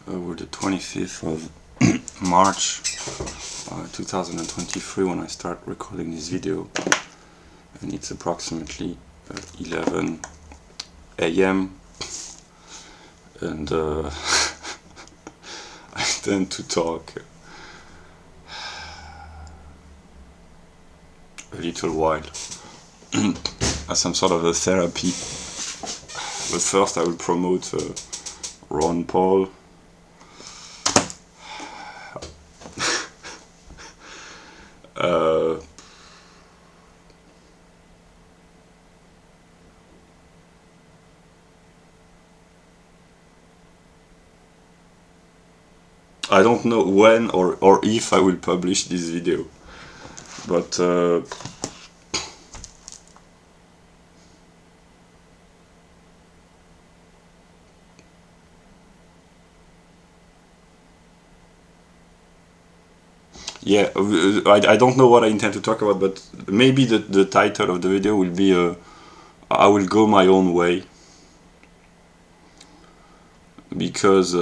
We're the 25th of March 2023 when I start recording this video, and it's approximately 11 AM, and I tend to talk a little while as some sort of a therapy. But first I will promote Ron Paul. I don't know when or if I will publish this video, but yeah, I don't know what I intend to talk about, but maybe the title of the video will be I will go my own way, because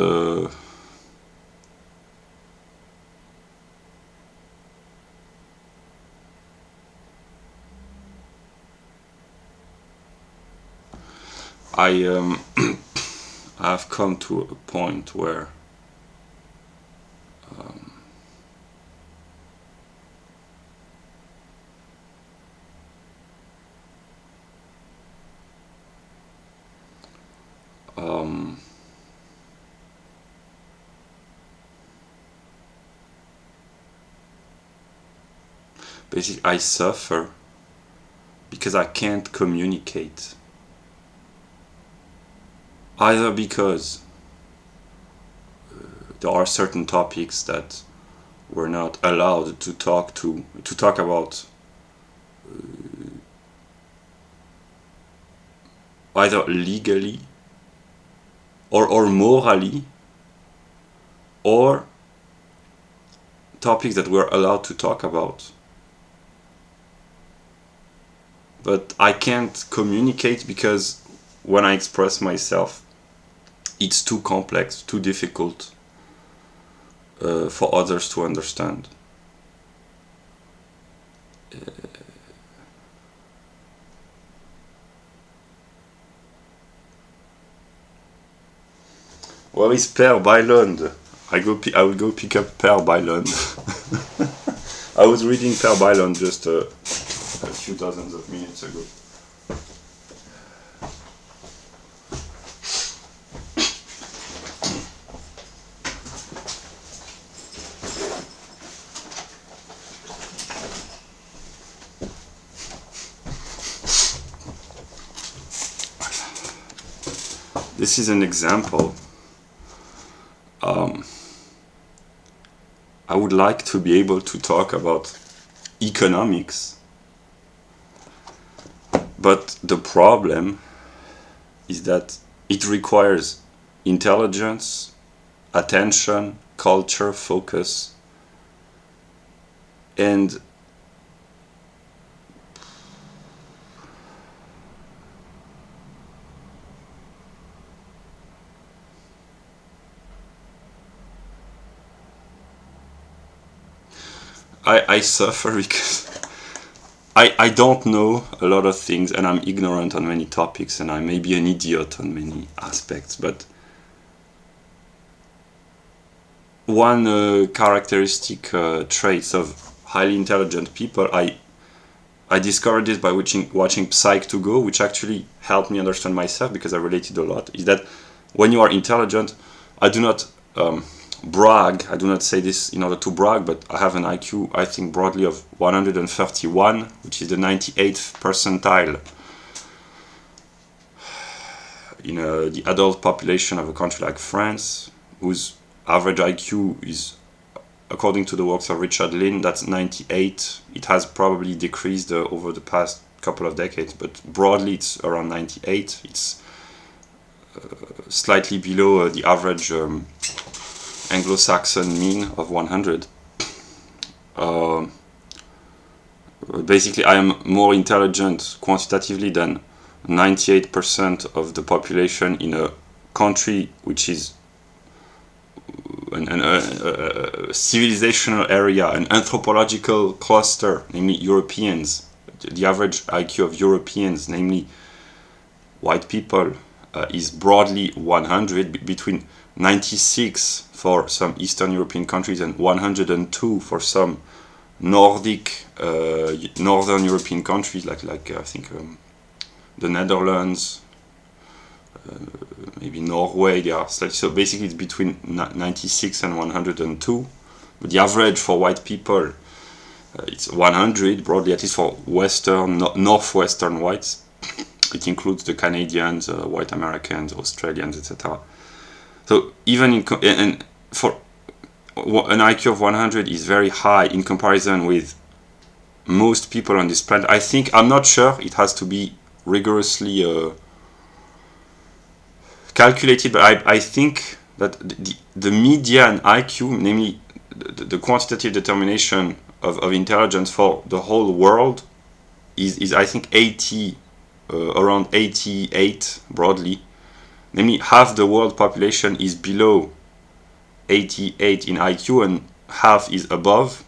I've come to a point where basically I suffer because I can't communicate. Either because there are certain topics that we're not allowed to talk about, either legally or morally, or topics that we're allowed to talk about, but I can't communicate because when I express myself, it's too complex, too difficult for others to understand. Where is Per Bylund? I will go pick up Per Bylund. I was reading Per Bylund just a few dozens of minutes ago. This is an example. I would like to be able to talk about economics, but the problem is that it requires intelligence, attention, culture, focus, and I suffer because I don't know a lot of things, and I'm ignorant on many topics, and I may be an idiot on many aspects, but one characteristic traits of highly intelligent people, I discovered this by watching Psych2Go, which actually helped me understand myself because I related a lot, is that when you are intelligent, I do not brag, I do not say this in order to brag, but I have an IQ, I think, broadly of 131, which is the 98th percentile in the adult population of a country like France, whose average IQ is, according to the works of Richard Lynn, that's 98. It has probably decreased over the past couple of decades, but broadly it's around 98. It's slightly below the average Anglo-Saxon mean of 100. Basically, I am more intelligent quantitatively than 98% of the population in a country which is civilizational area, an anthropological cluster, namely Europeans. The average IQ of Europeans, namely white people, is broadly 100, between 96 for some Eastern European countries and 102 for some Nordic, Northern European countries, like I think the Netherlands, maybe Norway. They are slightly, so basically it's between 96 and 102. But the average for white people, it's 100 broadly, at least for Western, Northwestern whites. It includes the Canadians, white Americans, Australians, etc. So even and for an IQ of 100 is very high in comparison with most people on this planet. I'm not sure, it has to be rigorously calculated, but I think that the median IQ, namely the quantitative determination of intelligence for the whole world, is I think 80, around 88 broadly. Namely, half the world population is below 88 in IQ and half is above.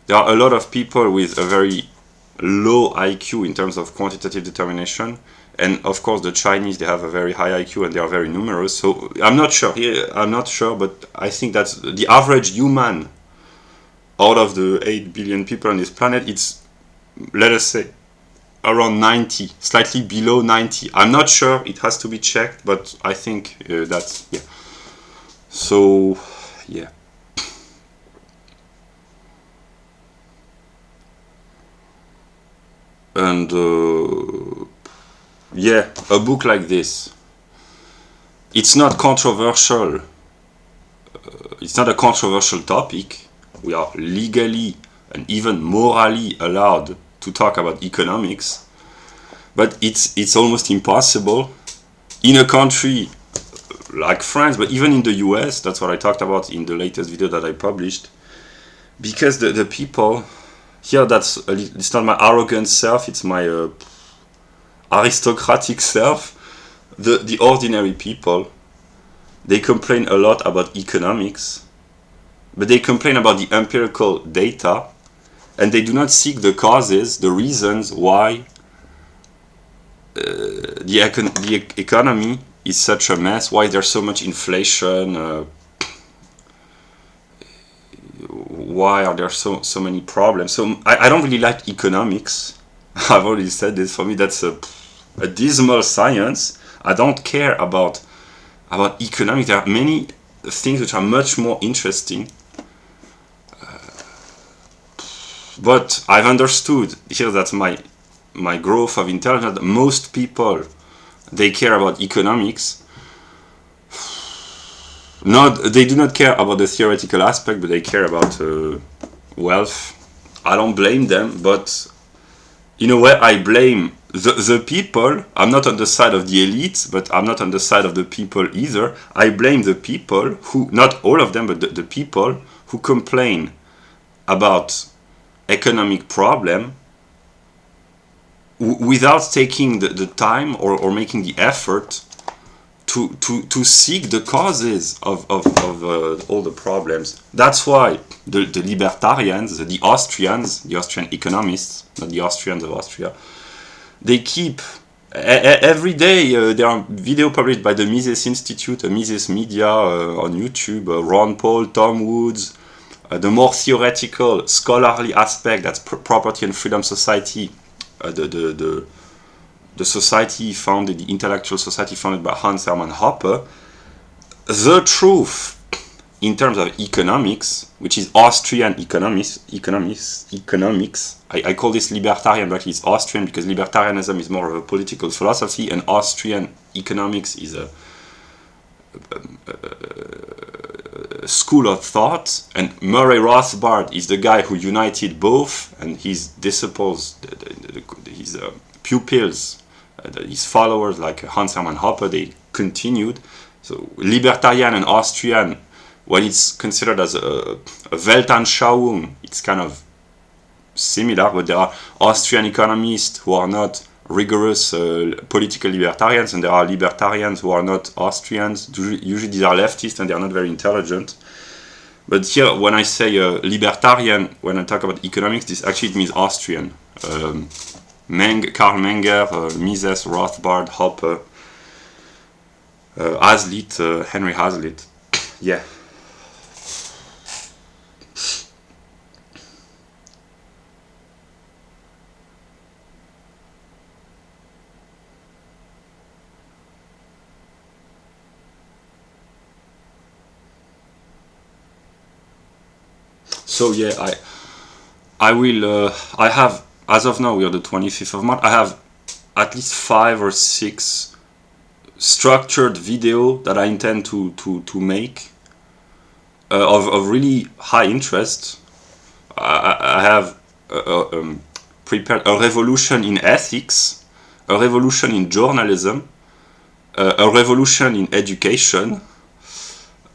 There are a lot of people with a very low IQ in terms of quantitative determination, and of course the Chinese, they have a very high IQ and they are very numerous. So I'm not sure, but I think that's the average human out of the 8 billion people on this planet. It's, let us say, around 90, slightly below 90. I'm not sure, it has to be checked, but I think that's, yeah. So, yeah. And, yeah, a book like this, it's not controversial. It's not a controversial topic. We are legally and even morally allowed to talk about economics, but it's almost impossible in a country like France, but even in the US. That's what I talked about in the latest video that I published, because the people here, it's not my arrogant self, it's my aristocratic self. The ordinary people, they complain a lot about economics, but they complain about the empirical data, and they do not seek the causes, the reasons why the economy is such a mess, why there's so much inflation, why are there so many problems. So I don't really like economics. I've already said this. For me, that's a dismal science. I don't care about economics. There are many things which are much more interesting. But I've understood here that my growth of intelligence, most people, they care about economics. They do not care about the theoretical aspect, but they care about wealth. I don't blame them, but in a way I blame the people. I'm not on the side of the elites, but I'm not on the side of the people either. I blame the people who, not all of them, but the people who complain about economic problem without taking the time or making the effort to seek the causes of all the problems. That's why the libertarians, the Austrians, the Austrian economists, not the Austrians of Austria, they keep every day there are videos published by the Mises Institute, misesmedia on YouTube, Ron Paul, Tom Woods. The more theoretical, scholarly aspect, that's Property and Freedom Society, the society founded, the intellectual society founded by Hans Hermann Hoppe. The truth in terms of economics, which is Austrian economics. I call this libertarian, but it's Austrian because libertarianism is more of a political philosophy, and Austrian economics is a school of thought, and Murray Rothbard is the guy who united both, and his disciples, his pupils, his followers like Hans Hermann Hoppe, they continued. So libertarian and Austrian, when it's considered as a Weltanschauung, it's kind of similar, but there are Austrian economists who are not rigorous political libertarians, and there are libertarians who are not Austrians. Usually these are leftists and they are not very intelligent. But here, when I say libertarian, when I talk about economics, this actually means Austrian. Karl Menger, Mises, Rothbard, Hoppe, Hazlitt, Henry Hazlitt. Yeah. So yeah, I will. I have, as of now, we are the 25th of March. I have at least 5 or 6 structured video that I intend to make of really high interest. I have prepared a revolution in ethics, a revolution in journalism, a revolution in education,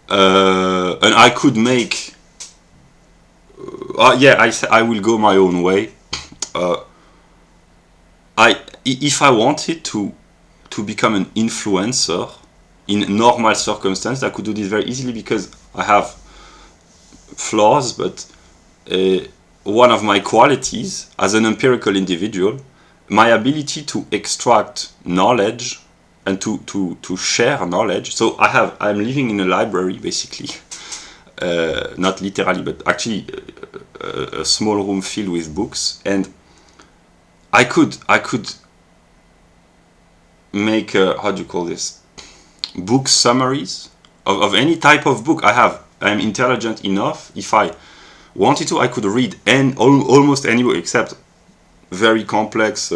and I could make. I will go my own way. If I wanted to become an influencer in normal circumstances, I could do this very easily because I have flaws, but one of my qualities as an empirical individual, my ability to extract knowledge and to share knowledge. So I'm living in a library basically, not literally, but actually a small room filled with books, and I could make how do you call this, book summaries of any type of book. I'm intelligent enough. If I wanted to, I could read almost any book except very complex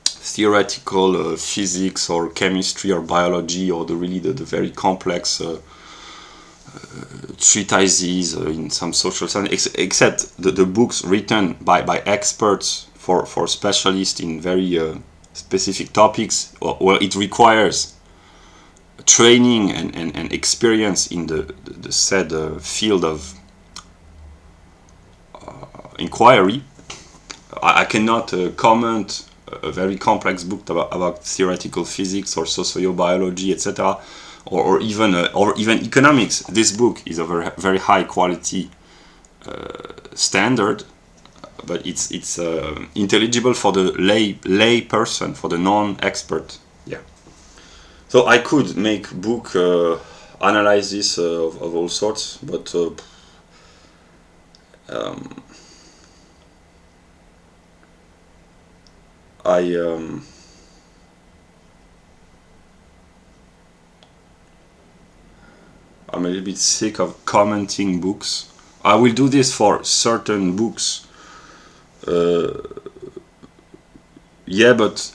theoretical physics or chemistry or biology, or the very complex treatises in some social science, except the books written by experts for specialists in very specific topics, where it requires training and experience in the said field of inquiry. I cannot comment a very complex book about theoretical physics or sociobiology, etc., or even economics. This book is of a very high quality standard, but it's intelligible for the lay person, for the non-expert. Yeah. So I could make book analysis of all sorts, but I'm a little bit sick of commenting books. I will do this for certain books. Yeah, but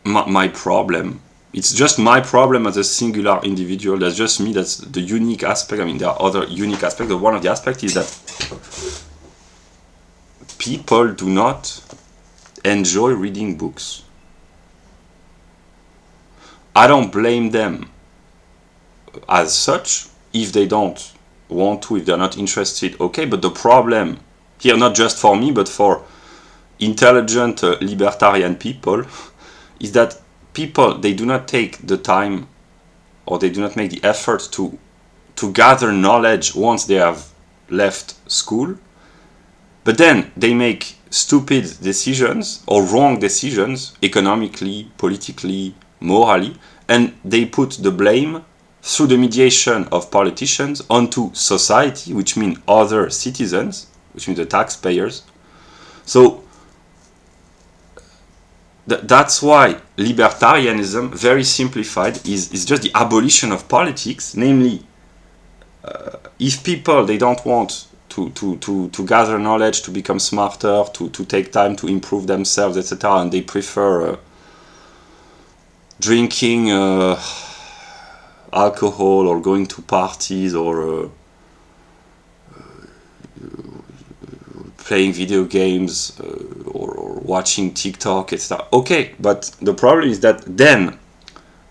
my problem, it's just my problem as a singular individual. That's just me. That's the unique aspect. I mean, there are other unique aspects, but one of the aspects is that people do not enjoy reading books. I don't blame them as such. If they don't want to, if they're not interested, okay. But the problem here, not just for me, but for intelligent libertarian people, is that people, they do not take the time, or they do not make the effort to gather knowledge once they have left school. But then they make stupid decisions or wrong decisions economically, politically, morally, and they put the blame through the mediation of politicians onto society, which means other citizens, which means the taxpayers. So that's why libertarianism, very simplified, is just the abolition of politics. Namely, if people, they don't want to gather knowledge, to become smarter, to take time to improve themselves, etc., and they prefer drinking alcohol or going to parties or playing video games or watching TikTok, etc. Okay, but the problem is that then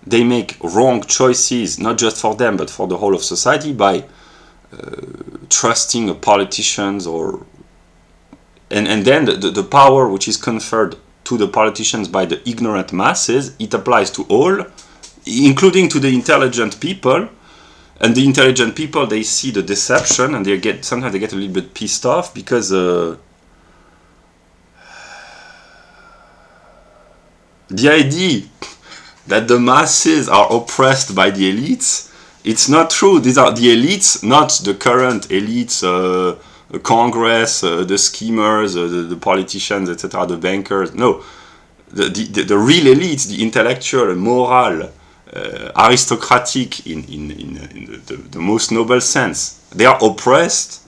they make wrong choices, not just for them, but for the whole of society, by trusting politicians, and then the power which is conferred to the politicians by the ignorant masses, it applies to all, including to the intelligent people, And the intelligent people, they see the deception, and sometimes they get a little bit pissed off because the idea that the masses are oppressed by the elites, it's not true. These are the elites, not the current elites, Congress, the schemers, the politicians, etc., the bankers. No, the real elites, the intellectual, moral, aristocratic in the most noble sense, they are oppressed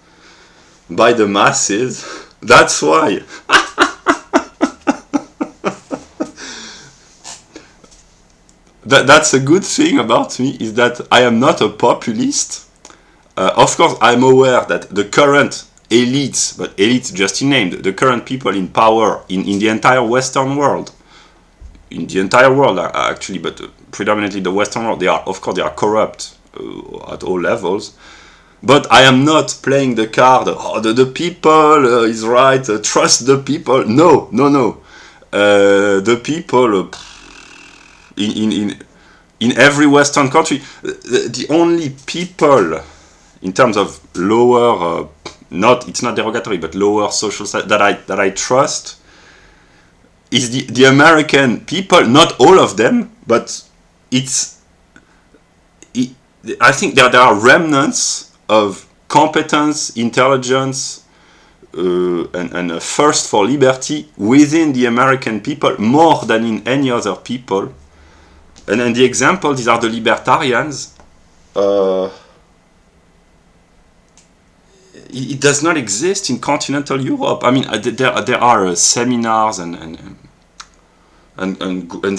by the masses. That's why. That's a good thing about me, is that I am not a populist. Of course, I'm aware that the current elites, but elites just in name, the current people in power in the entire Western world, actually, but predominantly the Western world, they are corrupt at all levels. But I am not playing the card, the people is right, trust the people. No. The people... In every Western country, the only people, in terms of lower, it's not derogatory, but lower social status that I trust, is the American people. Not all of them, but I think there are remnants of competence, intelligence, and a thirst for liberty within the American people, more than in any other people. And the example, these are the libertarians. It does not exist in continental Europe. I mean, there are seminars and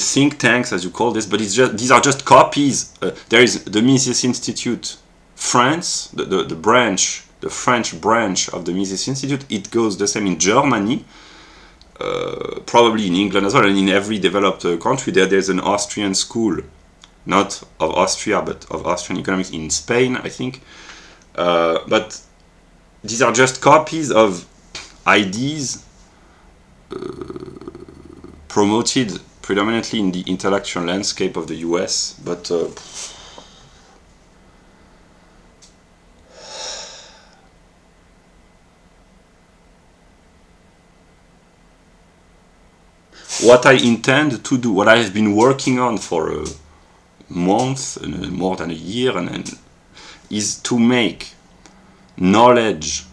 think tanks, as you call this, but these are just copies. There is the Mises Institute, France, the French branch of the Mises Institute. It goes the same in Germany. Probably in England as well, and in every developed country there's an Austrian school, not of Austria but of Austrian economics, in Spain, I think. But these are just copies of ideas promoted predominantly in the intellectual landscape of the US, but what I intend to do, what I have been working on for a month, more than a year, and is to make knowledge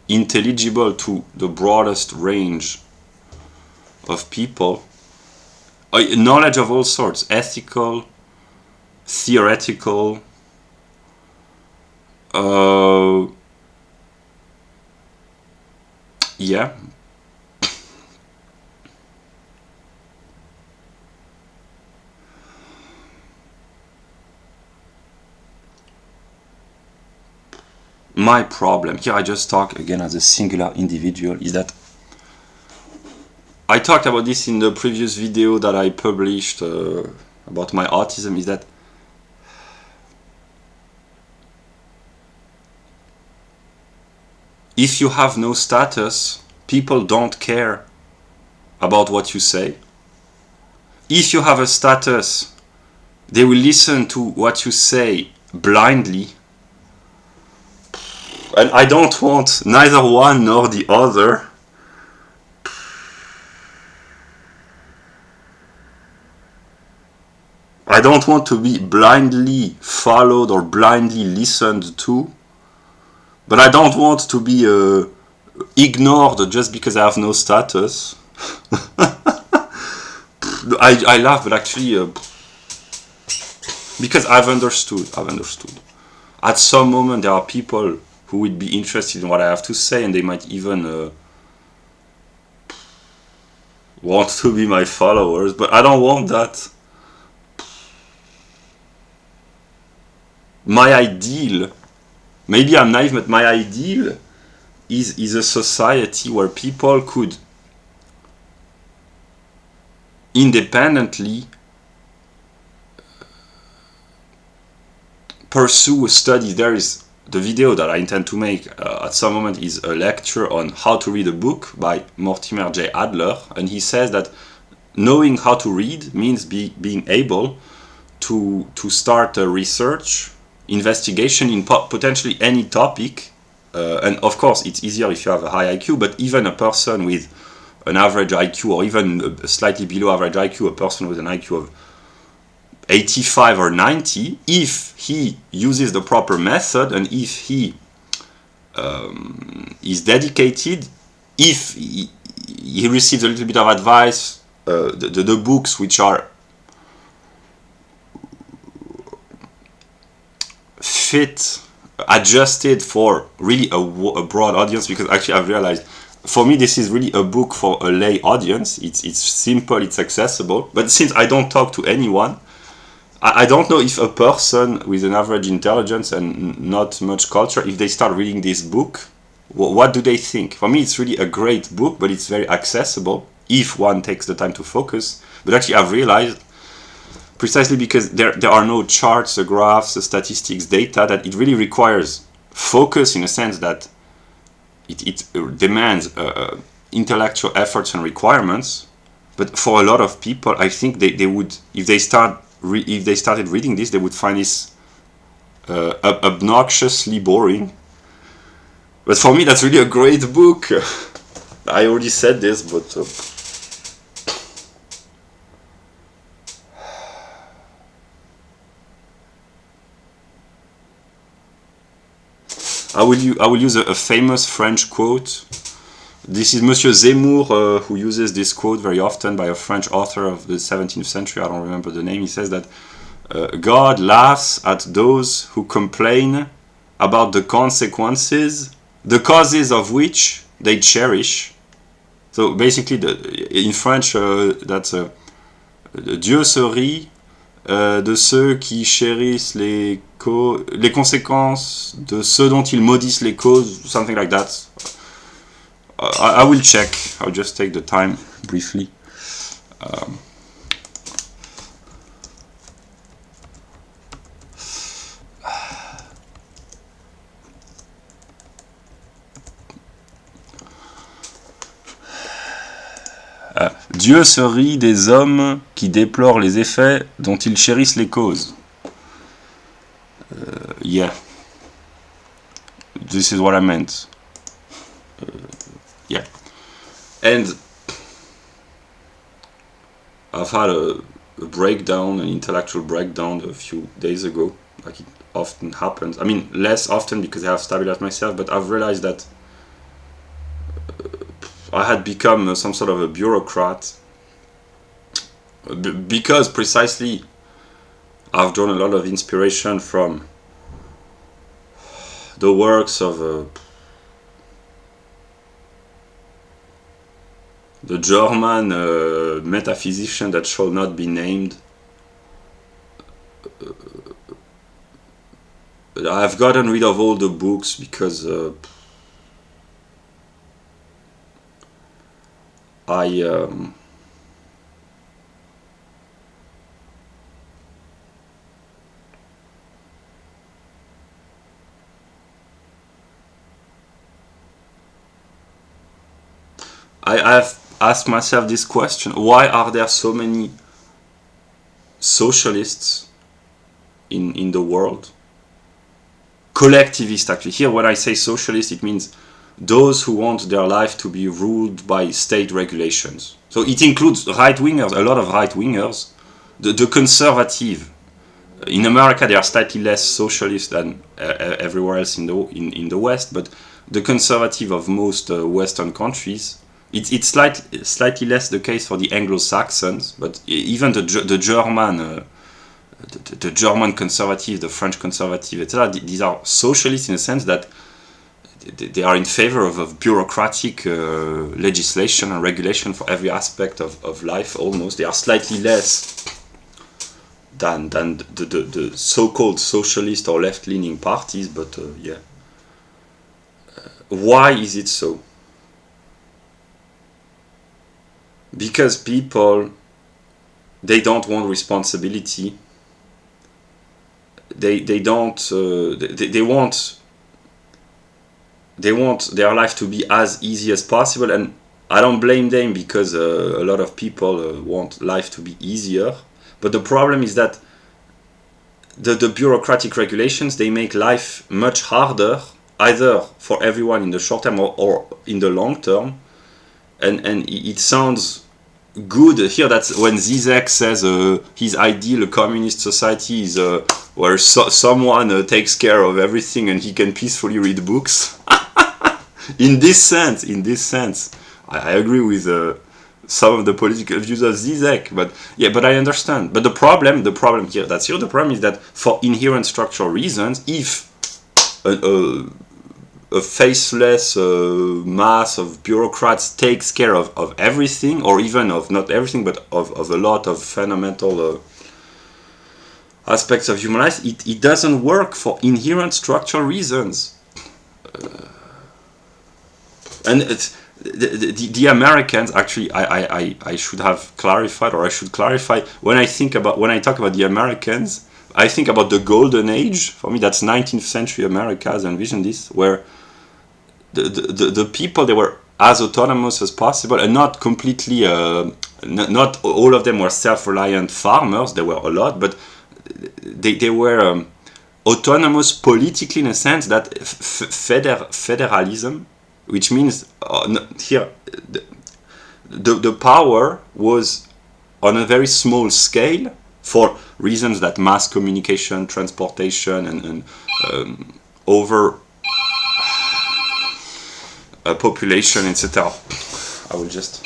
intelligible to the broadest range of people. Knowledge of all sorts, ethical, theoretical, yeah. My problem, here I just talk again as a singular individual, is that I talked about this in the previous video that I published about my autism, is that if you have no status, people don't care about what you say. If you have a status, they will listen to what you say blindly. And I don't want neither one nor the other. I don't want to be blindly followed or blindly listened to. But I don't want to be ignored just because I have no status. I laugh, but actually, because I've understood. At some moment, there are people who would be interested in what I have to say, and they might even want to be my followers, but I don't want that. My ideal, maybe I'm naive, but my ideal is a society where people could independently pursue studies. There is the video that I intend to make at some moment is a lecture on how to read a book by Mortimer J. Adler, and he says that knowing how to read means being able to start a research investigation in potentially any topic. And of course, it's easier if you have a high IQ, but even a person with an average IQ, or even a slightly below average IQ, a person with an IQ of 85 or 90, if he uses the proper method and if he is dedicated, if he receives a little bit of advice, the books which are adjusted for really a broad audience, because actually I've realized, for me, this is really a book for a lay audience. It's simple, it's accessible, but since I don't talk to anyone, I don't know if a person with an average intelligence and not much culture, if they start reading this book, what do they think? For me, it's really a great book, but it's very accessible if one takes the time to focus. But actually, I've realized, precisely because there are no charts, graphs, statistics, data, that it really requires focus, in a sense that it demands intellectual efforts and requirements. But for a lot of people, I think they would, if they started reading this, they would find this obnoxiously boring. But for me, that's really a great book. I already said this, but I will use a famous French quote. This is Monsieur Zemmour, who uses this quote very often, by a French author of the 17th century. I don't remember the name. He says that God laughs at those who complain about the consequences, the causes of which they cherish. So basically, in French, that's Dieu se rit de ceux qui chérissent les conséquences de ceux dont ils maudissent les causes, something like that. I will check. I'll just take the time briefly. Dieu se rit des hommes qui déplorent les effets dont ils chérissent les causes. Yeah. This is what I meant. Yeah. And I've had a breakdown, an intellectual breakdown a few days ago, like it often happens. I mean, less often because I have stabilized myself, but I've realized that I had become some sort of a bureaucrat because precisely I've drawn a lot of inspiration from the works of the German metaphysician that shall not be named. I've gotten rid of all the books because I've asked myself this question: why are there so many socialists in the world? Collectivists, actually. Here, when I say socialist, it means those who want their life to be ruled by state regulations. So it includes right-wingers, a lot of right-wingers. The conservative, in America they are slightly less socialist than everywhere else in the West, but the conservative of most Western countries, it's slightly less the case for the Anglo-Saxons, but even the German the German conservative, the French conservative, etc. These are socialists in the sense that they are in favor of bureaucratic legislation and regulation for every aspect of life. Almost, they are slightly less than the so-called socialist or left-leaning parties. But yeah, why is it so? Because people, they don't want responsibility. They don't. They want their life to be as easy as possible, and I don't blame them because a lot of people want life to be easier. But the problem is that the bureaucratic regulations, they make life much harder, either for everyone in the short term or in the long term. And it sounds good here. That's when XIXth says his ideal communist society is where someone takes care of everything and he can peacefully read books. in this sense, I agree with some of the political views of XIXth, but I understand. But the problem here, the problem is that for inherent structural reasons, if a faceless mass of bureaucrats takes care of everything, or even of not everything, but of a lot of fundamental aspects of human life, it doesn't work for inherent structural reasons. And it's, the Americans, actually, I should have clarified, or I should clarify, when I talk about the Americans, I think about the golden age. For me, that's 19th century America, as I envision this, where the people, they were as autonomous as possible, and not completely, not all of them were self-reliant farmers. There were a lot, but they were autonomous politically, in a sense that federalism, which means here the power was on a very small scale for reasons that mass communication, transportation, and over population, etc. I will just...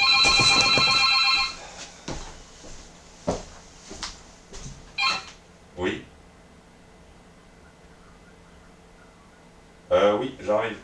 Oui. Oui, j'arrive.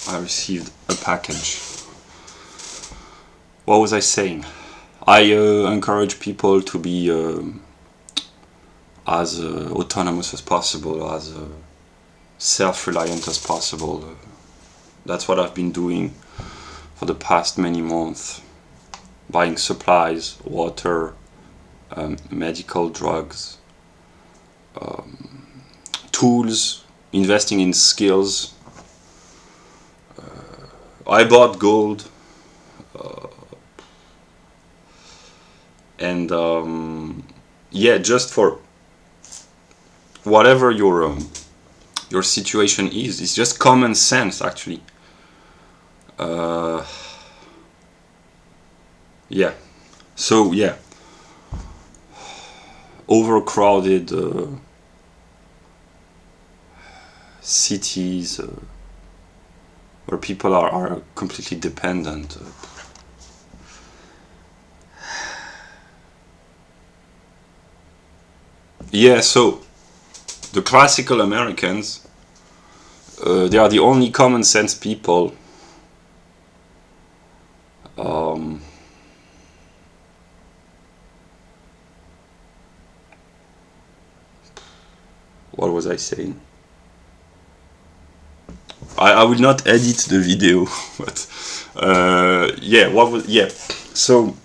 I received a package. What was I saying? I encourage people to be as autonomous as possible, as self-reliant as possible. That's what I've been doing for the past many months. Buying supplies, water, medical drugs, tools, investing in skills. I bought gold, and yeah, just for whatever your situation is, it's just common sense, actually. Yeah, so yeah, overcrowded cities. Where people are completely dependent. Yeah, so the classical Americans, they are the only common sense people What was I saying? I will not edit the video, but yeah, so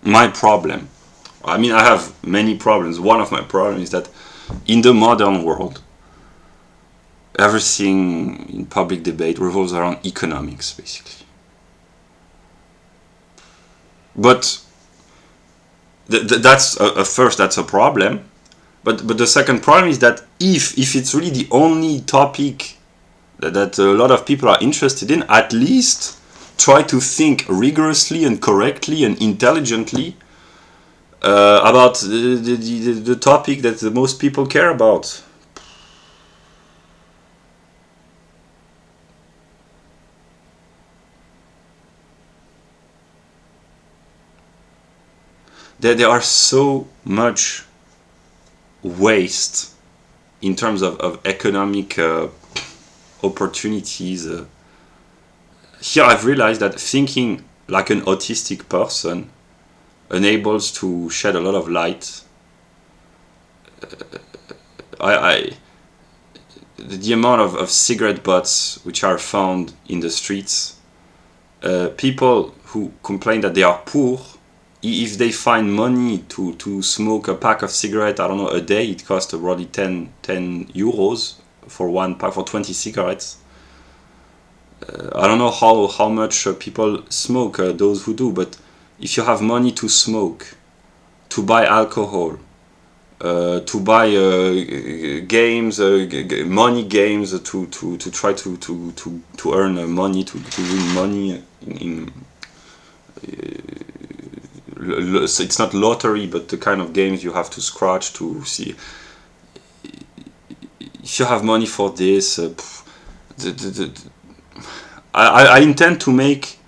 my problem, I mean, I have many problems. One of my problems is that in the modern world, everything in public debate revolves around economics, basically. But that's that's a problem. But the second problem is that if it's really the only topic that a lot of people are interested in, at least try to think rigorously and correctly and intelligently about the topic that the most people care about. There are so much waste in terms of economic opportunities. Here I've realized that thinking like an autistic person enables to shed a lot of light. The amount of cigarette butts which are found in the streets, people who complain that they are poor, if they find money to smoke a pack of cigarettes, I don't know, a day, it costs probably 10 euros for one pack, for 20 cigarettes. I don't know how much people smoke, those who do, but if you have money to smoke, to buy alcohol, to buy games, money games, to try to earn money, to win money it's not lottery, but the kind of games you have to scratch to see. If you have money for this, I intend to make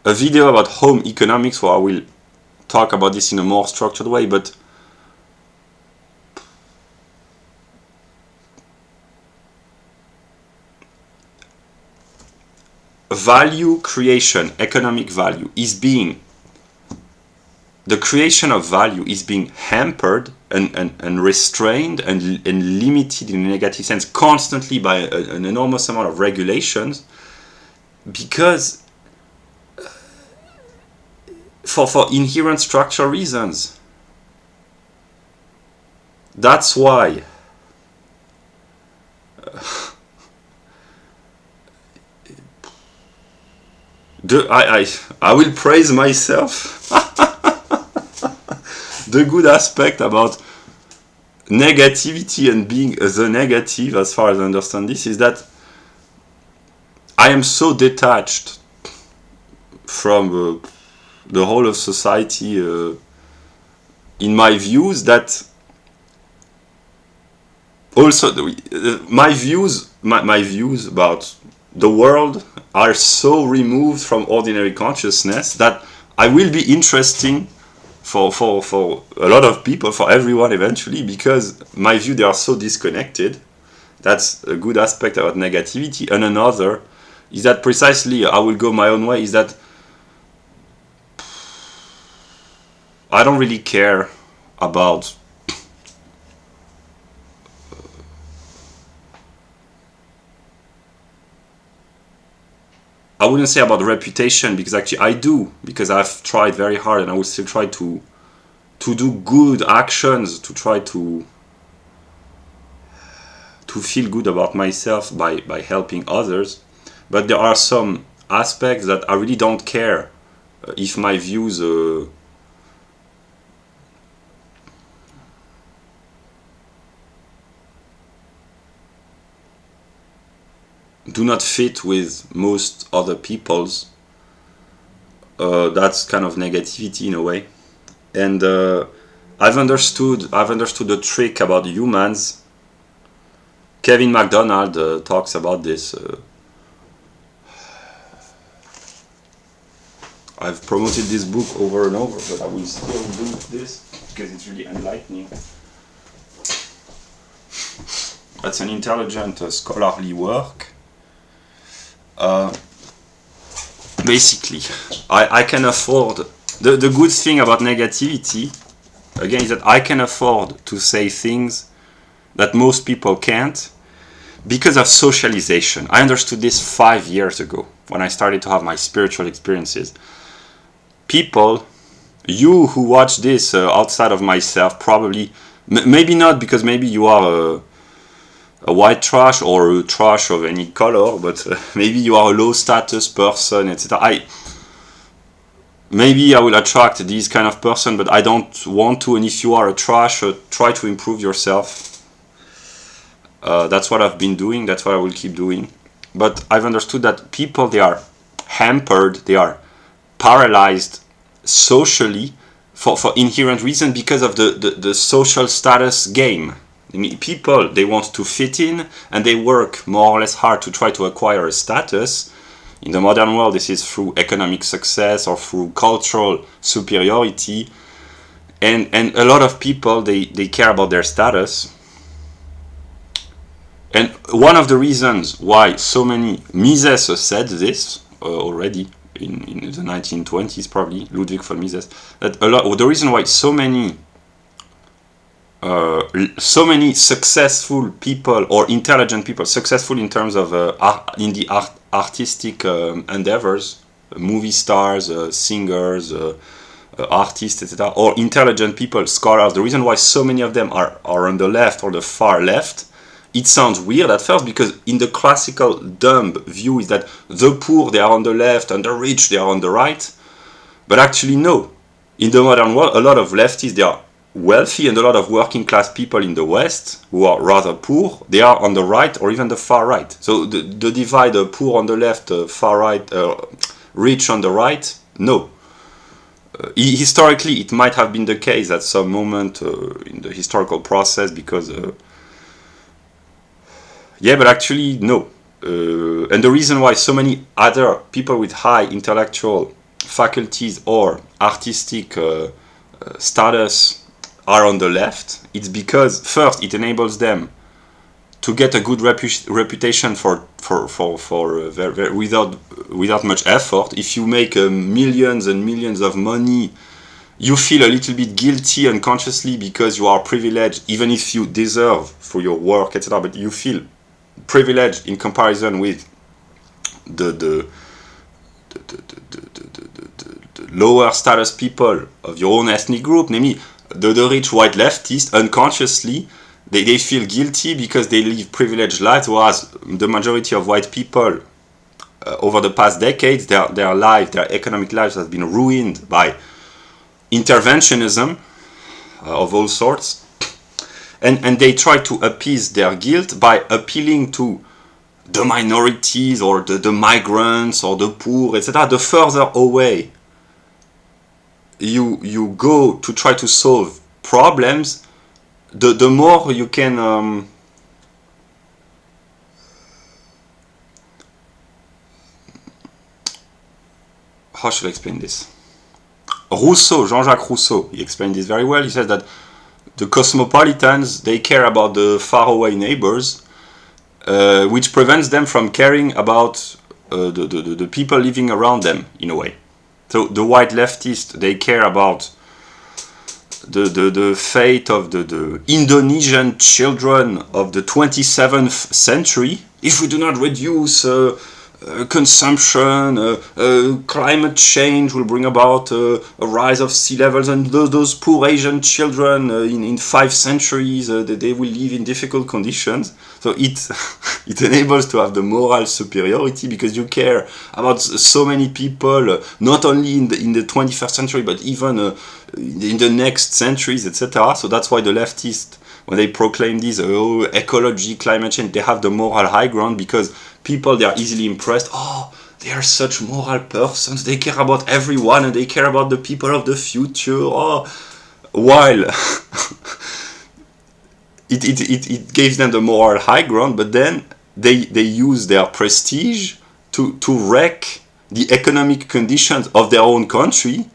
a video about home economics where I will talk about this in a more structured way, but value creation, economic value, the creation of value is being hampered and restrained and limited in a negative sense constantly by an enormous amount of regulations, because for inherent structural reasons. That's why I will praise myself. The good aspect about negativity and being the negative, as far as I understand this, is that I am so detached from the whole of society in my views that also my views about the world are so removed from ordinary consciousness that I will be interesting for a lot of people, for everyone eventually, because my view, they are so disconnected. That's a good aspect about negativity. And another is that precisely I will go my own way, is that I don't really care about I wouldn't say about reputation, because actually I do, because I've tried very hard and I will still try to do good actions, to try to feel good about myself by helping others. But there are some aspects that I really don't care if my views do not fit with most other people's. That's kind of negativity in a way. And I've understood the trick about humans. Kevin MacDonald talks about this. I've promoted this book over and over, but I will still do this because it's really enlightening. That's an intelligent scholarly work. basically, I can afford, the good thing about negativity, again, is that I can afford to say things that most people can't because of socialization. I understood this 5 years ago when I started to have my spiritual experiences. People, you who watch this outside of myself, probably, maybe not, because maybe you are a white trash or a trash of any color, but maybe you are a low status person, etc. Maybe I will attract these kind of person, but I don't want to. And if you are a trash, try to improve yourself. That's what I've been doing. That's what I will keep doing. But I've understood that people, they are hampered, they are paralyzed socially for inherent reason because of the social status game. I mean, people, they want to fit in and they work more or less hard to try to acquire a status. In the modern world, this is through economic success or through cultural superiority. And a lot of people, they care about their status. And one of the reasons why so many, Mises said this already in the 1920s, probably, Ludwig von Mises, that the reason why so many successful people or intelligent people, successful in terms of in the artistic endeavors, movie stars, singers, artists, etc., or intelligent people, scholars, the reason why so many of them are on the left or the far left, it sounds weird at first, because in the classical dumb view is that the poor, they are on the left, and the rich, they are on the right. But actually, no. In the modern world, a lot of leftists, they are wealthy, and a lot of working class people in the West, who are rather poor, they are on the right or even the far right. So the divide, poor on the left, far right, rich on the right, no. Historically, it might have been the case at some moment in the historical process, because but actually, no. And the reason why so many other people with high intellectual faculties or artistic status are on the left, it's because, first, it enables them to get a good reputation without much effort. If you make millions and millions of money, you feel a little bit guilty unconsciously because you are privileged, even if you deserve for your work, etc. But you feel privileged in comparison with the lower status people of your own ethnic group, namely the rich white leftists. Unconsciously, they feel guilty because they live privileged lives, whereas the majority of white people over the past decades, their economic lives has been ruined by interventionism of all sorts. And they try to appease their guilt by appealing to the minorities or the migrants or the poor, etc. The further away you go to try to solve problems, the more you can how should I explain this? Jean-Jacques Rousseau, he explained this very well. He says that the cosmopolitans, they care about the faraway neighbors, which prevents them from caring about the people living around them, in a way. So the white leftists, they care about the fate of the Indonesian children of the 27th century. If we do not reduce consumption, climate change will bring about a rise of sea levels, and those poor Asian children in 5 centuries, they will live in difficult conditions. So it enables to have the moral superiority, because you care about so many people, not only in the 21st century, but even in the next centuries, etc. So that's why the leftists, when they proclaim this ecology, climate change, they have the moral high ground, because people, they are easily impressed. Oh, they are such moral persons. They care about everyone, and they care about the people of the future. Oh, while it gives them the moral high ground, but then they use their prestige to wreck the economic conditions of their own country,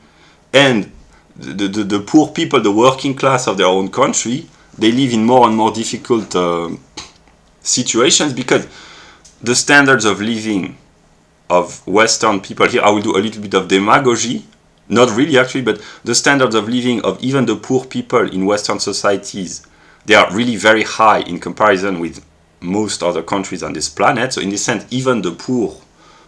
and the poor people, the working class of their own country, they live in more and more difficult situations, because the standards of living of Western people, here I will do a little bit of demagogy, not really actually, but the standards of living of even the poor people in Western societies, they are really very high in comparison with most other countries on this planet. So in this sense, even the poor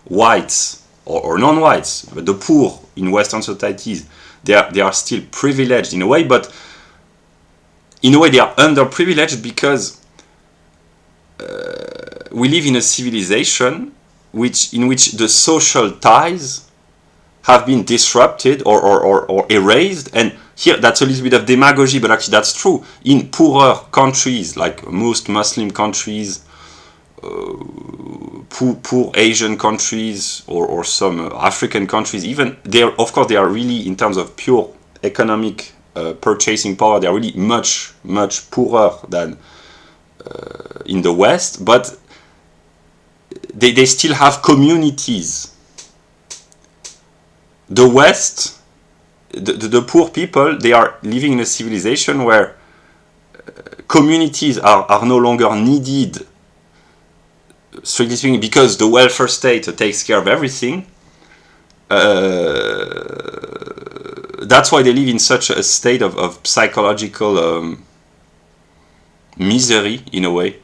whites or non-whites, but the poor in Western societies, they are still privileged in a way, but in a way they are underprivileged because we live in a civilization in which the social ties have been disrupted or erased. And here that's a little bit of demagogy, but actually that's true. In poorer countries like most Muslim countries, poor Asian countries, or some African countries, even of course they are really, in terms of pure economic purchasing power, they are really much poorer than in the West, but they still have communities. The West, the poor people, they are living in a civilization where communities are no longer needed, strictly speaking, because the welfare state takes care of everything. That's why they live in such a state of psychological misery, in a way.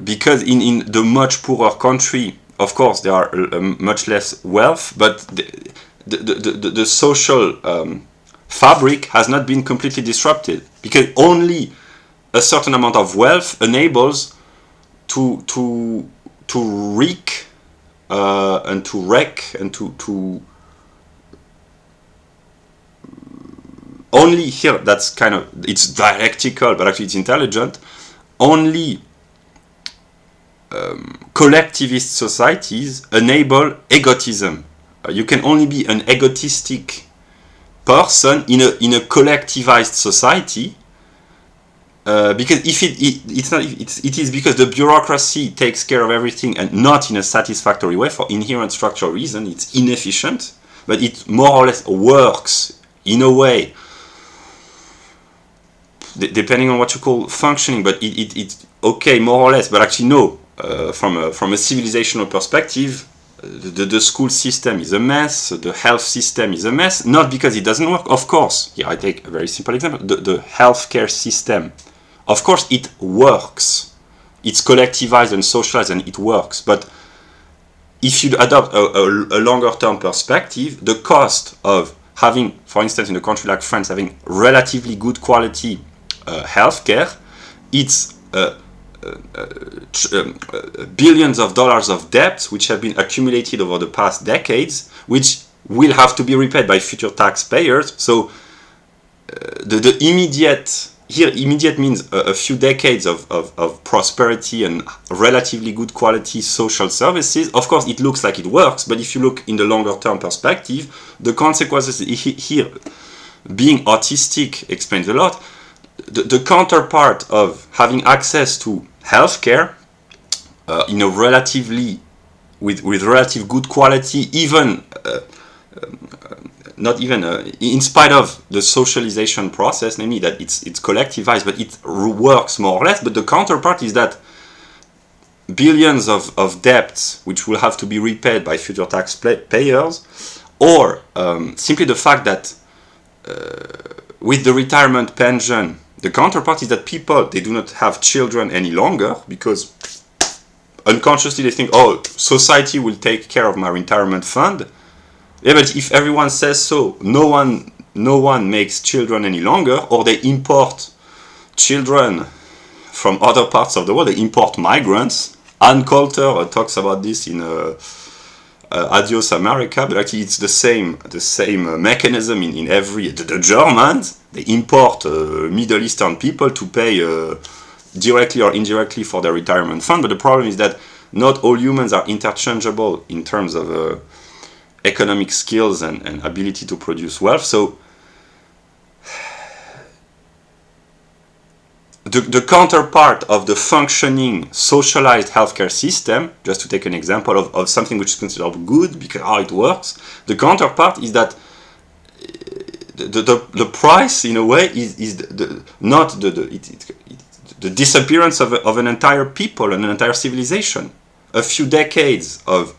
Because in the much poorer country, of course, there are much less wealth, but the social fabric has not been completely disrupted, because only a certain amount of wealth enables to wreak and to wreck and to only here, that's kind of, it's dialectical, but actually it's intelligent. Only collectivist societies enable egotism. You can only be an egotistic person in a collectivized society, because if it is because the bureaucracy takes care of everything and not in a satisfactory way for inherent structural reason. It's inefficient, but it more or less works in a way, depending on what you call functioning, but it's okay more or less, but actually no. From a civilizational perspective, the school system is a mess, the health system is a mess, not because it doesn't work, of course. Here I take a very simple example, the healthcare system. Of course it works, it's collectivized and socialized and it works, but if you adopt a longer term perspective, the cost of having, for instance in a country like France, having relatively good quality healthcare, it's billions of dollars of debt which have been accumulated over the past decades, which will have to be repaid by future taxpayers. So the immediate, here immediate means a few decades of prosperity and relatively good quality social services. Of course it looks like it works, but if you look in the longer term perspective, the consequences here, being autistic explains a lot. The counterpart of having access to healthcare in a relatively with relative good quality, even not even in spite of the socialization process, namely that it's collectivized, but it works more or less. But the counterpart is that billions of debts which will have to be repaid by future taxpayers, or simply the fact that with the retirement pension, the counterpart is that people, they do not have children any longer because unconsciously they think, oh, society will take care of my retirement fund. Yeah, but if everyone says so, no one makes children any longer, or they import children from other parts of the world. They import migrants. Ann Coulter talks about this in Adios America, but actually it's the same mechanism in every. The Germans, they import Middle Eastern people to pay directly or indirectly for their retirement fund. But the problem is that not all humans are interchangeable in terms of economic skills and ability to produce wealth. So the counterpart of the functioning socialized healthcare system, just to take an example of something which is considered good because how it works, the counterpart is that the price in a way is not the disappearance of an entire people and an entire civilization. a few decades of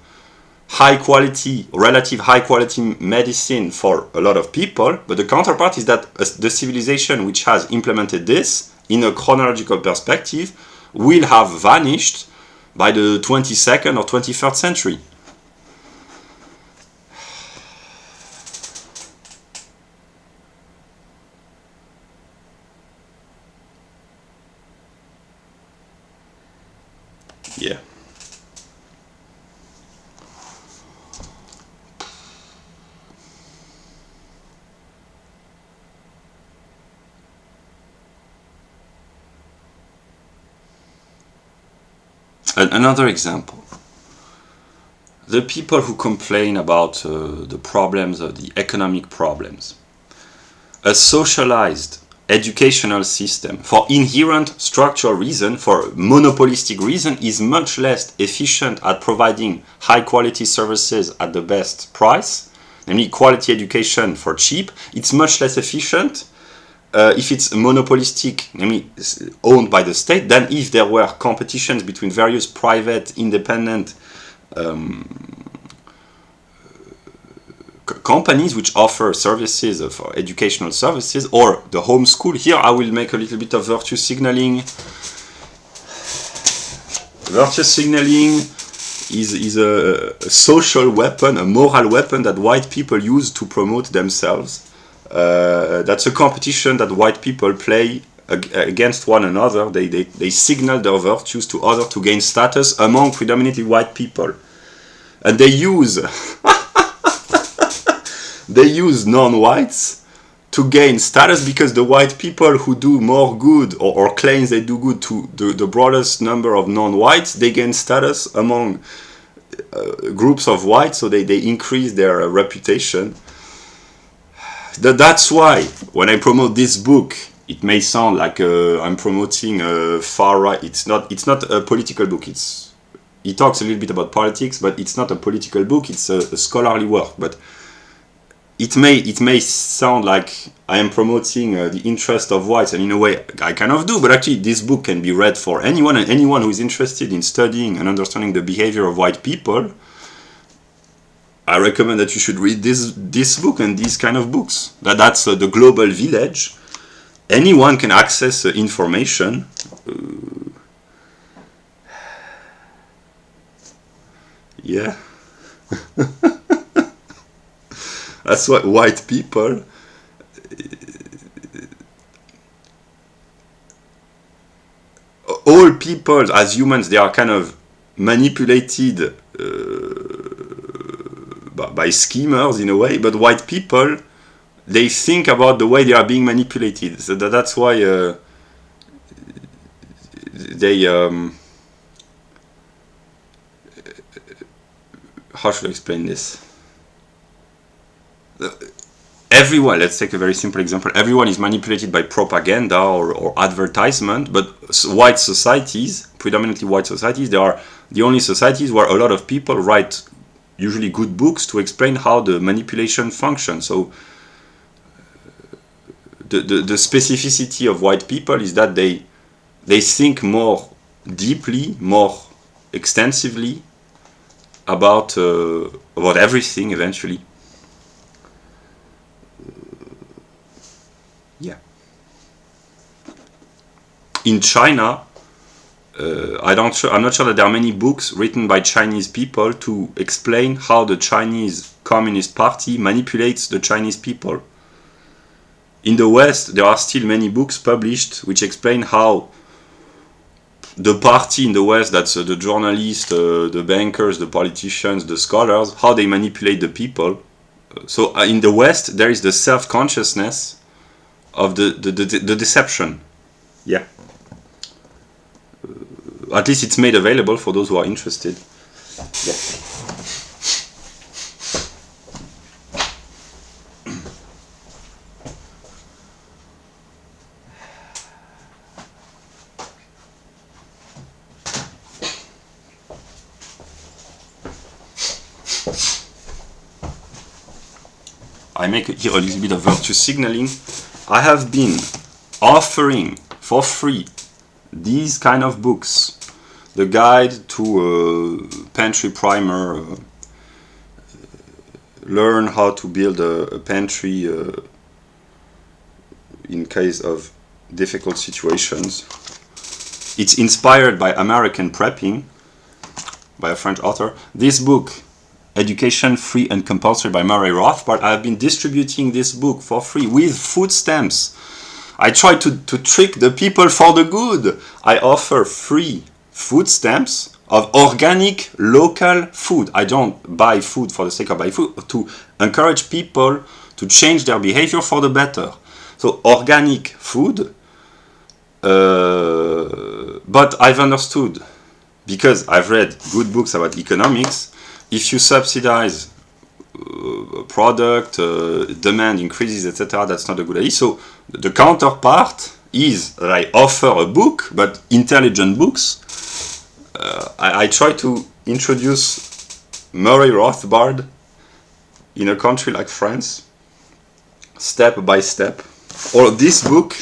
high quality, relative high quality medicine for a lot of people, but the counterpart is that the civilization which has implemented this in a chronological perspective will have vanished by the 22nd or 23rd century. Yeah. Another example. The people who complain about the problems of the economic problems. A socialized educational system, for inherent structural reason, for monopolistic reason, is much less efficient at providing high quality services at the best price, namely quality education for cheap. It's much less efficient if it's monopolistic, namely owned by the state, than if there were competitions between various private, independent companies which offer services for educational services, or the homeschool. Here I will make a little bit of virtue signaling. Virtue signaling is a social weapon, a moral weapon that white people use to promote themselves. That's a competition that white people play against one another. They signal their virtues to others to gain status among predominantly white people. And they use non-whites to gain status, because the white people who do more good or claims they do good to the broadest number of non-whites, they gain status among groups of whites, so they increase their reputation. That's why when I promote this book, it may sound like I'm promoting a far right. It's not a political book. It talks a little bit about politics, but it's not a political book. It's a scholarly work. But it may sound like I am promoting the interest of whites, and in a way I kind of do. But actually, this book can be read for anyone, and anyone who is interested in studying and understanding the behavior of white people. I recommend that you should read this book and these kind of books. That's the global village. Anyone can access information. Yeah. That's what white people. All people as humans, they are kind of manipulated by schemers in a way, but white people, they think about the way they are being manipulated. So that's why they how should I explain this? Everyone, let's take a very simple example. Everyone is manipulated by propaganda or advertisement, but white societies, predominantly white societies, they are the only societies where a lot of people write usually good books to explain how the manipulation functions. So the specificity of white people is that they think more deeply, more extensively about everything eventually. Yeah. In China, I'm not sure that there are many books written by Chinese people to explain how the Chinese Communist Party manipulates the Chinese people. In the West, there are still many books published which explain how the party in the West, that's the journalists, the bankers, the politicians, the scholars, how they manipulate the people. So in the West, there is the self-consciousness of the deception. Yeah. At least it's made available for those who are interested. Yeah. I make here a little bit of virtue signaling. I have been offering for free these kind of books the guide to pantry primer, learn how to build a pantry in case of difficult situations. It's inspired by American Prepping, by a French author. This book, Education Free and Compulsory by Murray Rothbard, I've been distributing this book for free with food stamps. I try to trick the people for the good. I offer free food stamps of organic local food. I don't buy food for the sake of buying food, to encourage people to change their behavior for the better. So organic food, but I've understood, because I've read good books about economics, if you subsidize product, demand increases, etc., that's not a good idea. So the counterpart is that I offer a book, but intelligent books. I try to introduce Murray Rothbard in a country like France, step by step. Or this book,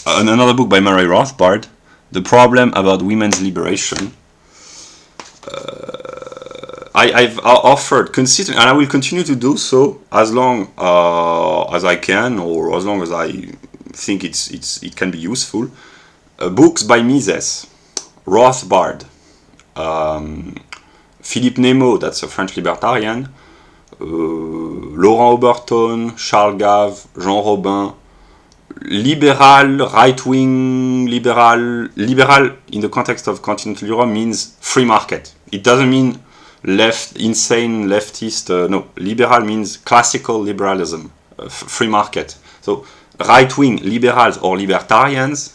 another book by Murray Rothbard, The Problem About Women's Liberation. I've offered consistent, and I will continue to do so as long as I can, or as long as I think it can be useful. Books by Mises, Rothbard, Philippe Némo, that's a French libertarian, Laurent Oberton, Charles Gave, Jean Robin, liberal, right-wing, liberal in the context of continental Europe means free market. It doesn't mean insane leftist, no, liberal means classical liberalism, free market. So right-wing liberals or libertarians,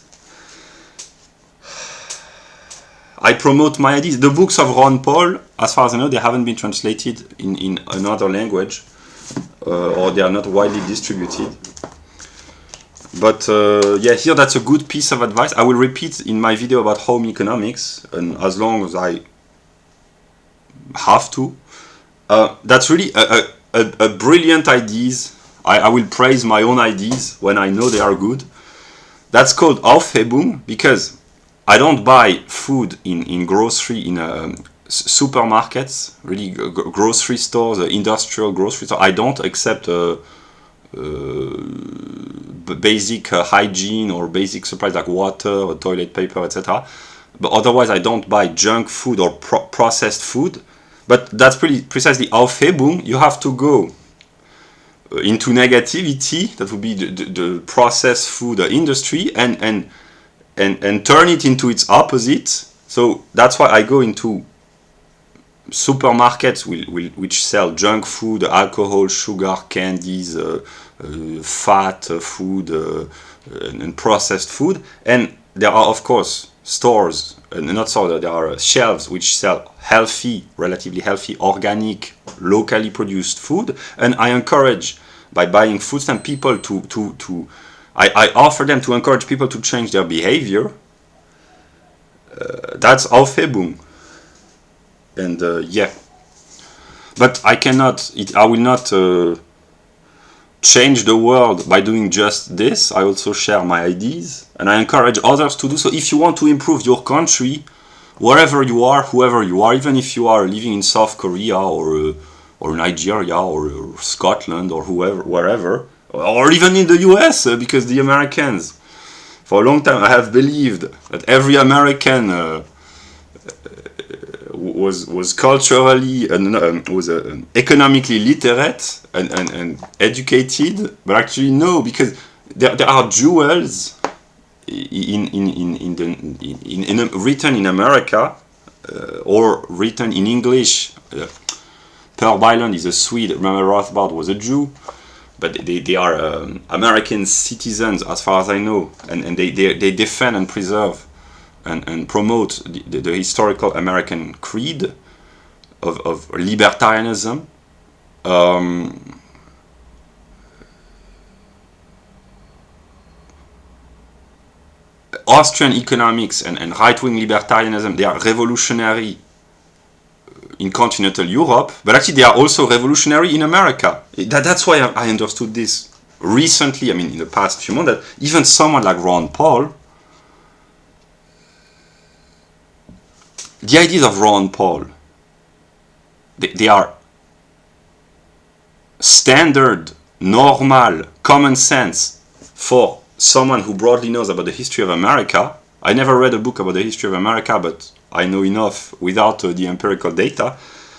I promote my ideas. The books of Ron Paul, as far as I know, they haven't been translated in another language, or they are not widely distributed. But yeah, here that's a good piece of advice. I will repeat in my video about home economics, and as long as I have to. That's really a brilliant ideas. I will praise my own ideas when I know they are good. That's called Aufhebung, because I don't buy food in grocery, in supermarkets, really grocery stores, industrial grocery stores. I don't accept basic hygiene or basic supplies like water, toilet paper, etc. But otherwise I don't buy junk food or processed food. But that's precisely Aufhebung. You have to go into negativity, that would be the processed food industry, and turn it into its opposite. So that's why I go into supermarkets which sell junk food, alcohol, sugar, candies, fat food, and processed food. And there are, of course, stores, not stores, there are shelves which sell healthy, relatively healthy, organic, locally produced food. And I encourage, by buying food stamp, people I offer them to encourage people to change their behavior. That's Aufhebung. And yeah. But I will not change the world by doing just this. I also share my ideas, and I encourage others to do so. If you want to improve your country, wherever you are, whoever you are, even if you are living in South Korea or Nigeria or Scotland or wherever, or even in the US, because the Americans, for a long time I have believed that every American was culturally and was economically literate and educated, but actually no, because there are jewels written in America or written in English. Per Bylund is a Swede. Remember, Rothbard was a Jew, but they are American citizens as far as I know, and they defend and preserve and promote the historical American creed of libertarianism. Austrian economics and right-wing libertarianism, they are revolutionary in continental Europe, but actually they are also revolutionary in America. That's why I understood this recently, I mean in the past few months, that even someone like Ron Paul the ideas of Ron Paul, they are standard, normal, common sense for someone who broadly knows about the history of America. I never read a book about the history of America, but I know enough without the empirical data.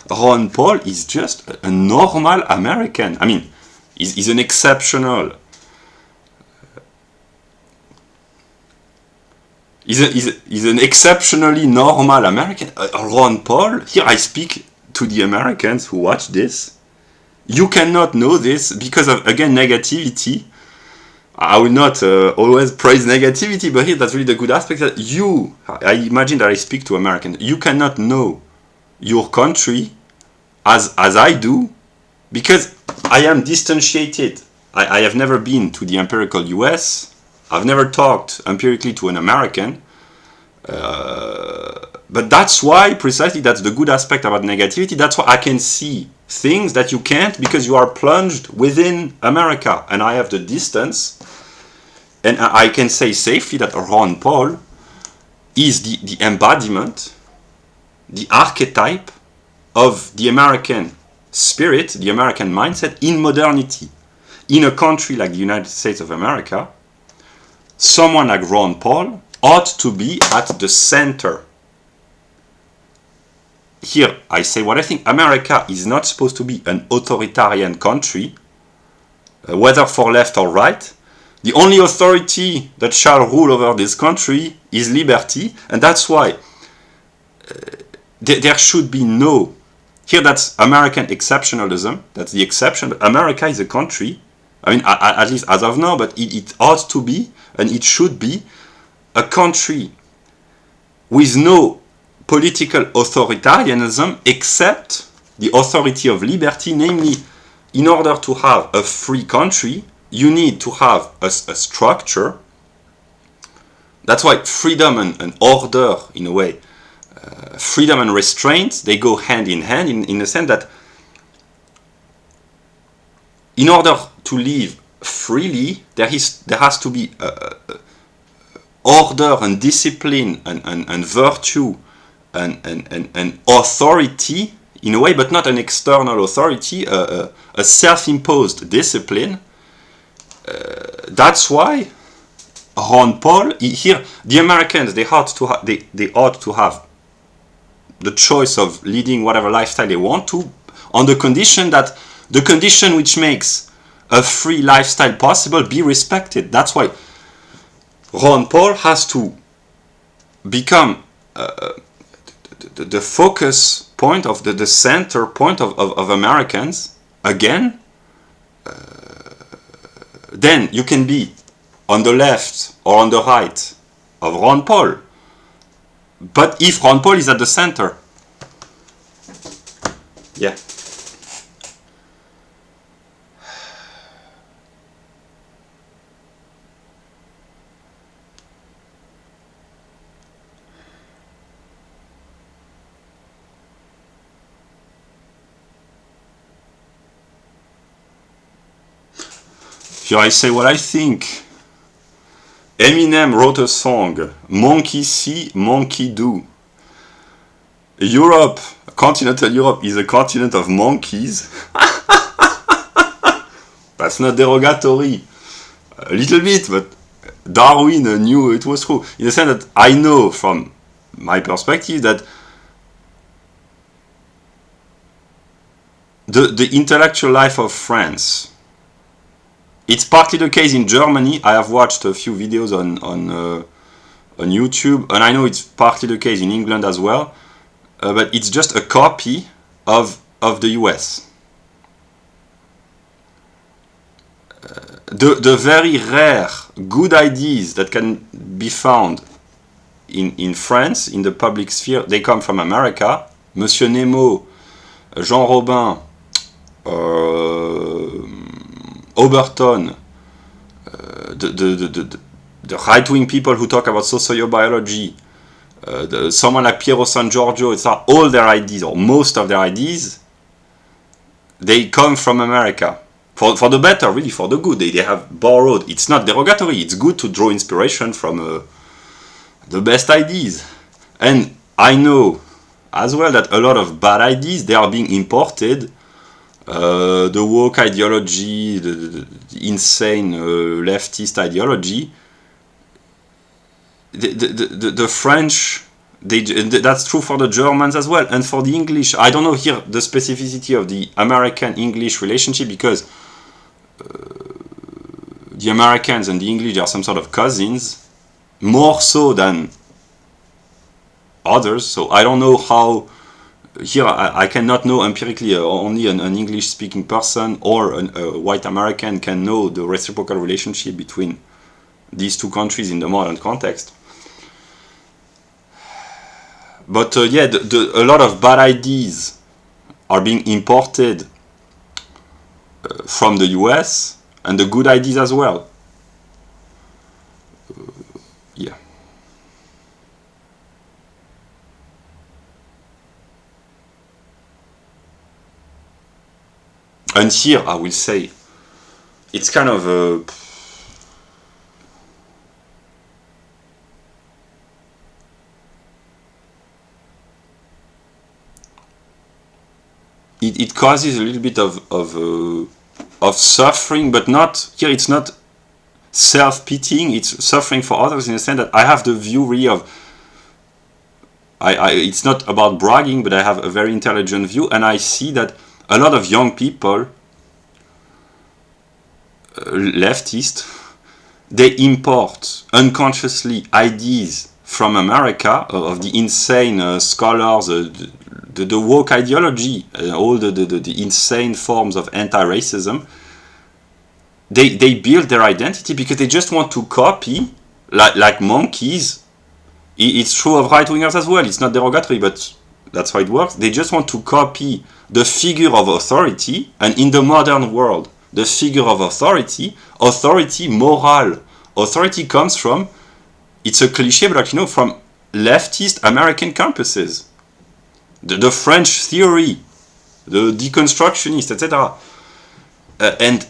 Ron Paul is just a normal American. I mean, he's an exceptional. He's an exceptionally normal American. Ron Paul, here I speak to the Americans who watch this. You cannot know this because of, again, negativity. I will not always praise negativity, but here that's really the good aspect that I imagine that I speak to Americans. You cannot know your country as I do because I am distantiated. I have never been to the empirical US. I've never talked empirically to an American. But that's why, precisely, that's the good aspect about negativity. That's why I can see things that you can't because you are plunged within America. And I have the distance. And I can say safely that Ron Paul is the embodiment, the archetype of the American spirit, the American mindset in modernity. In a country like the United States of America, someone like Ron Paul ought to be at the center. Here, I say what I think. America is not supposed to be an authoritarian country, whether for left or right. The only authority that shall rule over this country is liberty, and that's why there should be no... Here, that's American exceptionalism. That's the exception. But America is a country, I mean, at least as of now, but it ought to be, and it should be, a country with no political authoritarianism except the authority of liberty. Namely, in order to have a free country, you need to have a structure. That's why freedom and order, in a way, freedom and restraint, they go hand in hand in the sense that in order to live freely, there has to be order and discipline and virtue and authority, in a way, but not an external authority, a self-imposed discipline. That's why Ron Paul, here, the Americans, they ought to have the choice of leading whatever lifestyle they want to, on the condition that the condition which makes a free lifestyle possible be respected. That's why Ron Paul has to become the focus point of the center point of Americans again. Then you can be on the left or on the right of Ron Paul. But if Ron Paul is at the center, yeah. Here I say what I think. Eminem wrote a song, Monkey See, Monkey Do. Europe, continental Europe, is a continent of monkeys. That's not derogatory. A little bit, but Darwin knew it was true. In the sense that I know from my perspective that the intellectual life of France, it's partly the case in Germany. I have watched a few videos on YouTube, and I know it's partly the case in England as well. But it's just a copy of the US. The very rare good ideas that can be found in France, in the public sphere, they come from America. Monsieur Némo, Jean Robin, Overton, the right-wing people who talk about sociobiology, someone like Piero San Giorgio, it's all their ideas, or most of their ideas, they come from America. For the better, really, for the good. They have borrowed. It's not derogatory. It's good to draw inspiration from the best ideas. And I know as well that a lot of bad ideas, they are being imported. The woke ideology, the insane leftist ideology, the French, that's true for the Germans as well, and for the English. I don't know here the specificity of the American-English relationship, because the Americans and the English are some sort of cousins, more so than others. So I don't know how. Here I cannot know empirically. Only an English-speaking person or a white American can know the reciprocal relationship between these two countries in the modern context. But yeah, a lot of bad ideas are being imported from the US, and the good ideas as well. Yeah. And here I will say it's kind of a it causes a little bit of suffering, but not here. It's not self-pitying. It's suffering for others in the sense that I have the view really of it's not about bragging, but I have a very intelligent view, and I see that a lot of young people, leftist, they import unconsciously ideas from America of the insane scholars, the woke ideology, all the insane forms of anti-racism. They build their identity because they just want to copy, like monkeys. It's true of right-wingers as well. It's not derogatory, but that's how it works. They just want to copy the figure of authority, and in the modern world, the figure of authority, moral authority comes from, it's a cliche, but like, from leftist American campuses. The French theory, the deconstructionist, etc. And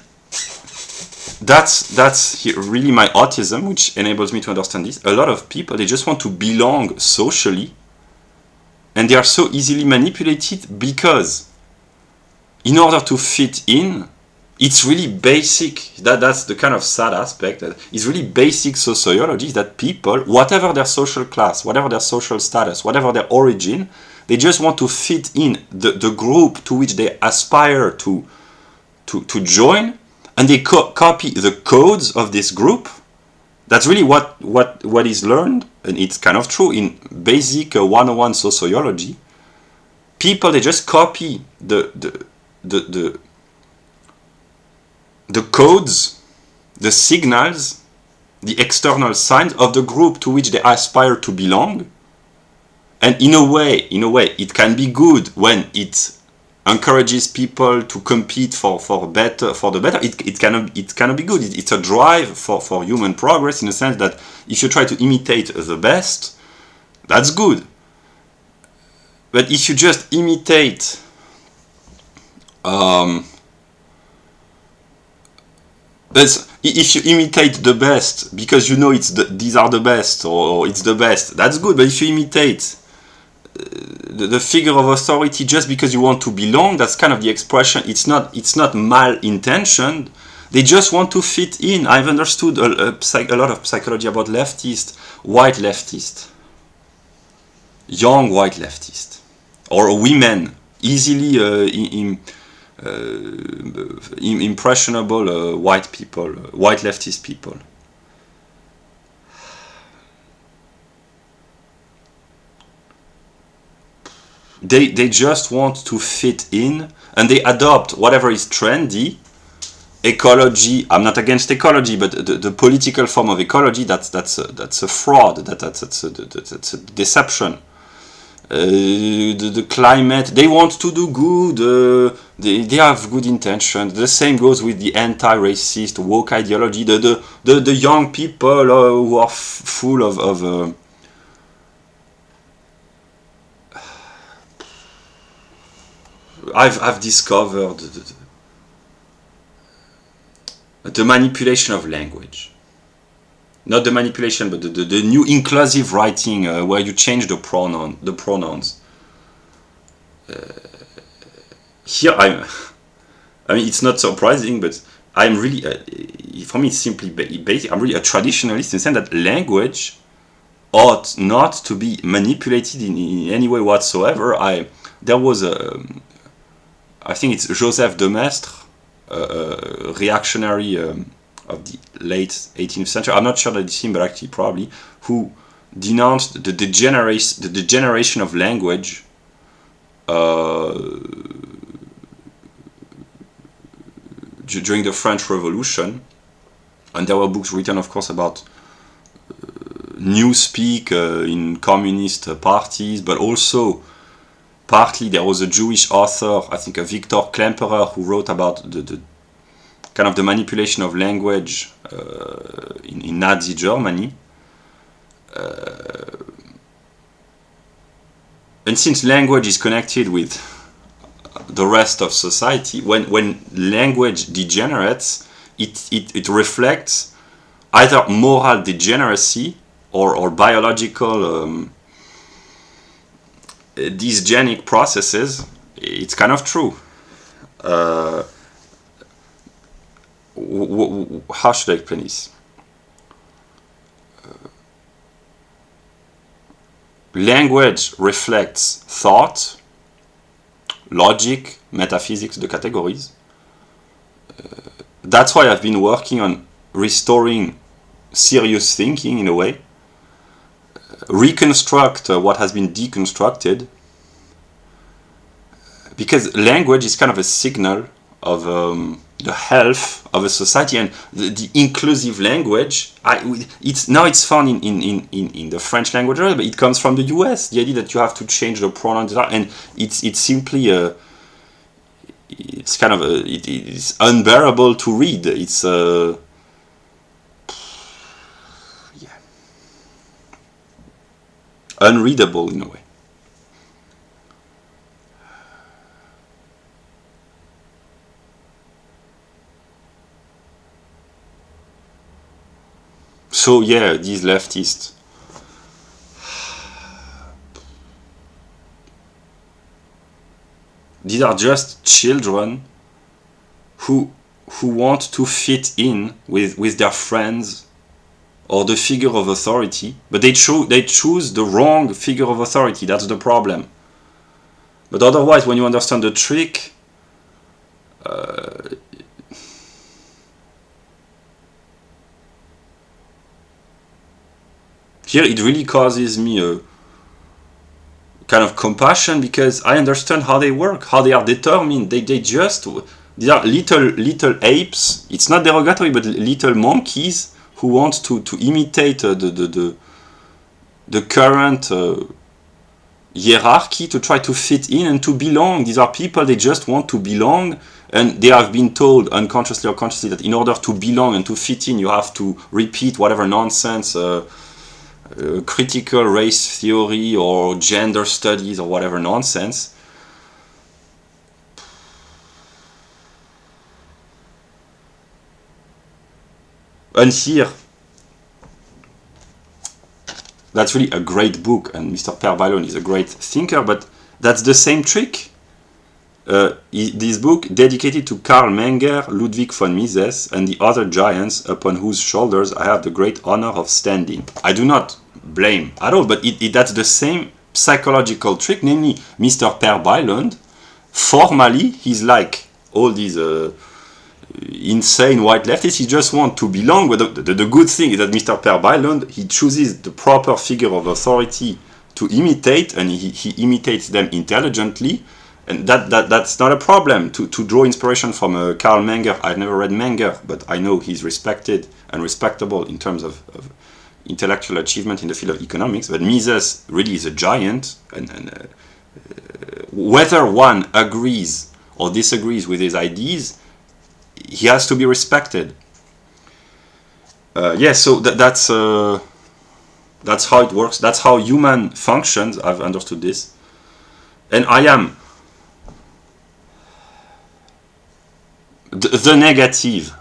that's really my autism, which enables me to understand this. A lot of people, they just want to belong socially, and they are so easily manipulated because in order to fit in, it's really basic. That's the kind of sad aspect. That it's really basic sociology that people, whatever their social class, whatever their social status, whatever their origin, they just want to fit in the group to which they aspire to join, and they copy the codes of this group. That's really what is learned, and it's kind of true in basic 101 sociology. People, they just copy the codes, the signals, the external signs of the group to which they aspire to belong. And in a way, it can be good when it encourages people to compete for the better. It cannot be good. It's a drive for human progress, in the sense that if you try to imitate the best, that's good. But if you just imitate if you imitate the best because you know these are the best, or it's the best, that's good. But if you imitate the figure of authority just because you want to belong, that's kind of the expression. It's not mal-intentioned. They just want to fit in. I've understood a lot of psychology about leftists, white leftists, young white leftists, or women, easily impressionable white people, white leftist people. They just want to fit in, and they adopt whatever is trendy. Ecology, I'm not against ecology, but the political form of ecology, that's a fraud, that's a deception. The climate, they want to do good, they have good intentions. The same goes with the anti-racist woke ideology, the young people who are full of I've discovered the manipulation of language. Not the manipulation, but the new inclusive writing where you change the pronouns. here I mean, it's not surprising, but I'm really, for me, it's simply basic. I'm really a traditionalist in the sense that language ought not to be manipulated in any way whatsoever. There was I think it's Joseph de Maistre, a reactionary of the late 18th century. I'm not sure that it's him, but actually probably, who denounced the degeneration of language during the French Revolution. And there were books written, of course, about newspeak in communist parties, but also partly there was a Jewish author, I think a Victor Klemperer, who wrote about the kind of the manipulation of language in Nazi Germany. And since language is connected with the rest of society, when language degenerates, it reflects either moral degeneracy or biological dysgenic processes. It's kind of true. How should I explain this? Language reflects thought, logic, metaphysics, the categories. That's why I've been working on restoring serious thinking in a way, reconstruct what has been deconstructed, because language is kind of a signal of the health of a society, and the inclusive language, it's found in the French language, but it comes from the US, the idea that you have to change the pronouns, and it's simply it's kind of it's unbearable to read. It's unreadable in a way. So yeah, these leftists, these are just children who want to fit in with their friends or the figure of authority, but they choose the wrong figure of authority. That's the problem. But otherwise, when you understand the trick, here it really causes me a kind of compassion, because I understand how they work, how they are determined. These are little apes. It's not derogatory, but little monkeys who want to imitate the current hierarchy, to try to fit in and to belong. These are people, they just want to belong, and they have been told unconsciously or consciously that in order to belong and to fit in, you have to repeat whatever nonsense, critical race theory or gender studies or whatever nonsense. And here, that's really a great book, and Mr. Per Bylund is a great thinker, but that's the same trick. This book, dedicated to Karl Menger, Ludwig von Mises, and the other giants upon whose shoulders I have the great honor of standing. I do not blame at all, but that's the same psychological trick, namely Mr. Per Bylund. Formally, he's like all these insane white leftists. He just wants to belong, but the good thing is that Mr. Per Bylund, he chooses the proper figure of authority to imitate, and he imitates them intelligently. And that's not a problem. To draw inspiration from Karl Menger, I've never read Menger, but I know he's respected and respectable in terms of intellectual achievement in the field of economics. But Mises really is a giant, and whether one agrees or disagrees with his ideas, he has to be respected. So that's how it works. That's how human functions. I've understood this, and I am the negative.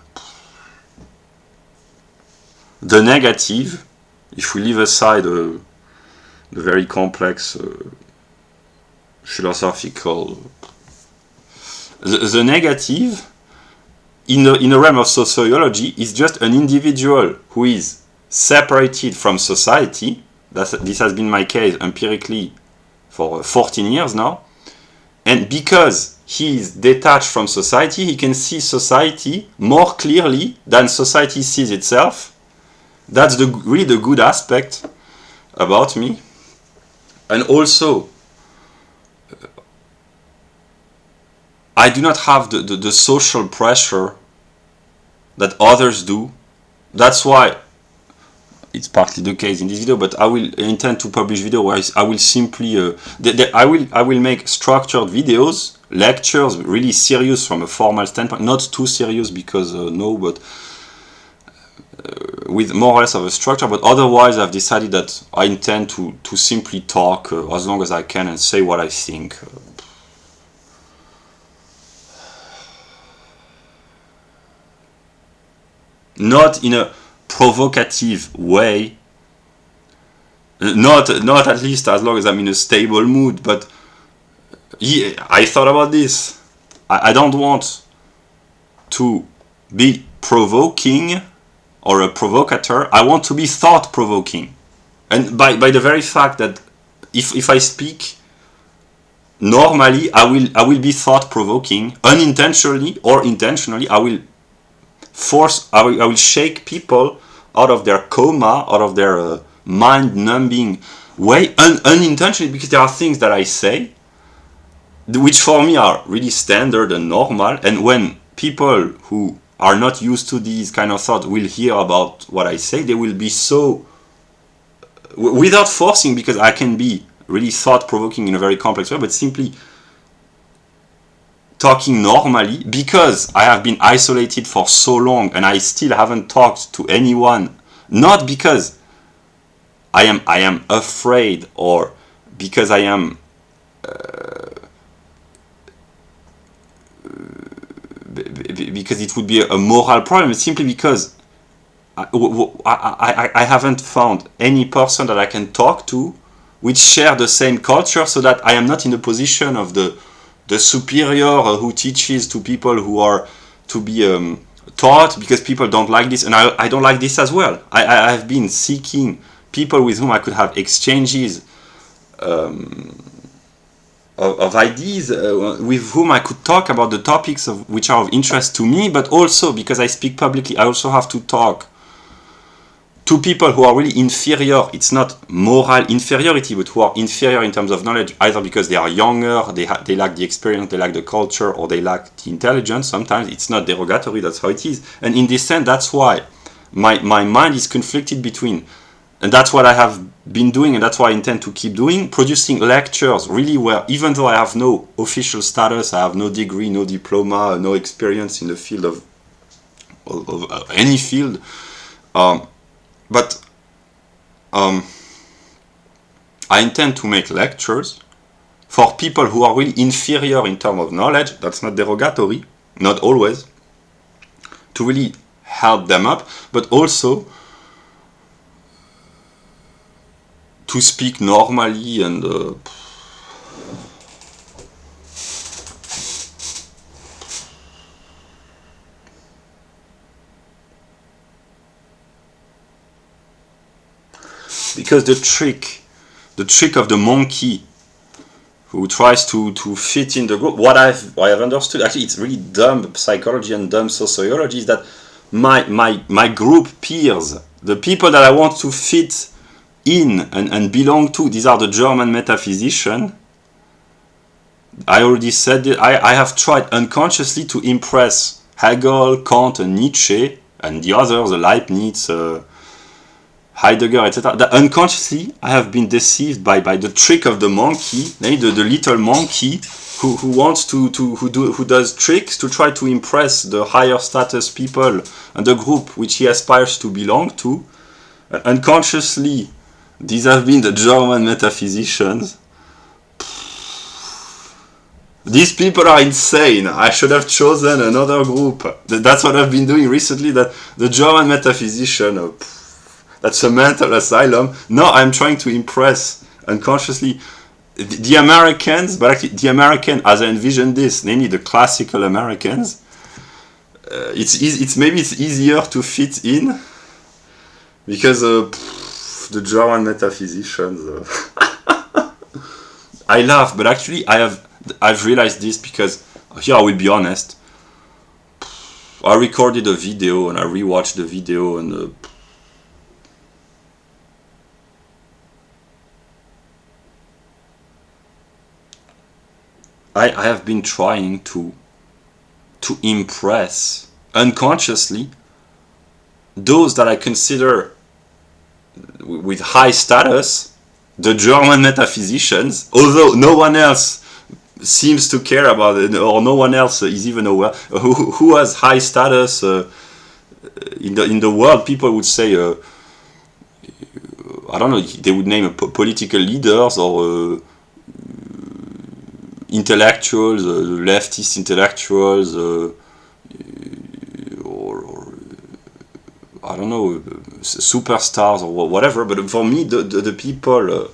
The negative, if we leave aside the very complex philosophical. The negative in the realm of sociology is just an individual who is separated from society. This has been my case empirically for 14 years now. And because he is detached from society, he can see society more clearly than society sees itself. That's really the good aspect about me. And also, I do not have the social pressure that others do. That's why it's partly the case in this video, but I will intend to publish video where I will simply I will make structured videos, lectures, really serious from a formal standpoint, not too serious because no, but with more or less of a structure. But otherwise, I've decided that I intend to simply talk as long as I can and say what I think. Not in a provocative way, not at least as long as I'm in a stable mood, but yeah, I thought about this. I don't want to be provoking or a provocateur. I want to be thought-provoking. And by the very fact that if I speak normally, I will be thought-provoking, unintentionally or intentionally. I will shake people out of their coma, out of their mind-numbing way, unintentionally, because there are things that I say which for me are really standard and normal, and when people who are not used to these kind of thoughts will hear about what I say, they will be so, without forcing, because I can be really thought-provoking in a very complex way, but simply talking normally, because I have been isolated for so long and I still haven't talked to anyone, not because I am afraid or because I am because it would be a moral problem. It's simply because I haven't found any person that I can talk to which share the same culture, so that I am not in the position of the superior who teaches to people who are to be taught, because people don't like this, and I don't like this as well. I've been seeking people with whom I could have exchanges of ideas, with whom I could talk about the topics which are of interest to me, but also because I speak publicly, I also have to talk to people who are really inferior. It's not moral inferiority, but who are inferior in terms of knowledge, either because they are younger, they lack the experience, they lack the culture, or they lack the intelligence. Sometimes it's not derogatory, that's how it is. And in this sense, that's why my mind is conflicted between, and that's what I have been doing, and that's what I intend to keep doing, producing lectures really where, even though I have no official status, I have no degree, no diploma, no experience in the field of any field, but I intend to make lectures for people who are really inferior in terms of knowledge. That's not derogatory, not always, to really help them up, but also to speak normally and because the trick of the monkey who tries to fit in the group, what I've understood, actually it's really dumb psychology and dumb sociology, is that my group peers, the people that I want to fit in and belong to, these are the German metaphysicians. I already said it. I have tried unconsciously to impress Hegel, Kant, and Nietzsche, and the others, the Leibniz, Heidegger, etc. That unconsciously I have been deceived by the trick of the monkey, the little monkey who wants who does tricks to try to impress the higher status people and the group which he aspires to belong to. Unconsciously, these have been the German metaphysicians. These people are insane. I should have chosen another group. That's what I've been doing recently. That the German metaphysician, that's a mental asylum. No, I'm trying to impress unconsciously the Americans, but actually the American as I envisioned this, namely the classical Americans, maybe it's easier to fit in because the German metaphysicians. I laugh, but actually I've realized this because here I will be honest. I recorded a video and I rewatched the video and I have been trying to impress unconsciously those that I consider with high status, the German metaphysicians, although no one else seems to care about it, or no one else is even aware who has high status in the world. People would say I don't know, they would name political leaders or intellectuals, leftist intellectuals, or I don't know, superstars or whatever. But for me, the people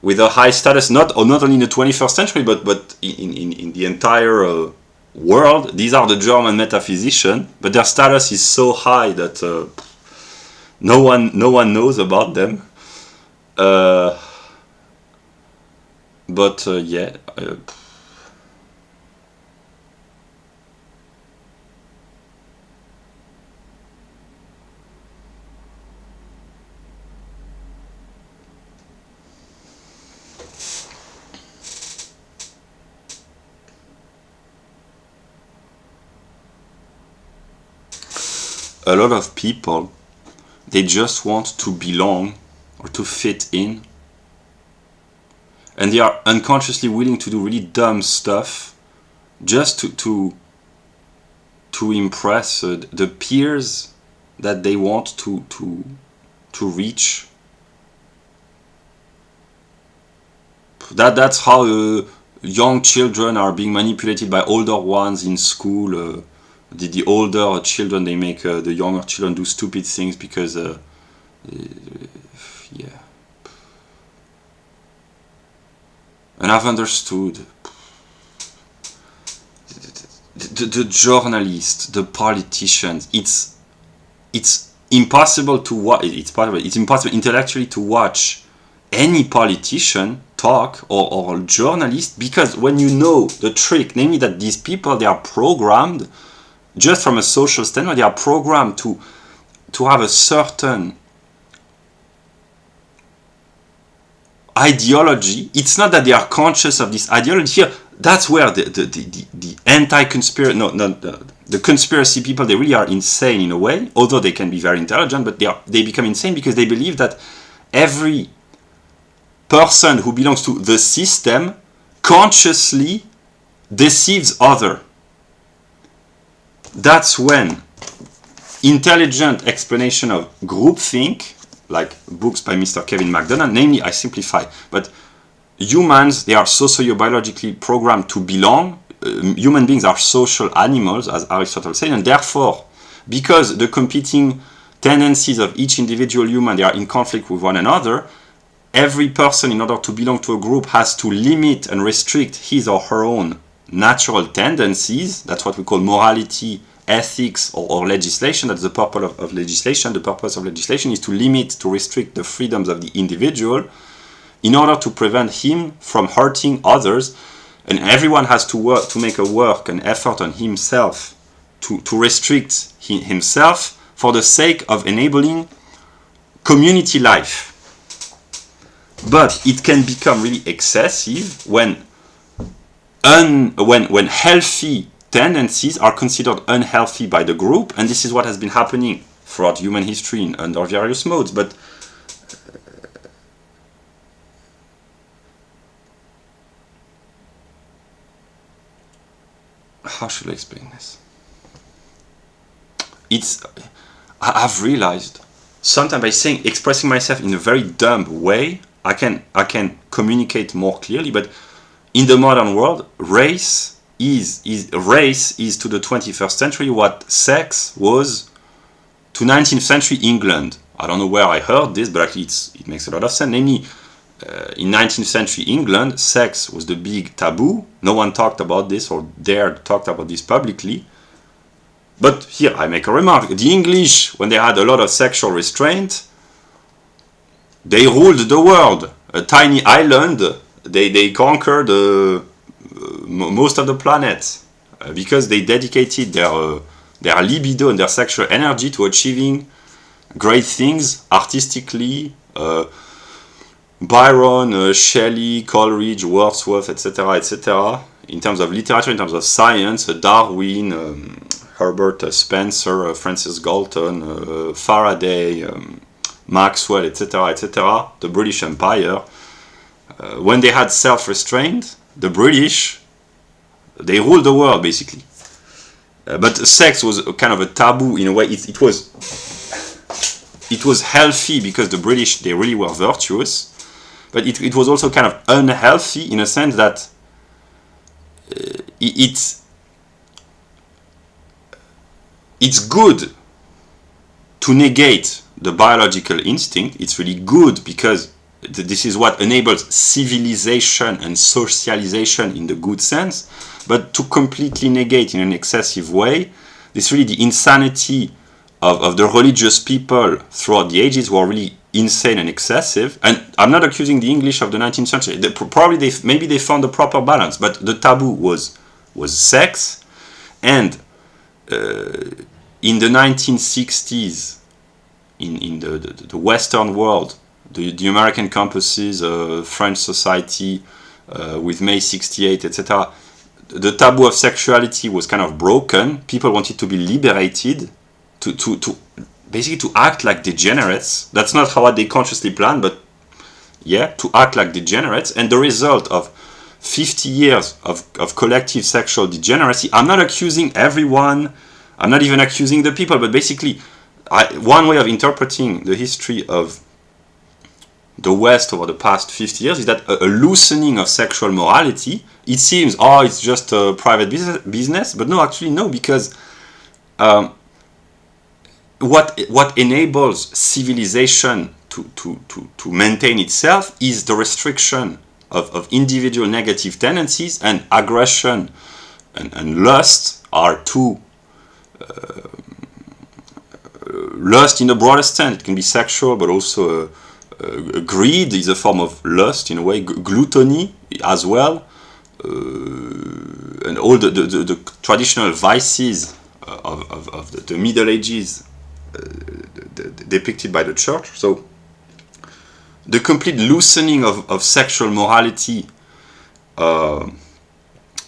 with a high status, not only in the 21st century, but in the entire world, these are the German metaphysicians. But their status is so high that no one knows about them. But yeah. A lot of people, they just want to belong or to fit in, and they are unconsciously willing to do really dumb stuff just to impress the peers that they want to reach. That's how young children are being manipulated by older ones in school. The older children, they make the younger children do stupid things because yeah. And I've understood the journalists, the politicians. It's impossible to watch. It's impossible intellectually to watch any politician talk or journalist, because when you know the trick, namely that these people, they are programmed. Just from a social standpoint, they are programmed to have a certain ideology. It's not that they are conscious of this ideology. Here, that's where the anti-conspiracy, the conspiracy people, they really are insane in a way. Although they can be very intelligent, but they become insane because they believe that every person who belongs to the system consciously deceives other. That's when intelligent explanation of groupthink, like books by Mr. Kevin McDonough, namely, I simplify, but humans, they are sociobiologically programmed to belong. Human beings are social animals, as Aristotle said, and therefore, because the competing tendencies of each individual human, they are in conflict with one another, every person, in order to belong to a group, has to limit and restrict his or her own natural tendencies. That's what we call morality, ethics, or legislation. That's the purpose of legislation. The purpose of legislation is to limit, to restrict the freedoms of the individual in order to prevent him from hurting others. And everyone has to work, to make an effort on himself to restrict himself for the sake of enabling community life. But it can become really excessive when healthy tendencies are considered unhealthy by the group, and this is what has been happening throughout human history under various modes. But how should I explain this? I've realized sometimes by expressing myself in a very dumb way, I can communicate more clearly. But in the modern world, race is to the 21st century what sex was to 19th century England. I don't know where I heard this, but actually it makes a lot of sense. Namely, In 19th century England, sex was the big taboo. No one talked about this or dared talk about this publicly. But here I make a remark. The English, when they had a lot of sexual restraint, they ruled the world. A tiny island, they conquered most of the planet because they dedicated their libido and their sexual energy to achieving great things artistically. Byron, Shelley, Coleridge, Wordsworth, etc., etc. In terms of literature, in terms of science, Darwin, Herbert Spencer, Francis Galton, Faraday, Maxwell, etc., etc. The British Empire. When they had self-restraint, the British, they ruled the world basically. But sex was a kind of a taboo in a way. It was healthy because the British, they really were virtuous. But it was also kind of unhealthy in a sense that it's good to negate the biological instinct. It's really good because this is what enables civilization and socialization in the good sense. But to completely negate in an excessive way, this is really the insanity of the religious people throughout the ages who are really insane and excessive. And I'm not accusing the English of the 19th century. Maybe they found the proper balance, but the taboo was sex. And in the 1960s, in the Western world, the American campuses, French society, with May 68, etc., the taboo of sexuality was kind of broken. People wanted to be liberated, to basically to act like degenerates. That's not how they consciously planned, but yeah, to act like degenerates. And the result of 50 years of collective sexual degeneracy, I'm not accusing everyone, I'm not even accusing the people, but basically, one way of interpreting the history of the West over the past 50 years is that a loosening of sexual morality, it seems, it's just a private business, but no, actually no, because what enables civilization to maintain itself is the restriction of individual negative tendencies, and aggression and lust are two. Lust in the broadest sense, it can be sexual, but also greed is a form of lust in a way, gluttony as well, and all the traditional vices of the Middle Ages depicted by the church. So the complete loosening of sexual morality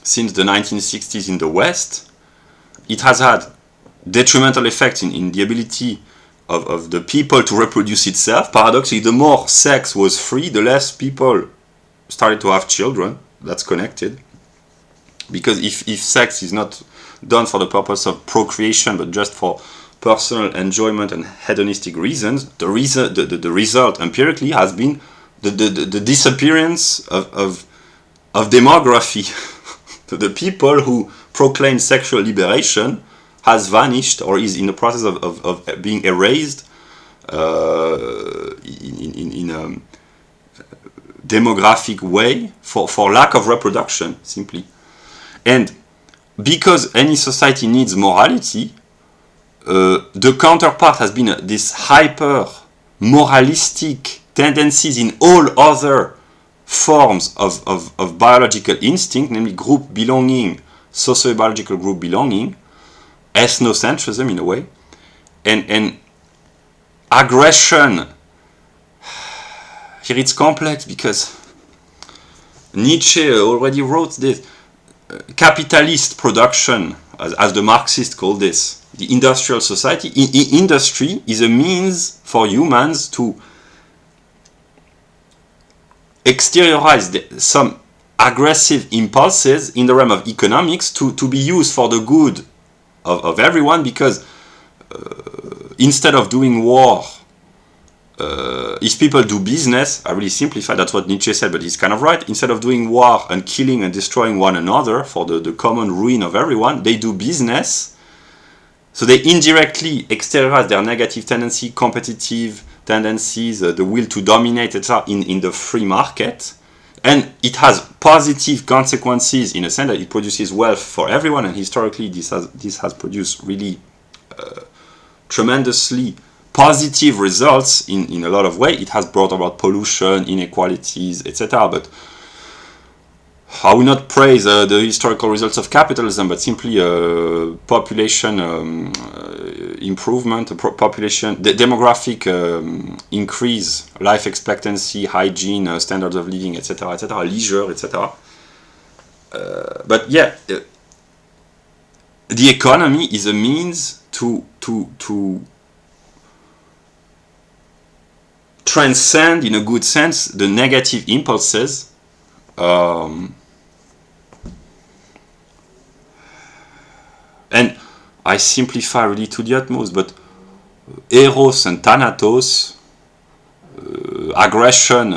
since the 1960s in the West, it has had detrimental effects in the ability of the people to reproduce itself. Paradoxically, the more sex was free, the less people started to have children. That's connected. Because if sex is not done for the purpose of procreation, but just for personal enjoyment and hedonistic reasons, the result empirically has been the disappearance of demography. The people who proclaim sexual liberation has vanished or is in the process of being erased in a demographic way for lack of reproduction, simply. And because any society needs morality, the counterpart has been this hyper moralistic tendencies in all other forms of biological instinct, namely group belonging, socio-biological group belonging, ethnocentrism in a way, and aggression. Here it's complex because Nietzsche already wrote this. Capitalist production, as the Marxists call this, the industrial society. Industry is a means for humans to exteriorize some aggressive impulses in the realm of economics to be used for the good of everyone, because instead of doing war, if people do business, I really simplify, that's what Nietzsche said, but he's kind of right. Instead of doing war and killing and destroying one another for the common ruin of everyone, they do business. So they indirectly exteriorize their negative tendency, competitive tendencies, the will to dominate, etc., in the free market. And it has positive consequences in a sense that it produces wealth for everyone, and historically this has produced really tremendously positive results in a lot of ways. It has brought about pollution, inequalities, etc. But I will not praise the historical results of capitalism, but simply population improvement, population, demographic increase, life expectancy, hygiene, standards of living, etc., etc., leisure, etc. But yeah, the economy is a means to transcend, in a good sense, the negative impulses. And I simplify really to the utmost, but eros and thanatos, aggression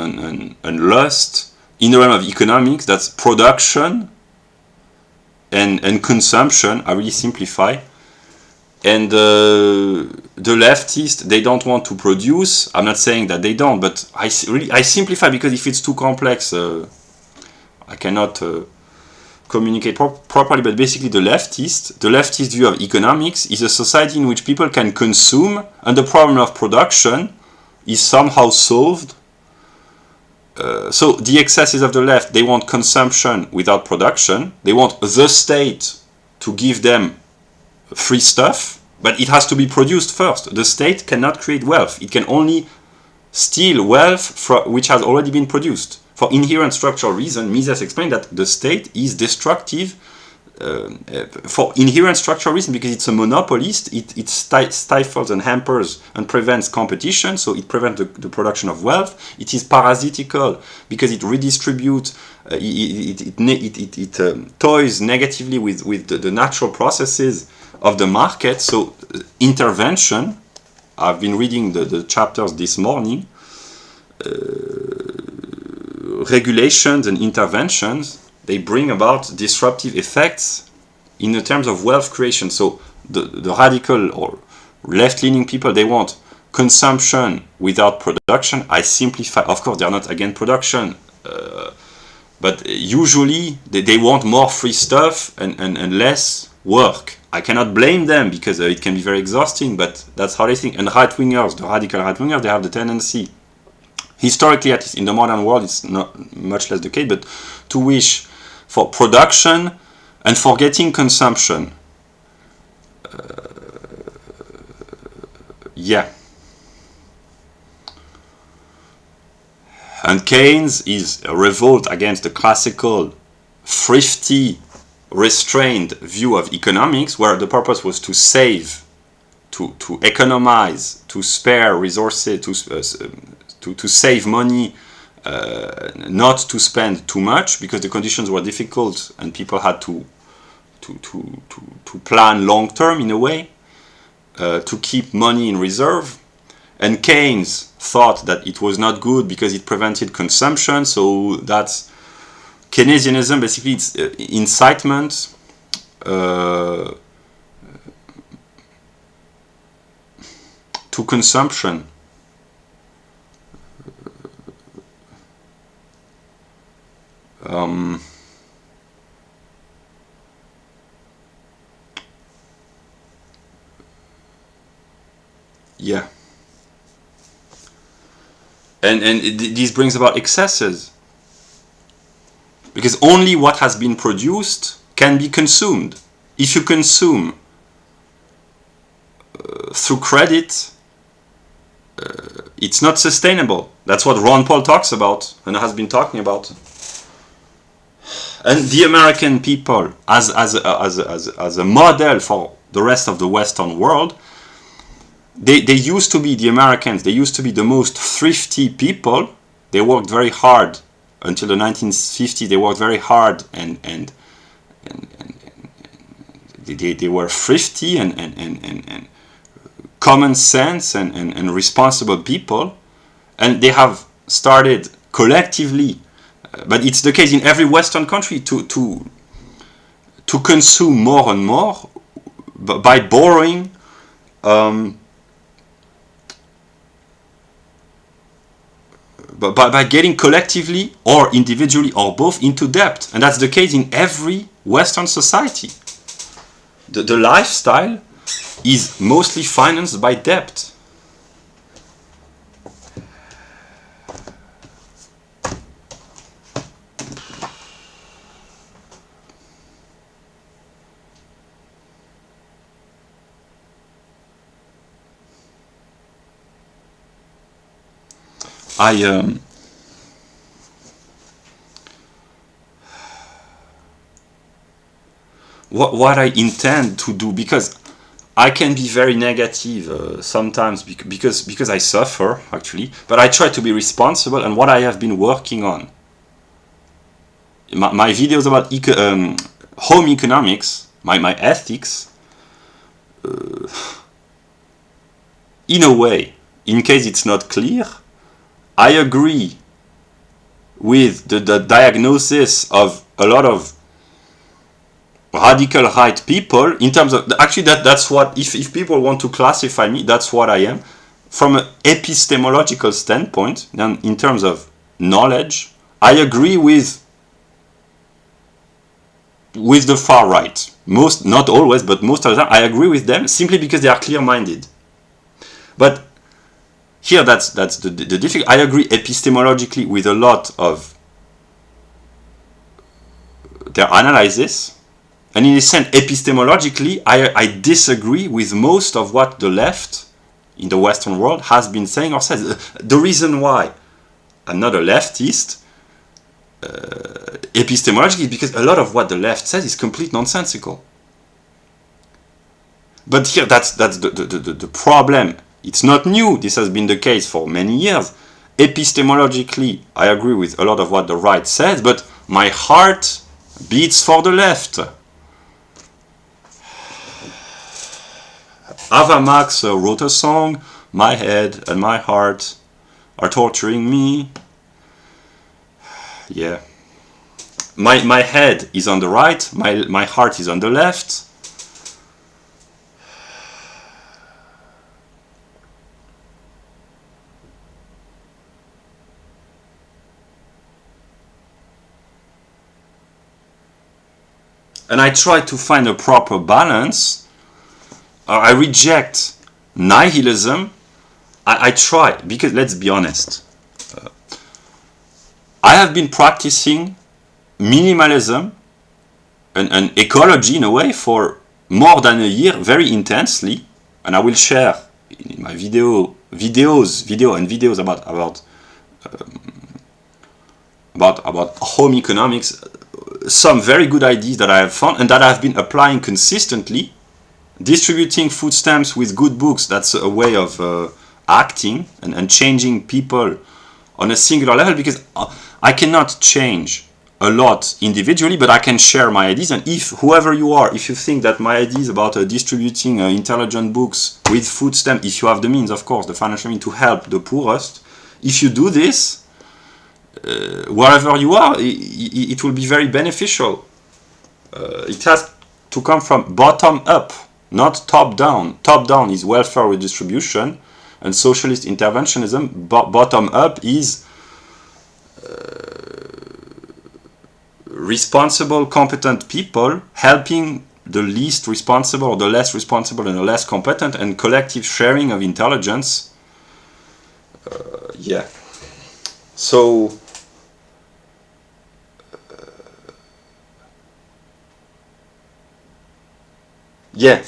and lust, in the realm of economics, that's production and consumption. I really simplify. And the leftists, they don't want to produce. I'm not saying that they don't, but I simplify, because if it's too complex, I cannot communicate properly. But basically the leftist view of economics is a society in which people can consume, and the problem of production is somehow solved. So the excesses of the left, they want consumption without production. They want the state to give them free stuff, but it has to be produced first. The state cannot create wealth. It can only steal wealth which has already been produced. For inherent structural reason, Mises explained that the state is destructive for inherent structural reason, because it's a monopolist. It stifles and hampers and prevents competition, so it prevents the production of wealth. It is parasitical because it redistributes, it toys negatively with the natural processes of the market. So intervention, I've been reading the chapters this morning, regulations and interventions, they bring about disruptive effects in the terms of wealth creation. So the radical or left-leaning people, they want consumption without production. I simplify. Of course, they are not against production, but usually they want more free stuff and less work. I cannot blame them, because it can be very exhausting, but that's how they think. And right-wingers, the radical right-wingers, they have the tendency, historically at least, in the modern world it's not much less the case, but to wish for production and forgetting consumption. Yeah. And Keynes is a revolt against the classical, thrifty, restrained view of economics, where the purpose was to save, to economize, to spare resources, to save money, not to spend too much, because the conditions were difficult and people had to plan long term in a way, to keep money in reserve. And Keynes thought that it was not good because it prevented consumption. So that's Keynesianism. Basically, it's incitement to consumption. Yeah. And this brings about excesses, because only what has been produced can be consumed. If you consume through credit, it's not sustainable. That's what Ron Paul talks about and has been talking about. And the American people, as a model for the rest of the Western world, they used to be, the Americans, they used to be the most thrifty people. They worked very hard until the 1950s. They worked very hard and they were thrifty and common sense and responsible people, and they have started collectively, but it's the case in every Western country, to consume more and more by borrowing but by getting collectively or individually or both into debt. And that's the case in every Western society. The lifestyle is mostly financed by debt. What I intend to do, because I can be very negative sometimes because I suffer actually, but I try to be responsible. And what I have been working on, my videos about home economics, my ethics, in a way, in case it's not clear, I agree with the diagnosis of a lot of radical right people in terms of, actually that's what, if people want to classify me, that's what I am from an epistemological standpoint. And in terms of knowledge, I agree with the far right. Most, not always, but most of the time I agree with them simply because they are clear-minded. But here that's the difficult. I agree epistemologically with a lot of their analysis. And in a sense, epistemologically, I disagree with most of what the left in the Western world has been saying or says. The reason why I'm not a leftist epistemologically is because a lot of what the left says is complete nonsensical. But here, that's the problem. It's not new. This has been the case for many years. Epistemologically, I agree with a lot of what the right says, but my heart beats for the left. Ava Max wrote a song, "My head and my heart are torturing me." Yeah. My head is on the right, my heart is on the left. And I try to find a proper balance. I reject nihilism. I try, because let's be honest. I have been practicing minimalism and ecology in a way for more than a year, very intensely. And I will share in my videos about home economics some very good ideas that I have found and that I've been applying consistently. Distributing food stamps with good books, that's a way of acting and changing people on a singular level, because I cannot change a lot individually, but I can share my ideas. And if whoever you are, if you think that my ideas about distributing intelligent books with food stamps, if you have the means, of course, the financial means to help the poorest, if you do this, wherever you are, it will be very beneficial. It has to come from bottom up, not top down. Top down is welfare redistribution, and socialist interventionism. Bottom up is responsible, competent people helping the least responsible or the less responsible and the less competent, and collective sharing of intelligence. Yeah. So yeah,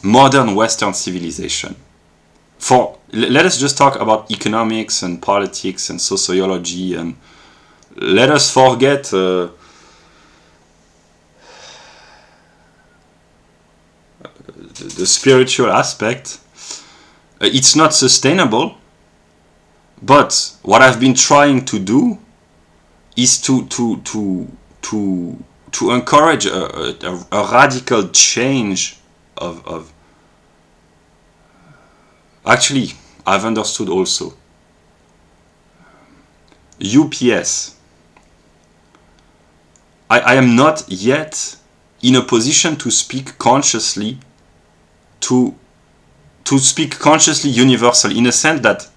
modern Western civilization. Let us just talk about economics and politics and sociology, and let us forget the spiritual aspect. It's not sustainable, but what I've been trying to do is to encourage a radical change of actually, I've understood also UPS. I am not yet in a position to speak consciously, to speak consciously universal, in a sense that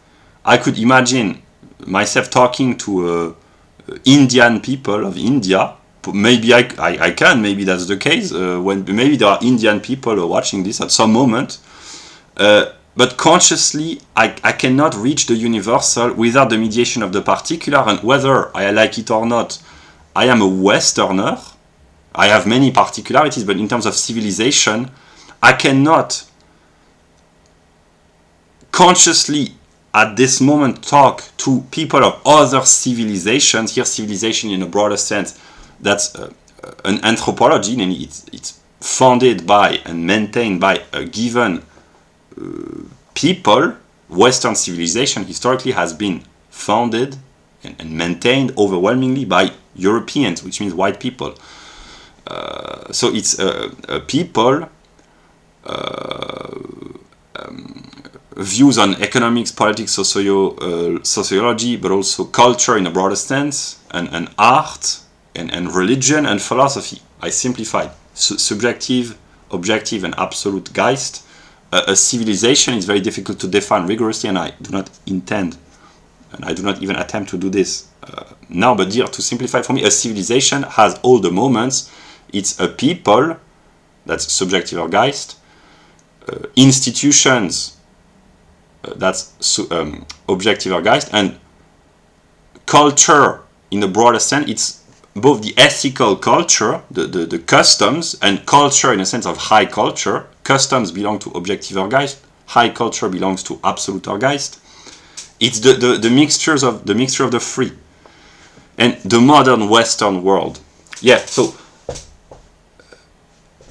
I could imagine myself talking to Indian people of India. Maybe I can, maybe that's the case, when maybe there are Indian people watching this at some moment, but consciously I cannot reach the universal without the mediation of the particular, and whether I like it or not, I am a Westerner, I have many particularities, but in terms of civilization, I cannot consciously at this moment talk to people of other civilizations. Here civilization in a broader sense, that's an anthropology, namely it's founded by and maintained by a given people. Western civilization historically has been founded and maintained overwhelmingly by Europeans, which means white people. So it's a people views on economics, politics, sociology, but also culture in a broader sense, and art, and religion, and philosophy. I simplified. Subjective, objective, and absolute Geist. A civilization is very difficult to define rigorously, and I do not intend, and I do not even attempt to do this now, but here, to simplify for me, a civilization has all the moments. It's a people, that's subjective or Geist, institutions, that's objective or Geist, and culture in the broader sense. It's both the ethical culture, the customs, and culture in a sense of high culture. Customs belong to objective or Geist, high culture belongs to absolute or Geist. It's the mixture of the three. And the modern Western world. Yeah, so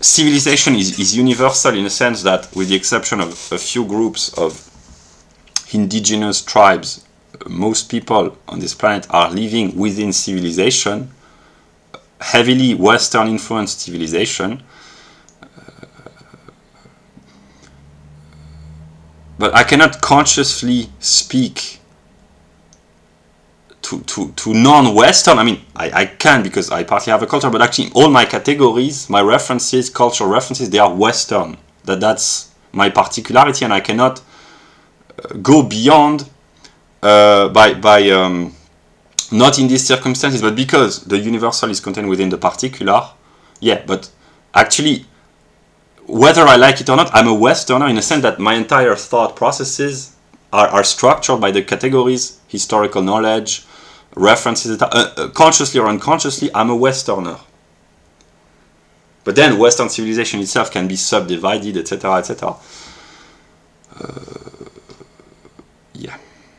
civilization is universal in a sense that, with the exception of a few groups of indigenous tribes, most people on this planet are living within civilization, heavily Western influenced civilization. But I cannot consciously speak to non-Western. I mean, I can, because I partly have a culture, but actually all my categories, my references, cultural references, they are Western. That's my particularity, and I cannot go beyond by not in these circumstances, but because the universal is contained within the particular. Yeah, but actually, whether I like it or not, I'm a Westerner in a sense that my entire thought processes are structured by the categories, historical knowledge, references, consciously or unconsciously. I'm a Westerner. But then Western civilization itself can be subdivided, etc., etc. Yeah.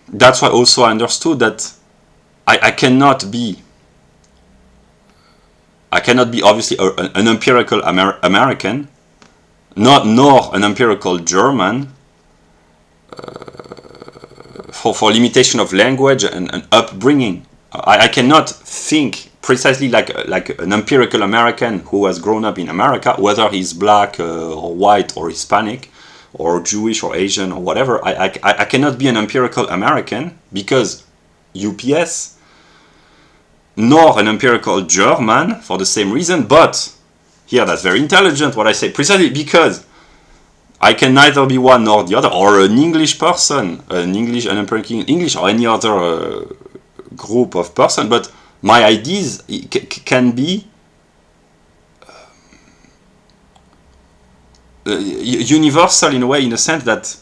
That's why also I understood that I cannot be obviously an empirical American, nor an empirical German, for limitation of language and upbringing. I cannot think precisely like an empirical American who has grown up in America, whether he's black or white or Hispanic or Jewish or Asian or whatever. I cannot be an empirical American because UPS, nor an empirical German for the same reason. But here, that's very intelligent what I say, precisely because I can neither be one nor the other, or an English person, an empirical English, or any other group of person. But my ideas can be universal in a way, in a sense that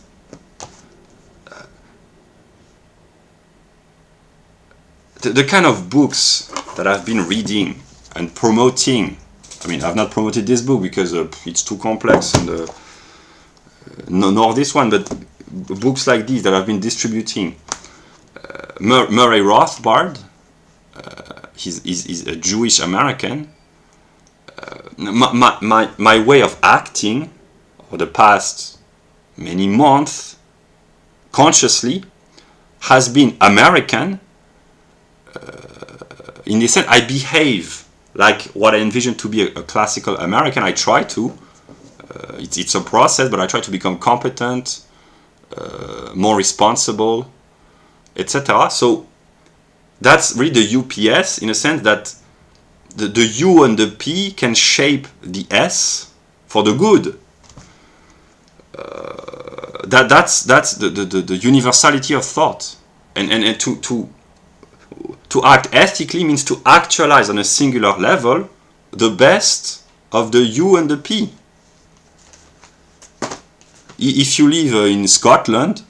the kind of books that I've been reading and promoting. I mean, I've not promoted this book because it's too complex, and nor this one, but books like these that I've been distributing. Murray Rothbard, he's a Jewish American. My way of acting for the past many months, consciously, has been American. In the sense, I behave like what I envision to be a classical American. I try to. It's a process, but I try to become competent, more responsible, etc. So that's really the UPS, in a sense that the U and the P can shape the S for the good. That's the universality of thought, and to To act ethically means to actualize on a singular level the best of the U and the P. If you live in Scotland,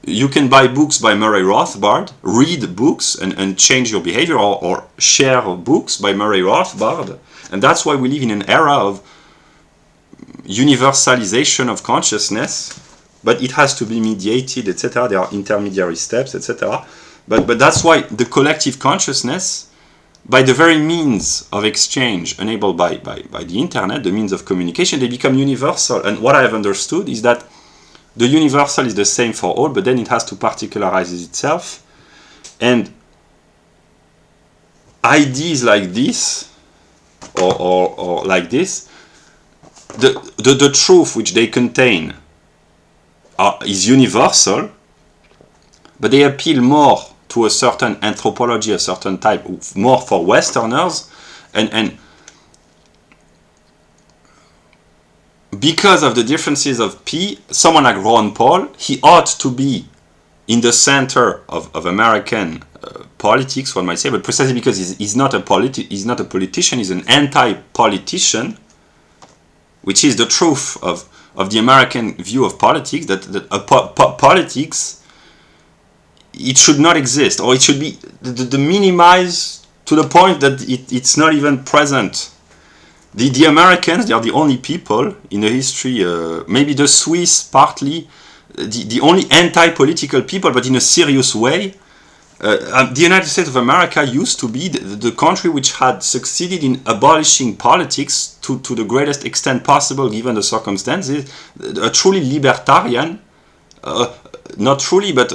you can buy books by Murray Rothbard, read books and change your behavior, or share books by Murray Rothbard. And that's why we live in an era of universalization of consciousness, but it has to be mediated, etc. There are intermediary steps, etc. But that's why the collective consciousness, by the very means of exchange enabled by the internet, the means of communication, they become universal. And what I have understood is that the universal is the same for all, but then it has to particularize itself. And ideas like this, or like this, the truth which they contain is universal, but they appeal more to a certain anthropology, a certain type, more for Westerners, and because of the differences of P, someone like Ron Paul, he ought to be in the center of American politics, one might say, but precisely because he's not a politician, he's an anti-politician, which is the truth of the American view of politics, that politics, it should not exist, or it should be the minimized to the point that it's not even present. The Americans, they are the only people in the history, maybe the Swiss partly, the only anti-political people, but in a serious way. The United States of America used to be the country which had succeeded in abolishing politics to the greatest extent possible given the circumstances. A truly libertarian, not truly, but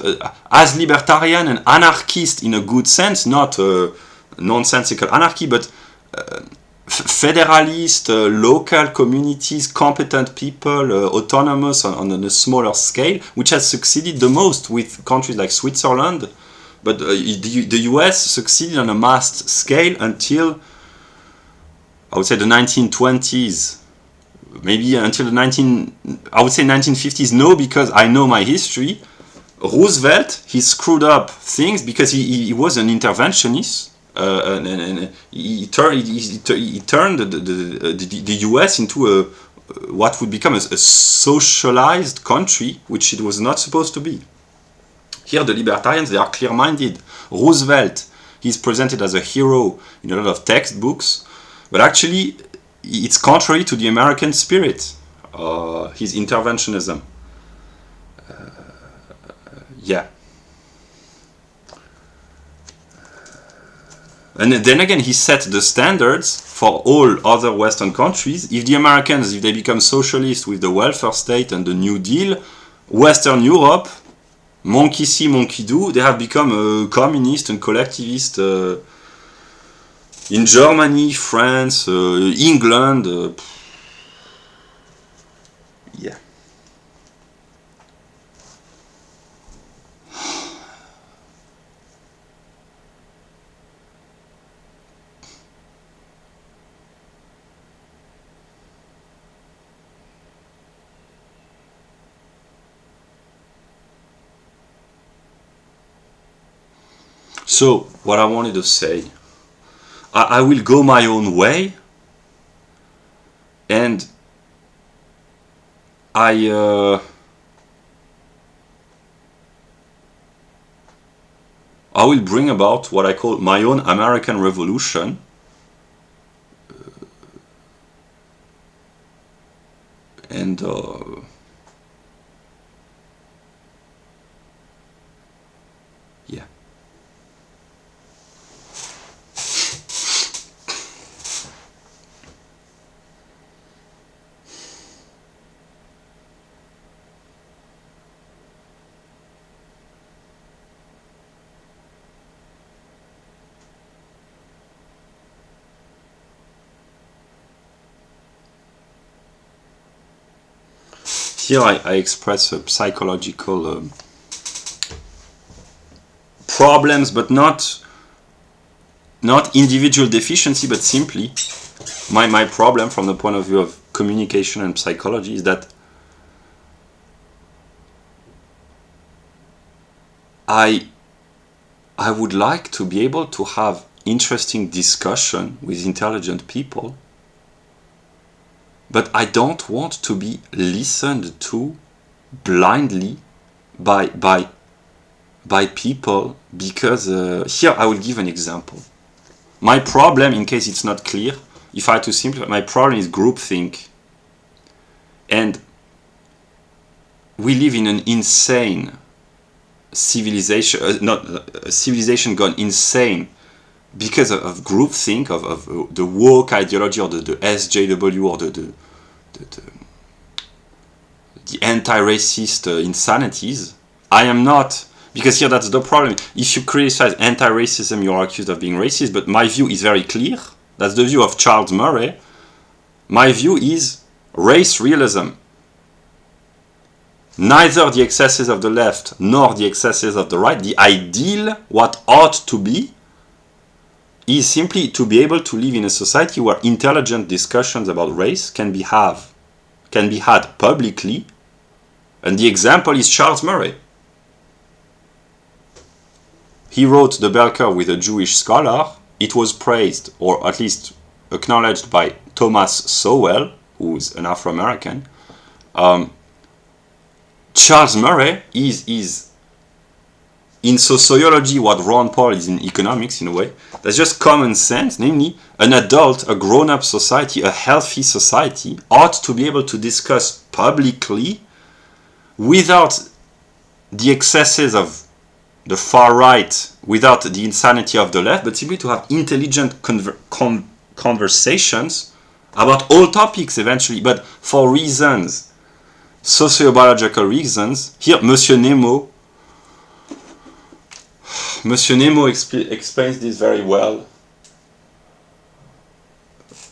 as libertarian and anarchist in a good sense, not nonsensical anarchy, but federalist, local communities, competent people, autonomous on a smaller scale, which has succeeded the most with countries like Switzerland. But the US succeeded on a mass scale until, I would say, the 1920s. Maybe until the 1950s, no, because I know my history. Roosevelt, he screwed up things because he was an interventionist. And he turned the US into what would become a socialized country, which it was not supposed to be. Here, the libertarians, they are clear-minded. Roosevelt, he's presented as a hero in a lot of textbooks, but actually, it's contrary to the American spirit, his interventionism. Yeah. And then again, he set the standards for all other Western countries. If the Americans, if they become socialist with the welfare state and the New Deal, Western Europe, monkey see, monkey do, they have become communist and collectivist in Germany, France, England. Yeah. So, what I wanted to say, I will go my own way, and I will bring about what I call my own American Revolution, and yeah. Here I express psychological problems, but not individual deficiency, but simply my problem from the point of view of communication and psychology is that I I would like to be able to have interesting discussion with intelligent people, but I don't want to be listened to blindly by people, because here I will give an example. My problem, in case it's not clear, if I had to simplify, my problem is groupthink. And we live in an insane civilization, a civilization gone insane because of groupthink, of the woke ideology, or the SJW, or the anti-racist insanities. I am not, because here that's the problem. If you criticize anti-racism, you're accused of being racist, but my view is very clear. That's the view of Charles Murray. My view is race realism. Neither the excesses of the left nor the excesses of the right. The ideal, what ought to be, is simply to be able to live in a society where intelligent discussions about race can be had publicly. And the example is Charles Murray. He wrote The Bell Curve with a Jewish scholar. It was praised, or at least acknowledged, by Thomas Sowell, who's an Afro-American. Charles Murray is in sociology what Ron Paul is in economics, in a way. That's just common sense, namely, an adult, a grown-up society, a healthy society ought to be able to discuss publicly without the excesses of the far right, without the insanity of the left, but simply to have intelligent conversations about all topics eventually, but for reasons, sociobiological reasons. Here, Monsieur Némo explains this very well.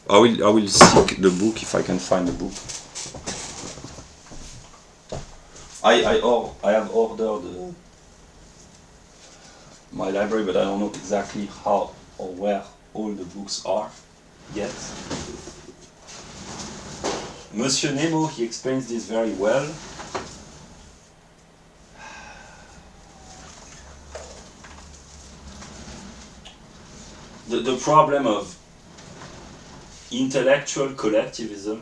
I will seek the book if I can find the book. I have ordered my library, but I don't know exactly how or where all the books are yet. Monsieur Némo, he explains this very well. The problem of intellectual collectivism,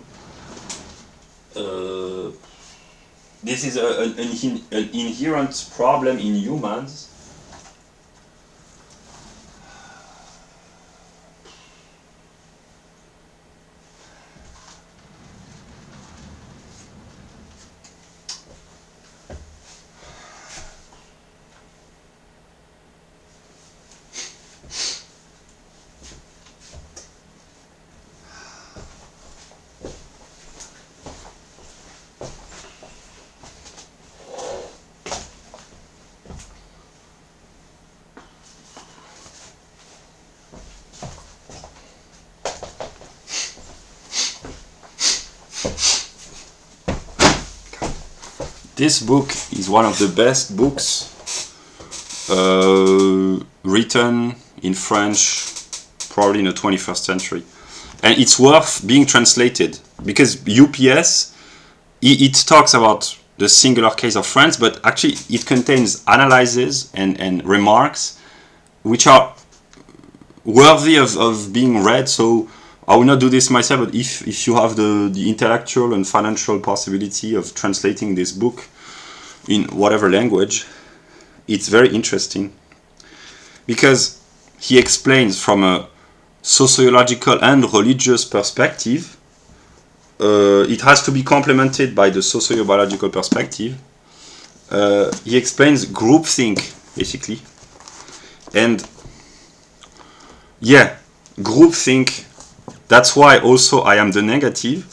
this is an inherent problem in humans. This book is one of the best books written in French, probably in the 21st century. And it's worth being translated, because UPS, it talks about the singular case of France, but actually it contains analyses and remarks which are worthy of being read. So I will not do this myself, but if you have the intellectual and financial possibility of translating this book in whatever language, it's very interesting, because he explains from a sociological and religious perspective. It has to be complemented by the sociobiological perspective. He explains groupthink, basically. And yeah, groupthink, that's why also I am the negative.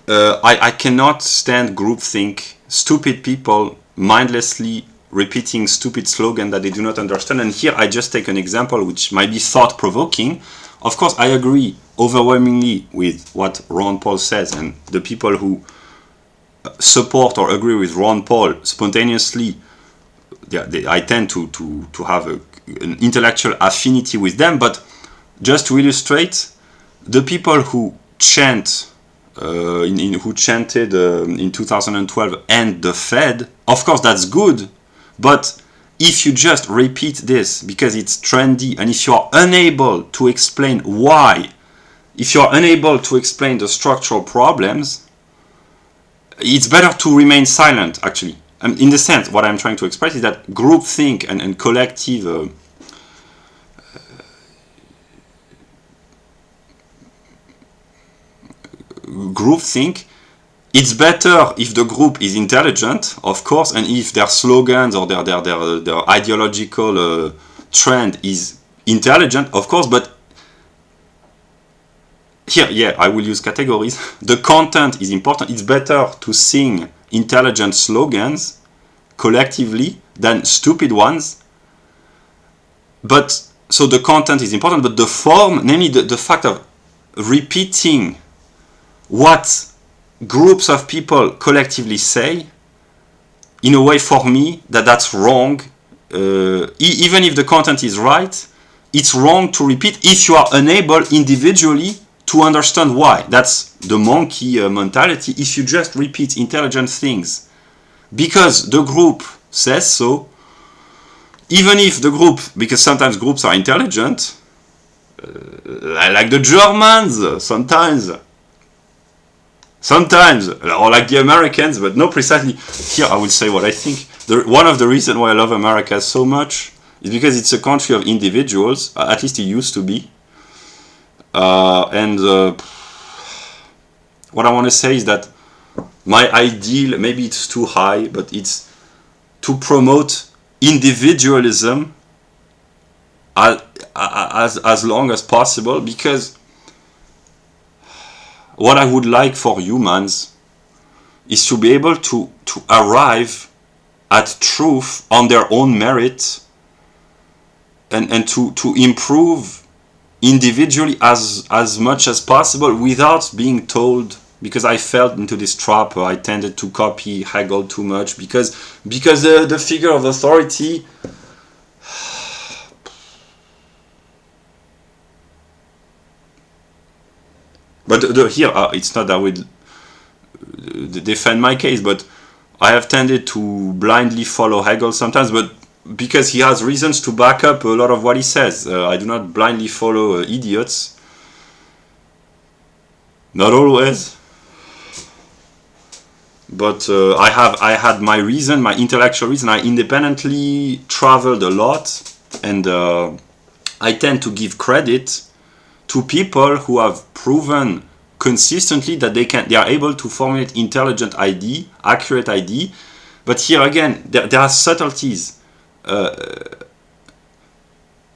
I cannot stand groupthink, stupid people mindlessly repeating stupid slogans that they do not understand. And here I just take an example which might be thought-provoking. Of course, I agree overwhelmingly with what Ron Paul says, and the people who support or agree with Ron Paul spontaneously, I tend to have an intellectual affinity with them. But just to illustrate, the people who chant, who chanted in 2012, "End the Fed," of course that's good, but if you just repeat this because it's trendy, and if you are unable to explain why, if you are unable to explain the structural problems, it's better to remain silent, actually. In the sense, what I'm trying to express is that groupthink and collective groupthink, it's better if the group is intelligent, of course, and if their slogans or their ideological trend is intelligent, of course, but here, yeah, I will use categories. The content is important. It's better to sing intelligent slogans collectively than stupid ones. But so the content is important, but the form, namely the fact of repeating what groups of people collectively say, in a way, for me, that's wrong. Even if the content is right, it's wrong to repeat if you are unable individually to understand why. That's the monkey mentality. If you just repeat intelligent things because the group says so, even if the group, because sometimes groups are intelligent, like the Germans sometimes, or like the Americans, but no, precisely. Here I will say what I think. One of the reasons why I love America so much is because it's a country of individuals, at least it used to be. What I want to say is that my ideal, maybe it's too high, but it's to promote individualism as long as possible, because what I would like for humans is to be able to arrive at truth on their own merit, and to improve individually as much as possible without being told, because I fell into this trap. I tended to copy Hegel too much because the figure of authority but here it's not that I would defend my case, but I have tended to blindly follow Hegel sometimes, but because he has reasons to back up a lot of what he says. I do not blindly follow idiots. Not always. But I had my reason, my intellectual reason. I independently traveled a lot, and I tend to give credit to people who have proven consistently that they are able to formulate intelligent ID, accurate ID. But here again, there are subtleties.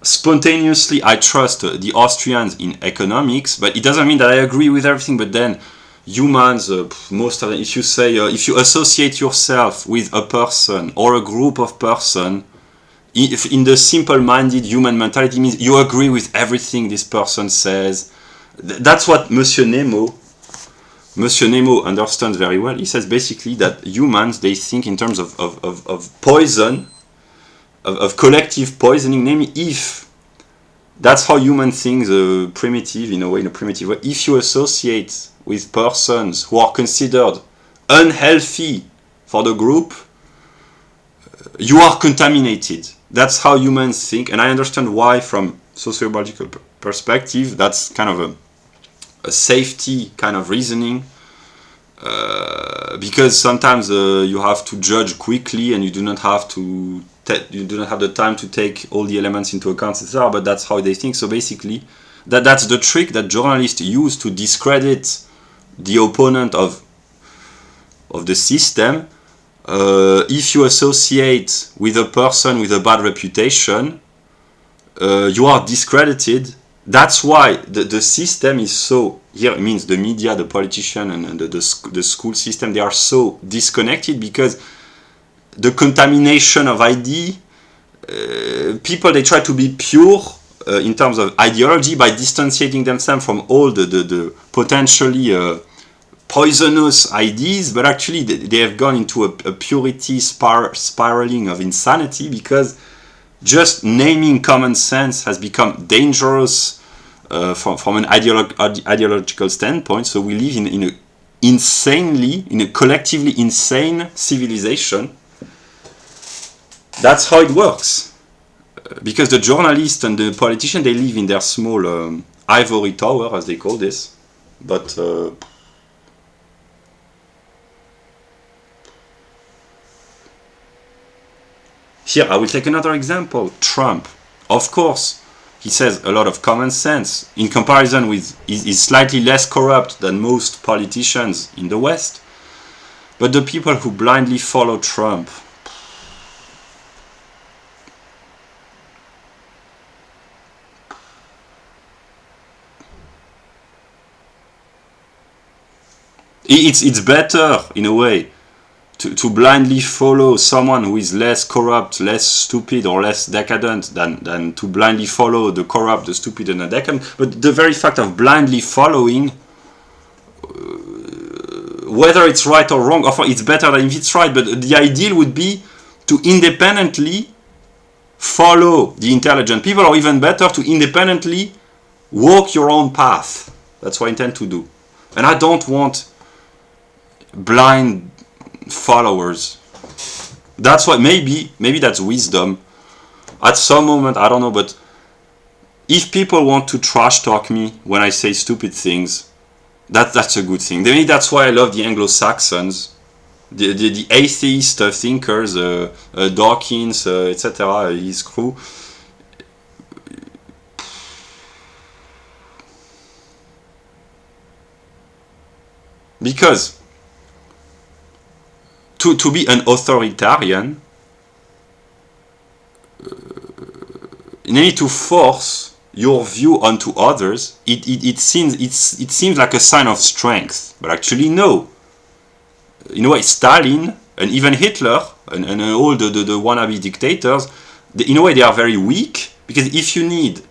Spontaneously, I trust the Austrians in economics, but it doesn't mean that I agree with everything. But then humans, most of them, if you say, if you associate yourself with a person or a group of person, if in the simple-minded human mentality, means you agree with everything this person says. That's what Monsieur Némo understands very well. He says basically that humans, they think in terms of poison, of collective poisoning, namely if that's how human things primitive, in a primitive way. If you associate with persons who are considered unhealthy for the group, you are contaminated. That's how humans think, and I understand why from sociological perspective that's kind of a safety kind of reasoning, because sometimes you have to judge quickly and you do not have the time to take all the elements into account, etc. But that's how they think. So basically, that's the trick that journalists use to discredit the opponent of the system. If you associate with a person with a bad reputation, you are discredited. That's why the system is so, here it means the media, the politician, and the school system, they are so disconnected, because the contamination of ID, people, they try to be pure in terms of ideology by distanciating themselves from all the potentially poisonous ideas, but actually they have gone into a purity spiraling of insanity, because just naming common sense has become dangerous from an ideological standpoint. So we live in a collectively insane civilization. That's how it works. Because the journalists and the politicians, they live in their small ivory tower, as they call this. But here, I will take another example. Trump. Of course, he says a lot of common sense. In comparison with, he's slightly less corrupt than most politicians in the West. But the people who blindly follow Trump, it's better, in a way, to blindly follow someone who is less corrupt, less stupid, or less decadent than to blindly follow the corrupt, the stupid, and the decadent. But the very fact of blindly following, whether it's right or wrong, or it's better than if it's right, but the ideal would be to independently follow the intelligent people, or even better, to independently walk your own path. That's what I intend to do. And I don't want blind followers. That's what, maybe that's wisdom. At some moment, I don't know, but if people want to trash talk me when I say stupid things, that's a good thing. Maybe that's why I love the Anglo-Saxons, the atheist thinkers, Dawkins, etc., his crew. Because to be an authoritarian, you need to force your view onto others. It seems like a sign of strength, but actually no. You know, Stalin and even Hitler and all the wannabe dictators, in a way they are very weak, because if you need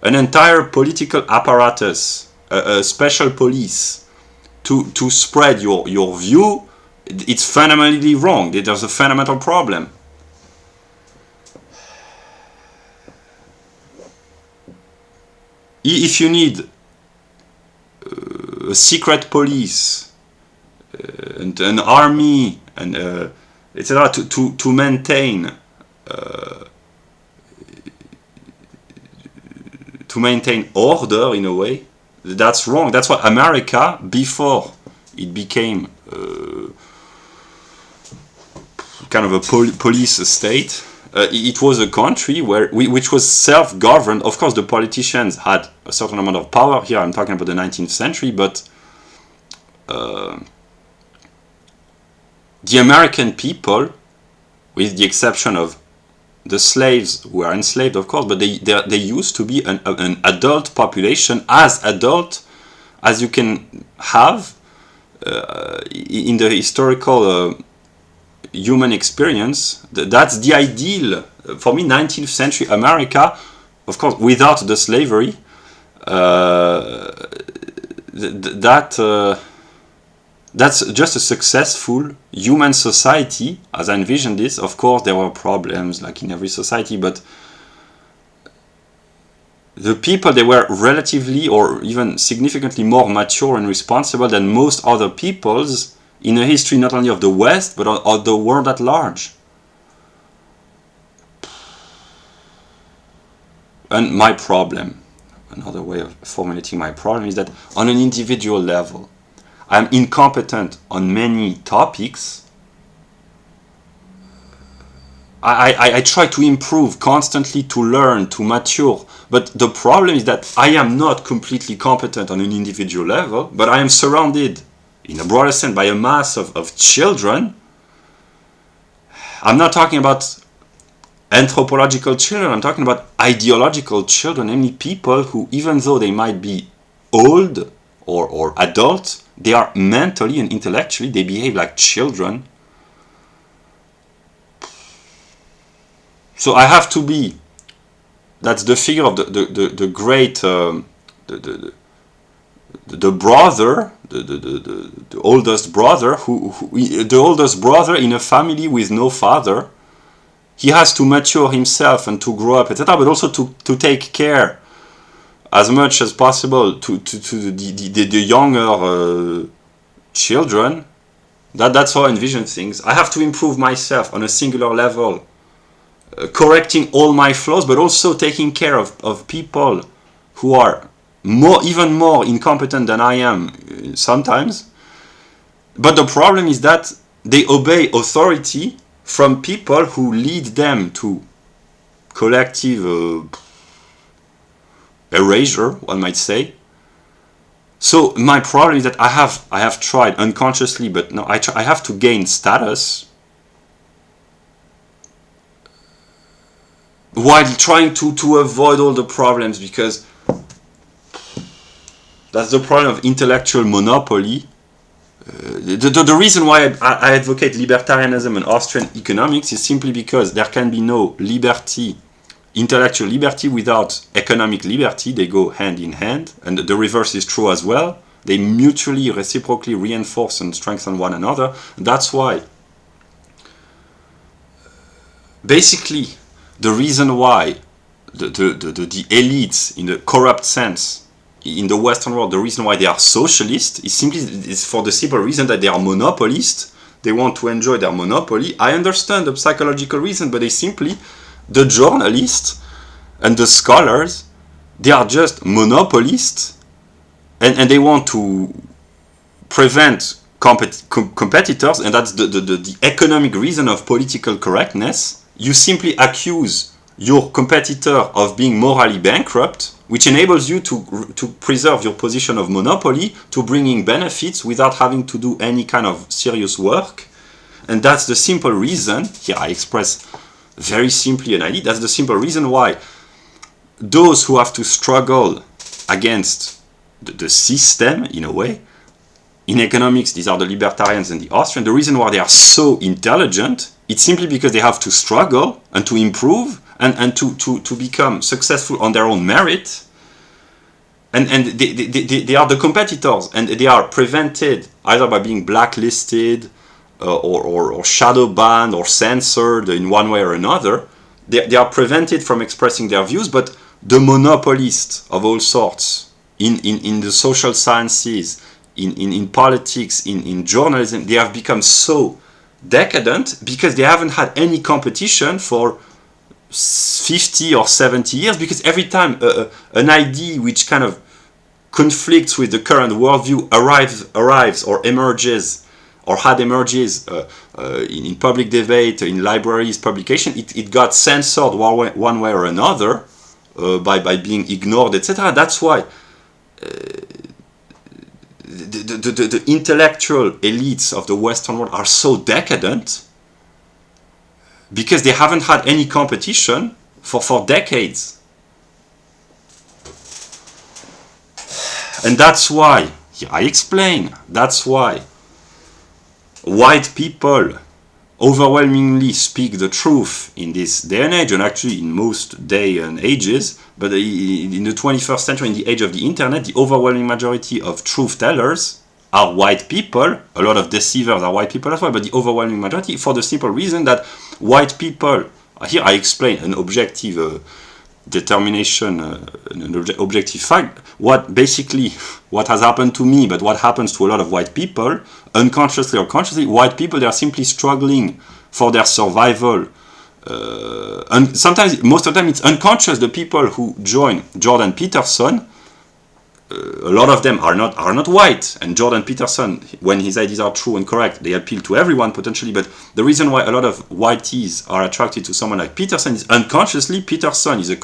an entire political apparatus, a special police to spread your view, it's fundamentally wrong. There's a fundamental problem. If you need a secret police and an army and etc. to maintain order, in a way, that's wrong. That's why America, before it became kind of a police state, it was a country which was self-governed. Of course, the politicians had a certain amount of power. Here I'm talking about the 19th century, but the American people, with the exception of the slaves who were enslaved, of course, but they used to be an adult population, as adult as you can have in the historical human experience. That's the ideal for me. 19th century America, of course, without the slavery, that's just a successful human society as I envisioned this. Of course, there were problems like in every society, but the people, they were relatively or even significantly more mature and responsible than most other peoples in the history, not only of the West, but of the world at large. And my problem, another way of formulating my problem, is that on an individual level, I'm incompetent on many topics. I try to improve constantly, to learn, to mature. But the problem is that I am not completely competent on an individual level, but I am surrounded, in a broader sense, by a mass of children. I'm not talking about anthropological children, I'm talking about ideological children, namely people who, even though they might be old or adult, they are mentally and intellectually, they behave like children. So I have to be, that's the figure of the great, the brother, the oldest brother, the oldest brother in a family with no father. He has to mature himself and to grow up, etc., but also to take care as much as possible to the younger children. That's how I envision things. I have to improve myself on a singular level correcting all my flaws, but also taking care of people who are even more incompetent than I am sometimes. But the problem is that they obey authority from people who lead them to collective erasure, one might say. So my problem is that I have tried unconsciously, but no, I have to gain status while trying to avoid all the problems, because that's the problem of intellectual monopoly. The reason why I advocate libertarianism and Austrian economics is simply because there can be no liberty, intellectual liberty, without economic liberty. They go hand in hand, and the reverse is true as well. They mutually, reciprocally reinforce and strengthen one another. That's why, basically, the reason why the elites, in the corrupt sense, in the Western world, the reason why they are socialist is for the simple reason that they are monopolists. They want to enjoy their monopoly. I understand the psychological reason, but the journalists and the scholars, they are just monopolists, and they want to prevent competitors, and that's the economic reason of political correctness. You simply accuse your competitor of being morally bankrupt, which enables you to preserve your position of monopoly, to bring in benefits without having to do any kind of serious work. And that's the simple reason, here I express very simply an idea, that's the simple reason why those who have to struggle against the system, in a way, in economics, these are the libertarians and the Austrians, the reason why they are so intelligent, it's simply because they have to struggle and to improve and to become successful on their own merit. And they are the competitors, and they are prevented either by being blacklisted or shadow banned or censored in one way or another. They are prevented from expressing their views, but the monopolists of all sorts in the social sciences, in politics, in journalism, they have become so decadent because they haven't had any competition for 50 or 70 years, because every time an idea which kind of conflicts with the current worldview arrives or emerges or had emerges in public debate, in libraries, publication, it got censored one way or another by being ignored, etc. That's why the intellectual elites of the Western world are so decadent, because they haven't had any competition for decades. And that's why, I explain, that's why white people overwhelmingly speak the truth in this day and age, and actually in most day and ages, but in the 21st century, in the age of the internet, the overwhelming majority of truth tellers are white people. A lot of deceivers are white people as well, but the overwhelming majority, for the simple reason that white people, here I explain an objective determination, an objective fact, what has happened to me, but what happens to a lot of white people, unconsciously or consciously, white people, they are simply struggling for their survival. And sometimes, most of the time, it's unconscious. The people who join Jordan Peterson, a lot of them are not white, and Jordan Peterson, when his ideas are true and correct, they appeal to everyone potentially. But the reason why a lot of whiteys are attracted to someone like Peterson is unconsciously Peterson is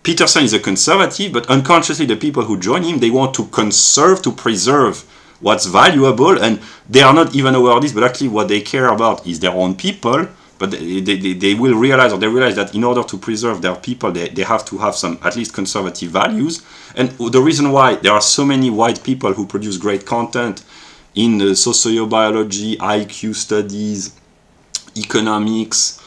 Peterson is a conservative, but unconsciously the people who join him, they want to preserve what's valuable, and they are not even aware of this, but actually what they care about is their own people. But they will realize, or they realize that in order to preserve their people, they have to have some at least conservative values. And the reason why there are so many white people who produce great content in sociobiology, IQ studies, economics,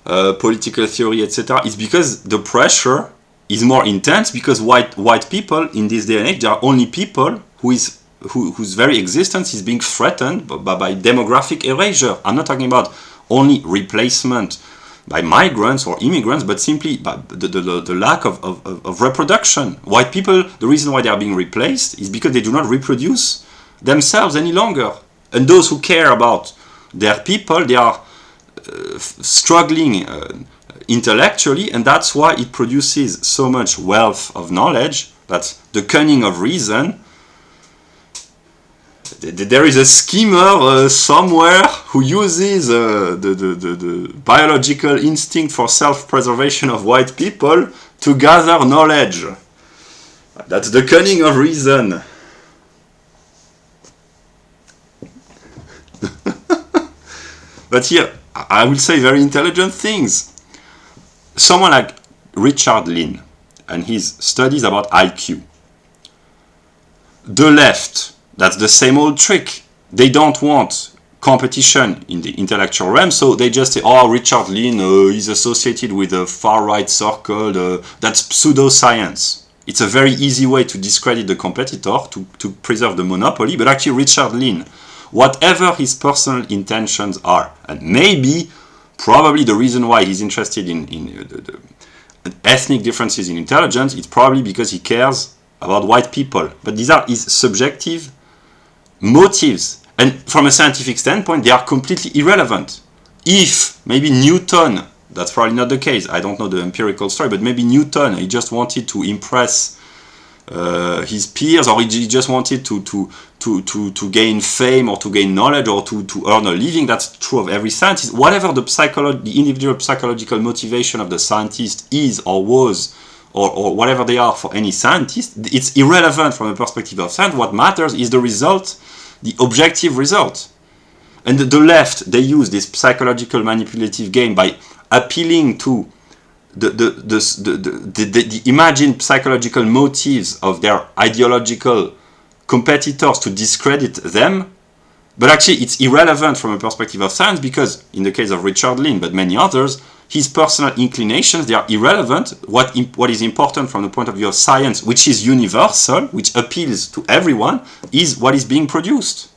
political theory, etc., is because the pressure is more intense, because white people in this day and age, they are only people whose very existence is being threatened by demographic erasure. I'm not talking about only replacement by migrants or immigrants, but simply by the lack of reproduction. White people, the reason why they are being replaced is because they do not reproduce themselves any longer. And those who care about their people, they are struggling intellectually, and that's why it produces so much wealth of knowledge. That's the cunning of reason. There is a schemer somewhere who uses the biological instinct for self-preservation of white people to gather knowledge. That's the cunning of reason. But here, I will say very intelligent things. Someone like Richard Lynn and his studies about IQ. The left, that's the same old trick. They don't want competition in the intellectual realm, so they just say, oh, Richard Lynn is associated with a far-right circle. That's pseudoscience. It's a very easy way to discredit the competitor, to preserve the monopoly, but actually Richard Lynn, whatever his personal intentions are, and maybe, probably the reason why he's interested in the ethnic differences in intelligence, it's probably because he cares about white people. But these are his subjective motives. And from a scientific standpoint, they are completely irrelevant. If maybe Newton, that's probably not the case, I don't know the empirical story, but maybe Newton, he just wanted to impress his peers, or he just wanted to gain fame or to gain knowledge or to earn a living. That's true of every scientist. Whatever the individual psychological motivation of the scientist is or was, or whatever they are for any scientist, it's irrelevant from the perspective of science. What matters is the result, the objective result. And the left, they use this psychological manipulative game by appealing to the imagined psychological motives of their ideological competitors to discredit them. But actually it's irrelevant from a perspective of science, because in the case of Richard Lynn, but many others, his personal inclinations, they are irrelevant. What is important from the point of view of science, which is universal, which appeals to everyone, is what is being produced.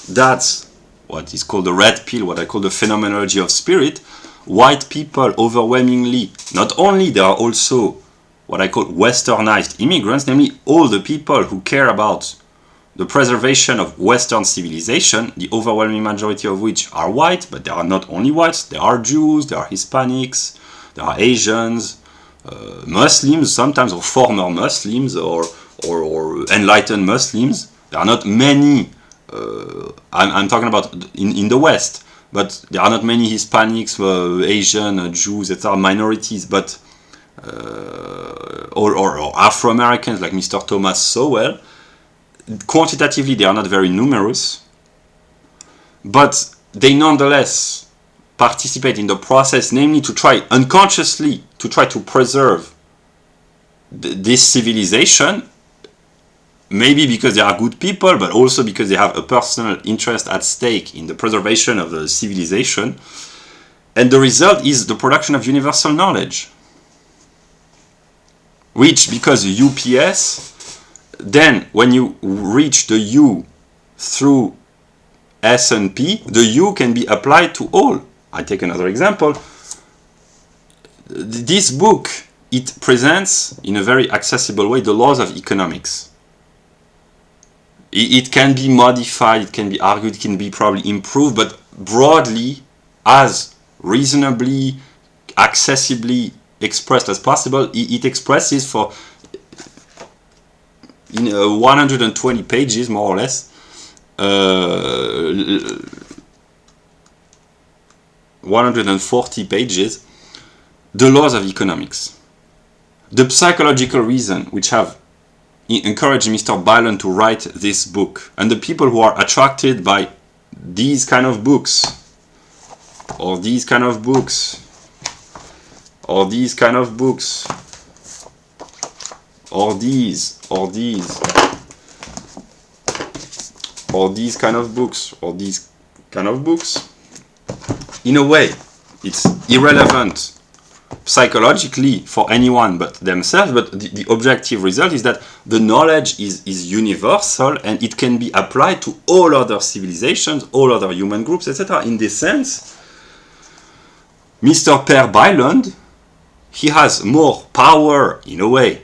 That's what is called the red pill, what I call the phenomenology of spirit. White people overwhelmingly, not only, they are also what I call westernized immigrants, namely all the people who care about the preservation of Western civilization, the overwhelming majority of which are white, but there are not only whites, there are Jews, there are Hispanics, there are Asians, Muslims sometimes, or former Muslims, or enlightened Muslims. There are not many, I'm talking about in the West, but there are not many Hispanics, Asian, Jews, etc., minorities, but or Afro-Americans like Mr. Thomas Sowell. Quantitatively, they are not very numerous, but they nonetheless participate in the process, namely to try unconsciously to try to preserve this civilization, maybe because they are good people, but also because they have a personal interest at stake in the preservation of the civilization. And the result is the production of universal knowledge, which, because UPS, then when you reach the U through S and P, the U can be applied to all. I take another example. This book, it presents in a very accessible way the laws of economics. It can be modified, it can be argued, it can be probably improved, but broadly, as reasonably, accessibly expressed as possible, it expresses for in 120 pages, more or less, 140 pages, the laws of economics. The psychological reason which have encouraged Mr. Bylund to write this book, and the people who are attracted by these kind of books, or these kind of books, or these kind of books, or these kind of books, or these kind of books, in a way, it's irrelevant psychologically for anyone but themselves, but the objective result is that the knowledge is universal and it can be applied to all other civilizations, all other human groups, etc. In this sense, Mr. Per Bylund, he has more power, in a way,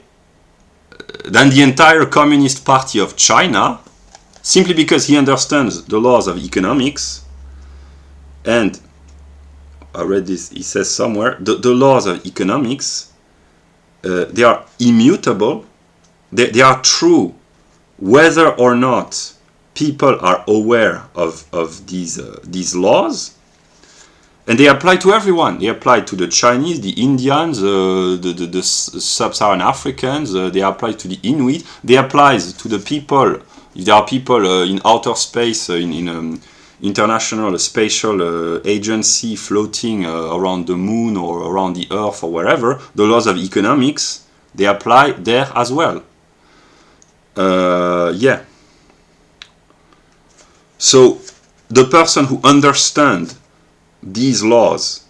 than the entire Communist Party of China, simply because he understands the laws of economics. And I read this, he says somewhere, the laws of economics, they are immutable, they are true whether or not people are aware of these laws, and they apply to everyone. They apply to the Chinese, the Indians, the Sub-Saharan Africans, they apply to the Inuit, they apply to the people, if there are people in outer space, in international spatial agency floating around the moon or around the earth or wherever, the laws of economics, they apply there as well. Yeah. So the person who understands these laws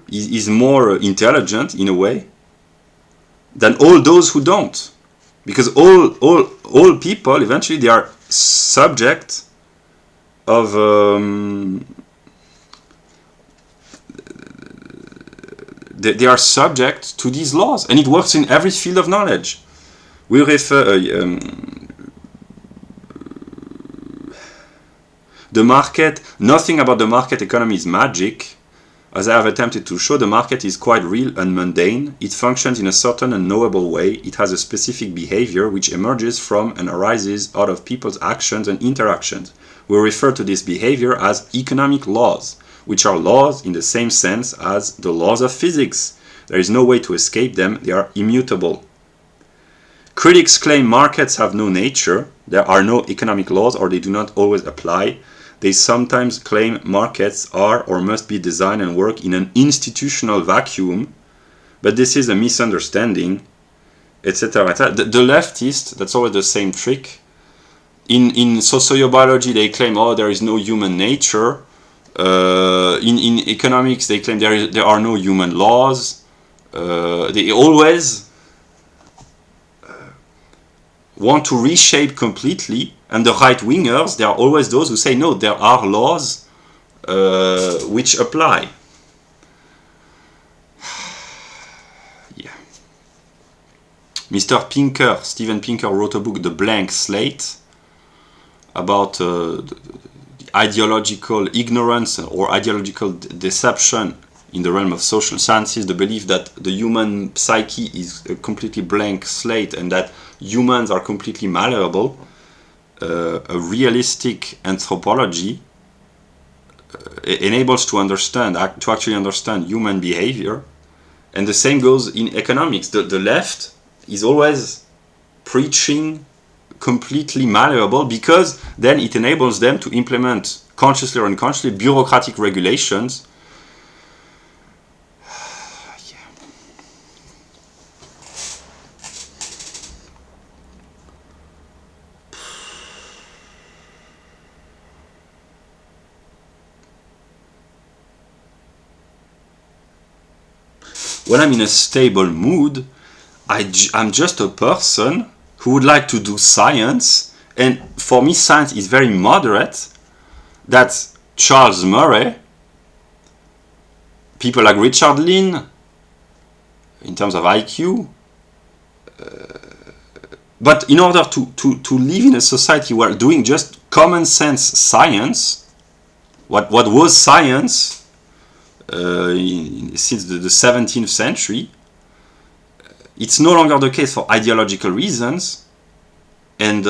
is more intelligent in a way than all those who don't. Because all people, eventually, they are subject of they are subject to these laws, and it works in every field of knowledge. We refer the market. Nothing about the market economy is magic. As I have attempted to show, the market is quite real and mundane. It functions in a certain and knowable way. It has a specific behavior which emerges from and arises out of people's actions and interactions. We refer to this behavior as economic laws, which are laws in the same sense as the laws of physics. There is no way to escape them. They are immutable. Critics claim markets have no nature. There are no economic laws, or they do not always apply. They sometimes claim markets are or must be designed and work in an institutional vacuum, but this is a misunderstanding, etc. The leftists, that's always the same trick. In sociobiology, they claim, oh, there is no human nature. In economics, they claim there are no human laws. They always want to reshape completely. And the right-wingers, they are always those who say, no, there are laws which apply. Yeah. Mr. Pinker, Steven Pinker, wrote a book, The Blank Slate, about the ideological ignorance or ideological deception in the realm of social sciences, the belief that the human psyche is a completely blank slate and that humans are completely malleable. A realistic anthropology enables to actually understand human behavior, and the same goes in economics. The left is always preaching completely malleable because then it enables them to implement consciously or unconsciously bureaucratic regulations. When I'm in a stable mood, I'm just a person who would like to do science, and for me science is very moderate. That's Charles Murray, people like Richard Lynn, in terms of IQ. But in order to live in a society where doing just common sense science, what was science, since the 17th century, it's no longer the case for ideological reasons, and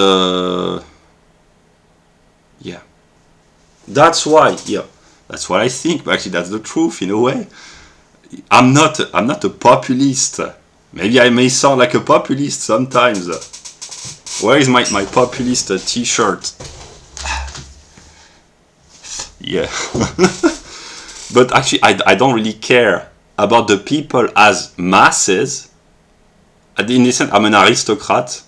yeah, that's why, yeah, that's what I think. But actually, that's the truth in a way. I'm not a populist. Maybe I may sound like a populist sometimes. Where is my populist T-shirt? Yeah. But actually, I don't really care about the people as masses. In this sense, I'm an aristocrat.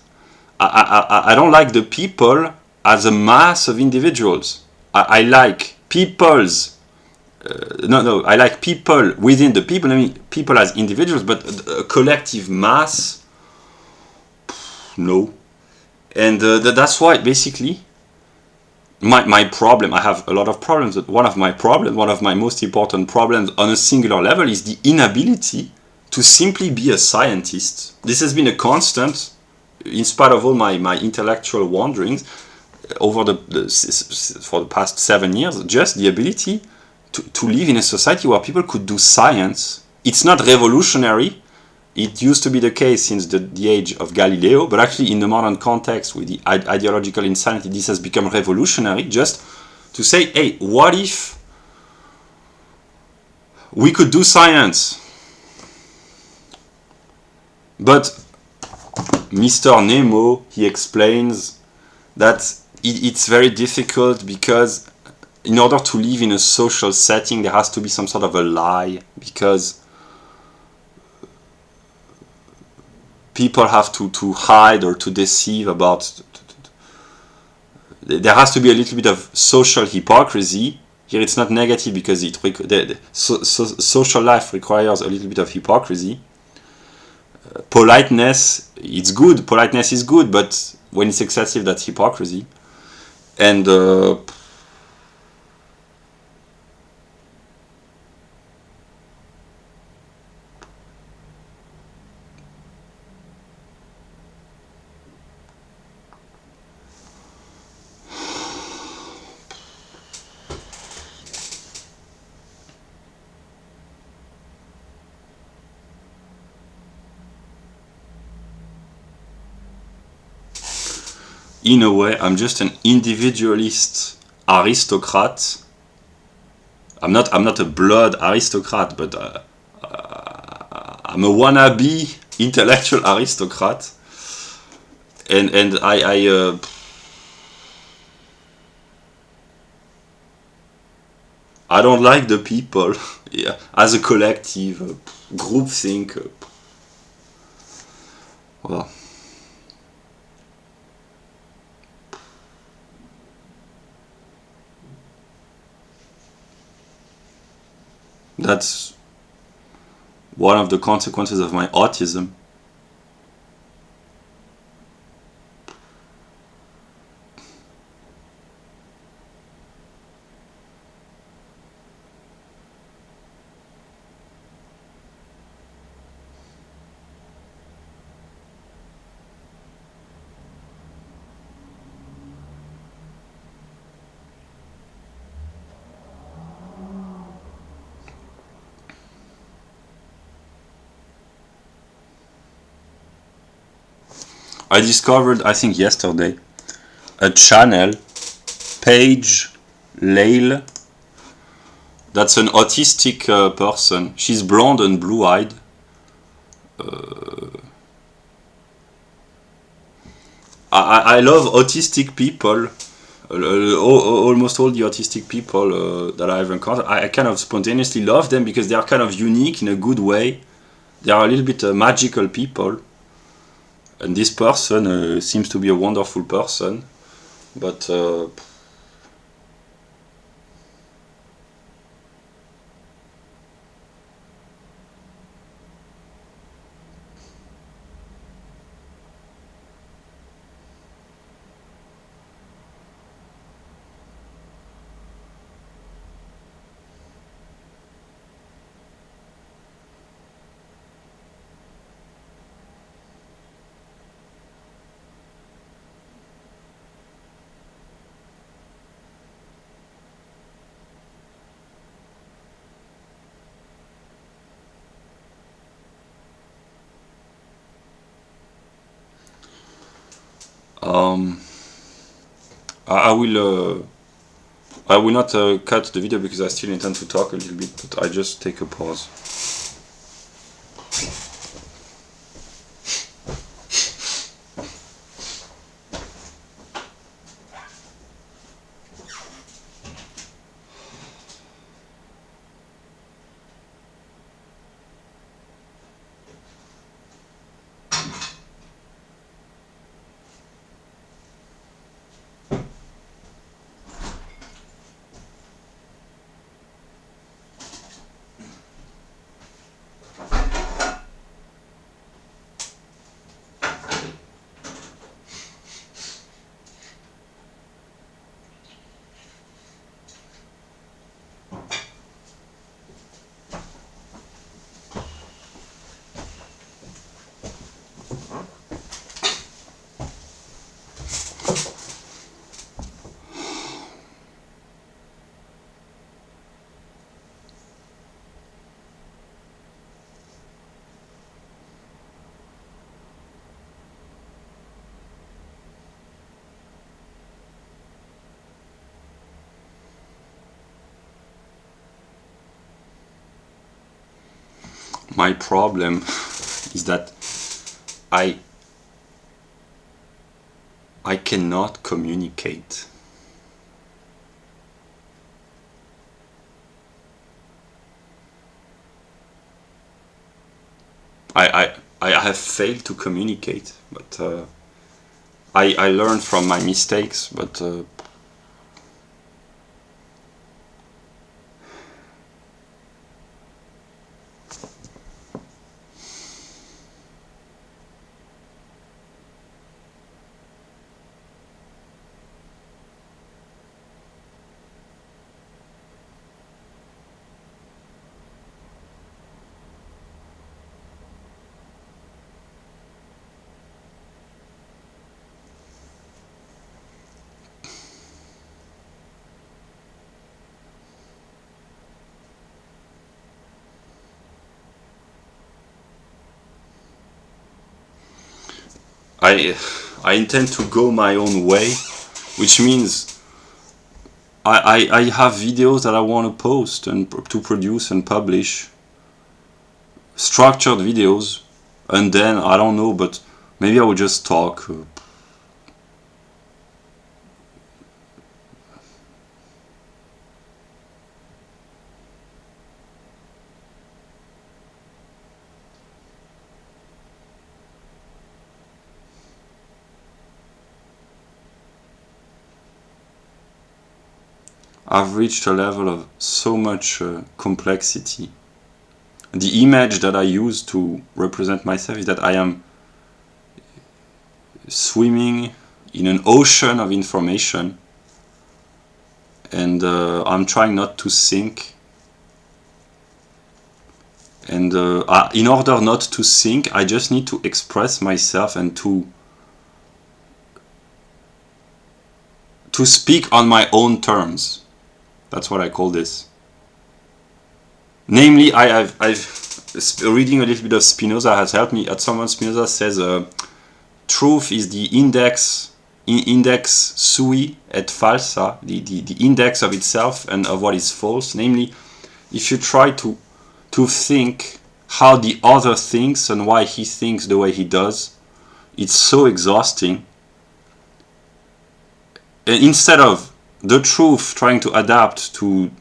I don't like the people as a mass of individuals. I like people's I like people within the people. I mean, people as individuals, but a collective mass, no. And that's why basically my problem. I have a lot of problems. But one of my most important problems on a singular level is the inability to simply be a scientist. This has been a constant, in spite of all my intellectual wanderings over for the past 7 years. Just the ability to live in a society where people could do science. It's not revolutionary. It used to be the case since the age of Galileo, but actually in the modern context with the ideological insanity, this has become revolutionary, just to say, hey, what if we could do science? But Mr. Némo, he explains that it's very difficult because in order to live in a social setting, there has to be some sort of a lie, because people have to hide or to deceive about. There has to be a little bit of social hypocrisy. Here it's not negative because social life requires a little bit of hypocrisy. Politeness, it's good. Politeness is good, but when it's excessive, that's hypocrisy. And in a way, I'm just an individualist aristocrat. I'm not a blood aristocrat, but I'm a wannabe intellectual aristocrat, and I don't like the people. Yeah, as a collective, groupthink. Well. That's one of the consequences of my autism. I discovered, I think yesterday, a channel, Paige, Layle. That's an autistic person. She's blonde and blue-eyed. I love autistic people. Almost all the autistic people that I've encountered, I kind of spontaneously love them because they are kind of unique in a good way. They are a little bit magical people. And this person seems to be a wonderful person, but I will not cut the video because I still intend to talk a little bit, but I just take a pause. my problem is that I cannot communicate. I have failed to communicate, but I learned from my mistakes, but I intend to go my own way, which means I have videos that I want to post and to produce and publish, structured videos, and then I don't know, but maybe I would just talk. I've reached a level of so much complexity. The image that I use to represent myself is that I am swimming in an ocean of information, and I'm trying not to sink. And in order not to sink, I just need to express myself and to speak on my own terms. That's what I call this. Namely, I've reading a little bit of Spinoza has helped me. At some point, Spinoza says, truth is the index sui et falsa, the index of itself and of what is false. Namely, if you try to think how the other thinks and why he thinks the way he does, it's so exhausting. And instead of the truth trying to adapt to,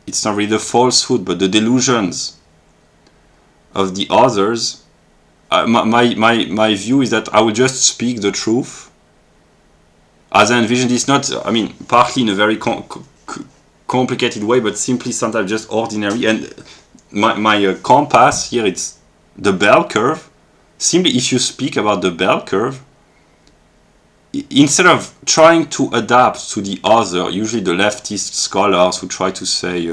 it's not really the falsehood, but the delusions of the others, my view is that I will just speak the truth as I envisioned. It's not, I mean, partly in a very complicated way, but simply sometimes just ordinary. And my compass here, it's the bell curve. Simply, if you speak about the bell curve, instead of trying to adapt to the other, usually the leftist scholars who try to say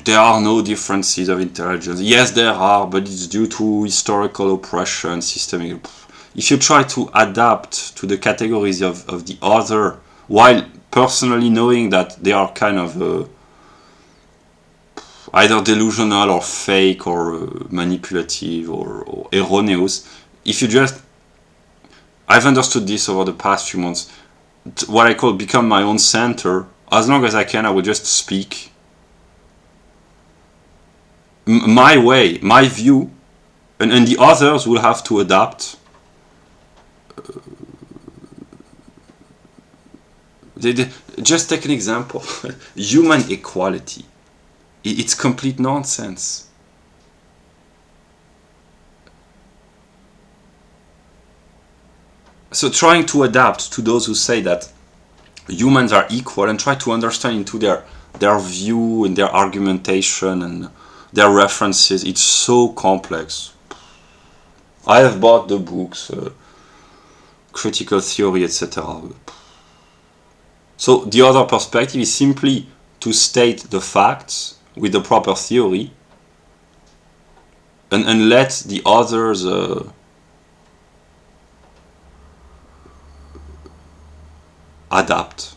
there are no differences of intelligence. Yes, there are, but it's due to historical oppression, systemic. If you try to adapt to the categories of the other, while personally knowing that they are kind of either delusional or fake or manipulative or erroneous, if you just, I've understood this over the past few months, what I call become my own center. As long as I can, I will just speak my way, my view, and the others will have to adapt. Just take an example. Human equality. It's complete nonsense. So trying to adapt to those who say that humans are equal and try to understand into their view and their argumentation and their references, it's so complex. I have bought the books, critical theory, etc. So the other perspective is simply to state the facts with the proper theory and let the others adapt.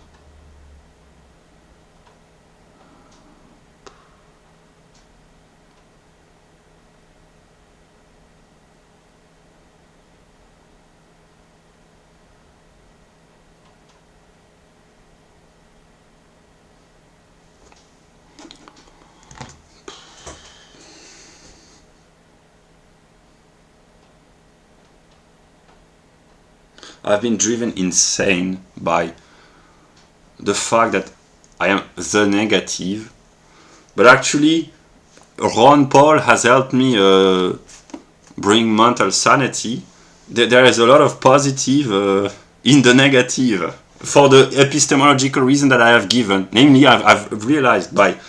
I've been driven insane by the fact that I am the negative, but actually Ron Paul has helped me bring mental sanity. There is a lot of positive in the negative for the epistemological reason that I have given. Namely, I've realized by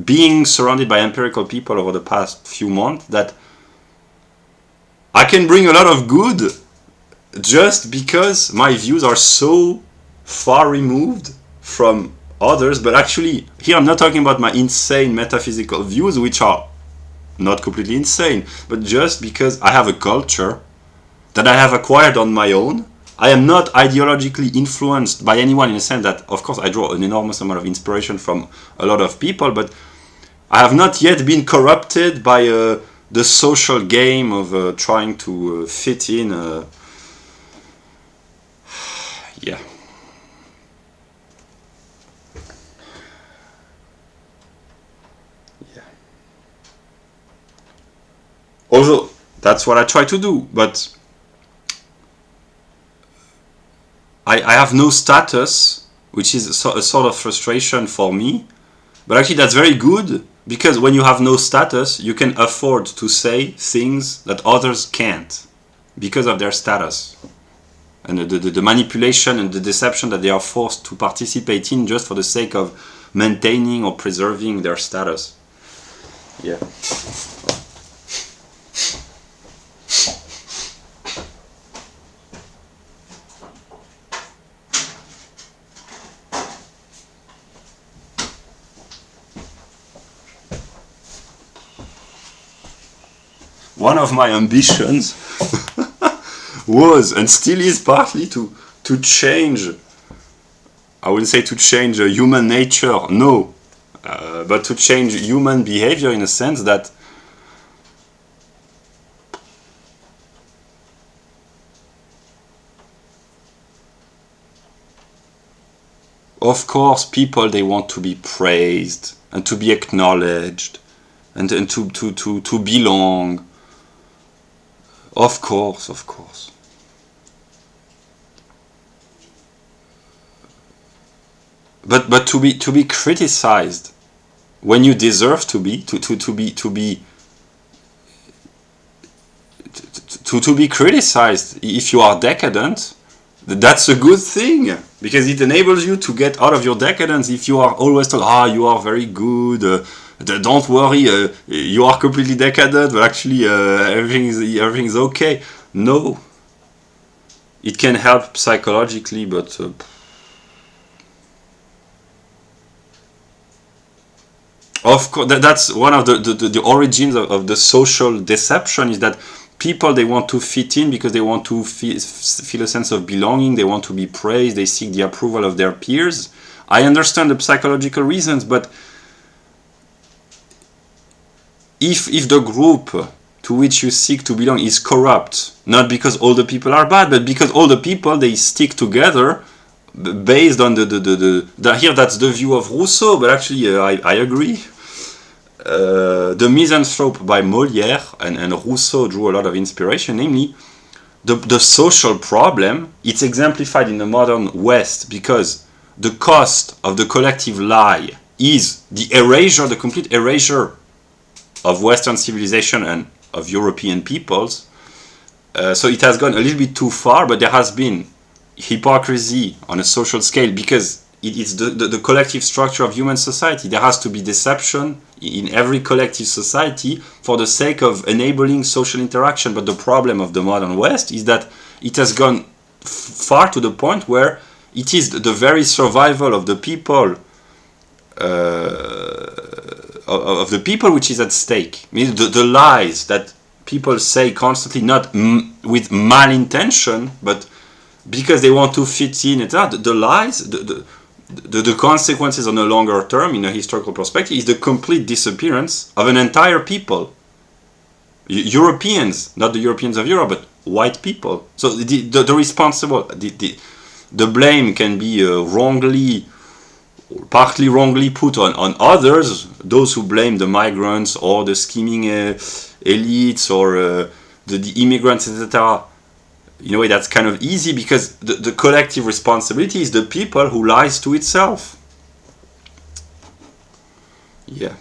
being surrounded by empirical people over the past few months that I can bring a lot of good just because my views are so far removed from others. But actually, here I'm not talking about my insane metaphysical views, which are not completely insane, but just because I have a culture that I have acquired on my own. I am not ideologically influenced by anyone, in a sense that, of course, I draw an enormous amount of inspiration from a lot of people, but I have not yet been corrupted by the social game of trying to fit in. Yeah. Although, that's what I try to do, but I have no status, which is a sort of frustration for me. But actually that's very good, because when you have no status, you can afford to say things that others can't, because of their status. And the manipulation and the deception that they are forced to participate in just for the sake of maintaining or preserving their status. Yeah. One of my ambitions was, and still is, partly to change, I wouldn't say to change human nature, no, but to change human behavior in a sense that of course people, they want to be praised and to be acknowledged and to belong. Of course. But to be criticized when you deserve to be criticized if you are decadent, that's a good thing, because it enables you to get out of your decadence. If you are always told, you are very good, don't worry, you are completely decadent, but actually everything's okay. No, it can help psychologically, but of course that's one of the origins of the social deception, is that people, they want to fit in because they want to feel a sense of belonging, they want to be praised, they seek the approval of their peers. I understand the psychological reasons, but if the group to which you seek to belong is corrupt, not because all the people are bad, but because all the people, they stick together based on here that's the view of Rousseau, but actually I agree. The Misanthrope by Molière and Rousseau drew a lot of inspiration, namely the social problem. It's exemplified in the modern West because the cost of the collective lie is the complete erasure of Western civilization and of European peoples. So it has gone a little bit too far, but there has been hypocrisy on a social scale because it's the collective structure of human society. There has to be deception in every collective society for the sake of enabling social interaction. But the problem of the modern West is that it has gone far to the point where it is the very survival of the people which is at stake. I mean, the lies that people say constantly, not with malintention, but because they want to fit in, etc. The lies, the consequences on a longer term, in a historical perspective, is the complete disappearance of an entire people. Europeans, not the Europeans of Europe, but white people. So the responsible, the blame can be partly wrongly put on others, those who blame the migrants or the scheming elites or the immigrants, etc. in a way that's kind of easy, because the collective responsibility is the people who lies to itself. Yeah.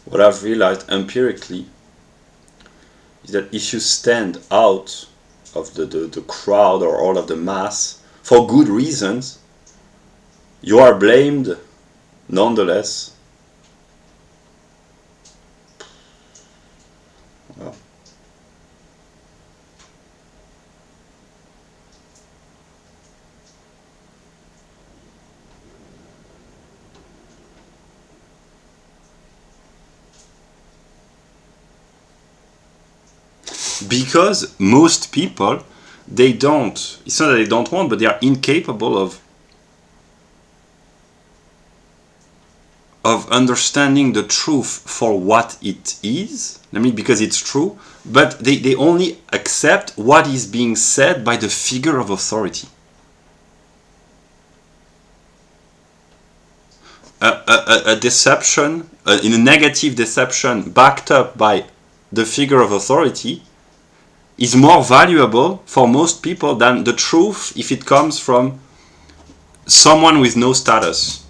What I've realized empirically is that if you stand out of the crowd or all of the mass for good reasons, you are blamed nonetheless. Well, because most people, they don't, it's not that they don't want, but they are incapable of understanding the truth for what it is. I mean, because it's true, but they only accept what is being said by the figure of authority. A deception, in a negative deception backed up by the figure of authority, is more valuable for most people than the truth if it comes from someone with no status.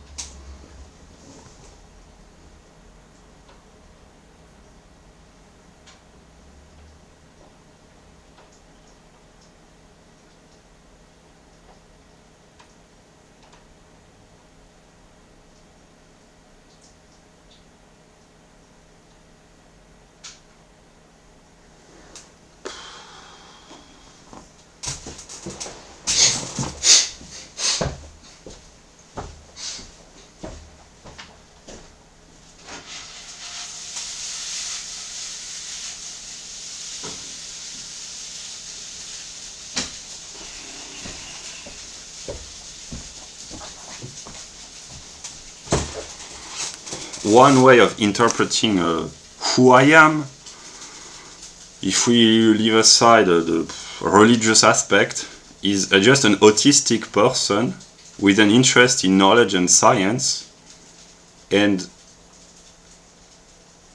One way of interpreting who I am, if we leave aside the religious aspect, is just an autistic person with an interest in knowledge and science, and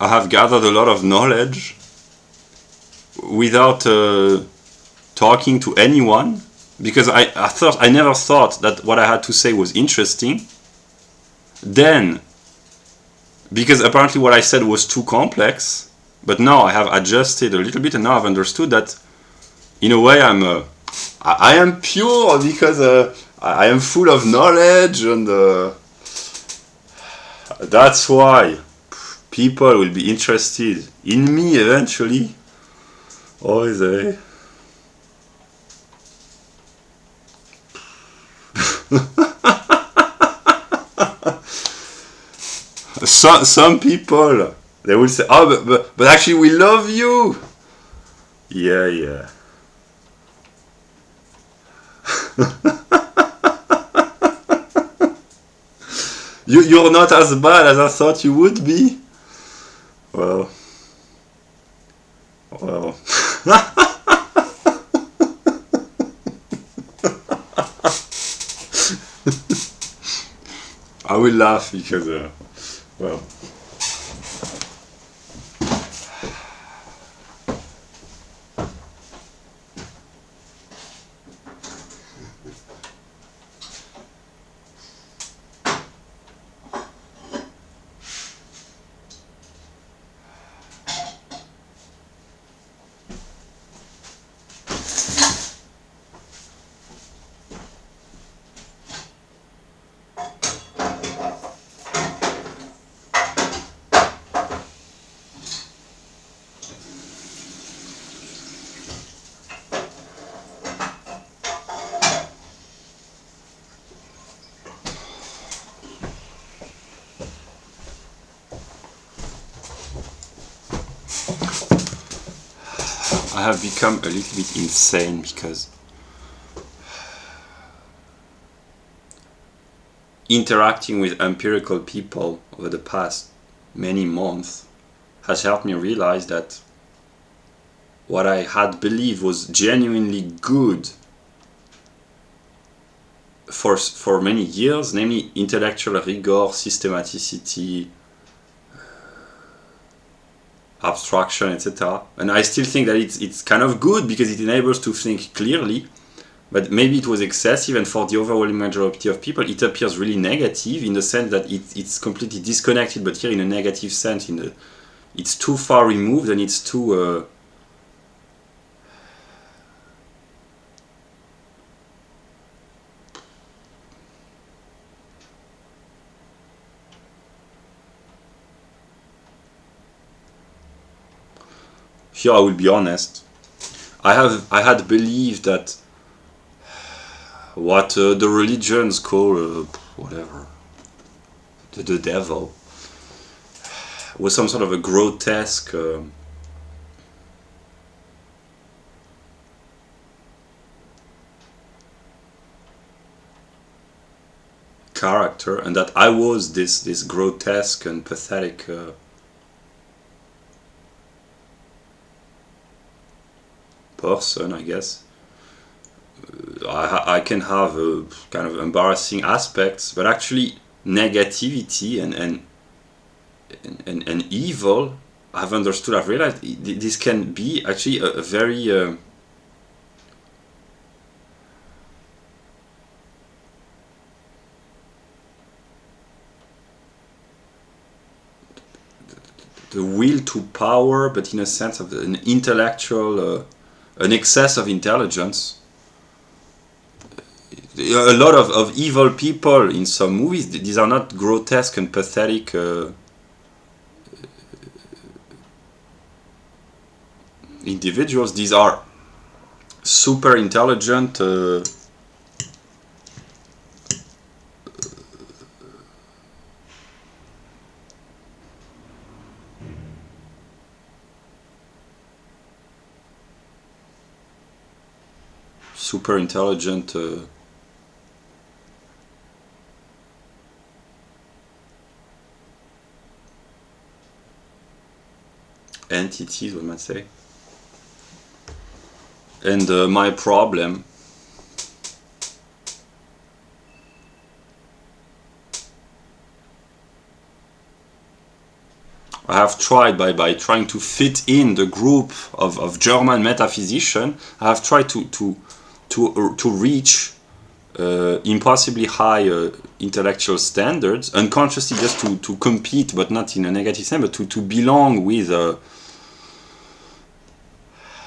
I have gathered a lot of knowledge without talking to anyone, because I never thought that what I had to say was interesting. Then, because apparently what I said was too complex, but now I have adjusted a little bit, and now I've understood that in a way I am pure because I am full of knowledge, and that's why people will be interested in me eventually. Oh, is they? Some people, they will say, oh, but actually we love you. Yeah. You're not as bad as I thought you would be. Well. I will laugh because, well. I have become a little bit insane because interacting with empirical people over the past many months has helped me realize that what I had believed was genuinely good for many years, namely intellectual rigor, systematicity, abstraction, etc. And I still think that it's kind of good because it enables to think clearly, but maybe it was excessive, and for the overwhelming majority of people it appears really negative in the sense that it's completely disconnected, but here in a negative sense, it's too far removed and it's too here I will be honest. I had believed that what the religions call whatever the devil was some sort of a grotesque character, and that I was this grotesque and pathetic person, I guess. I can have kind of embarrassing aspects, but actually negativity and evil, I've understood, I've realized this can be actually a very the will to power, but in a sense of an intellectual an excess of intelligence. A lot of evil people in some movies, these are not grotesque and pathetic individuals, these are super intelligent super intelligent entities, one might say. And my problem I have tried by trying to fit in the group of German metaphysicians. I have tried to reach impossibly high intellectual standards, unconsciously, just to compete, but not in a negative sense, but to belong with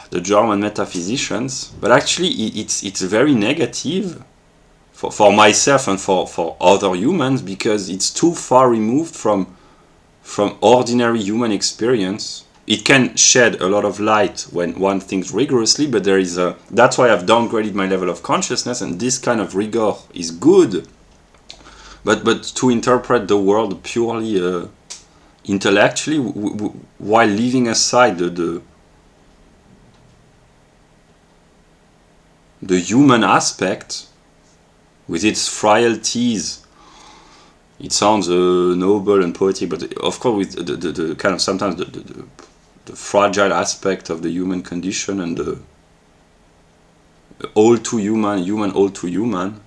the German metaphysicians. But actually it's very negative for myself and for other humans, because it's too far removed from ordinary human experience. It can shed a lot of light when one thinks rigorously, but there is that's why I've downgraded my level of consciousness, and this kind of rigor is good. But to interpret the world purely intellectually, while leaving aside the human aspect with its frailties. It sounds noble and poetic, but of course with the kind of sometimes the fragile aspect of the human condition, and the all too human all too human.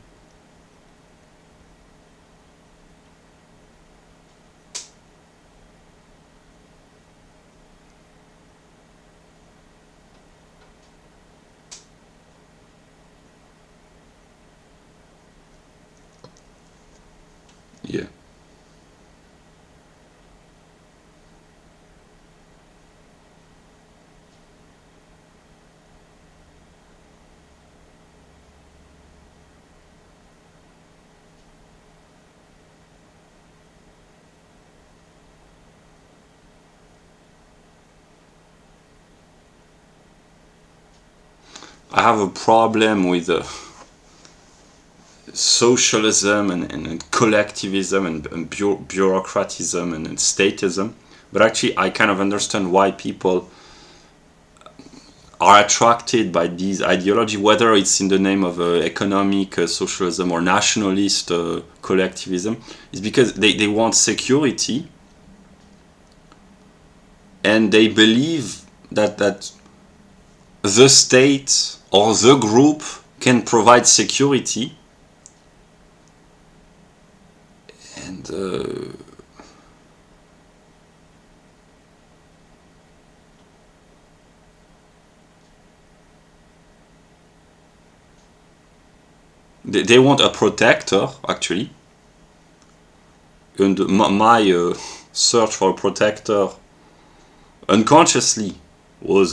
Yeah. I have a problem with socialism and collectivism and bureaucratism and statism, but actually I kind of understand why people are attracted by these ideology, whether it's in the name of economic socialism or nationalist collectivism, is because they want security, and they believe that the state or the group can provide security, and they want a protector, actually. And my search for a protector unconsciously was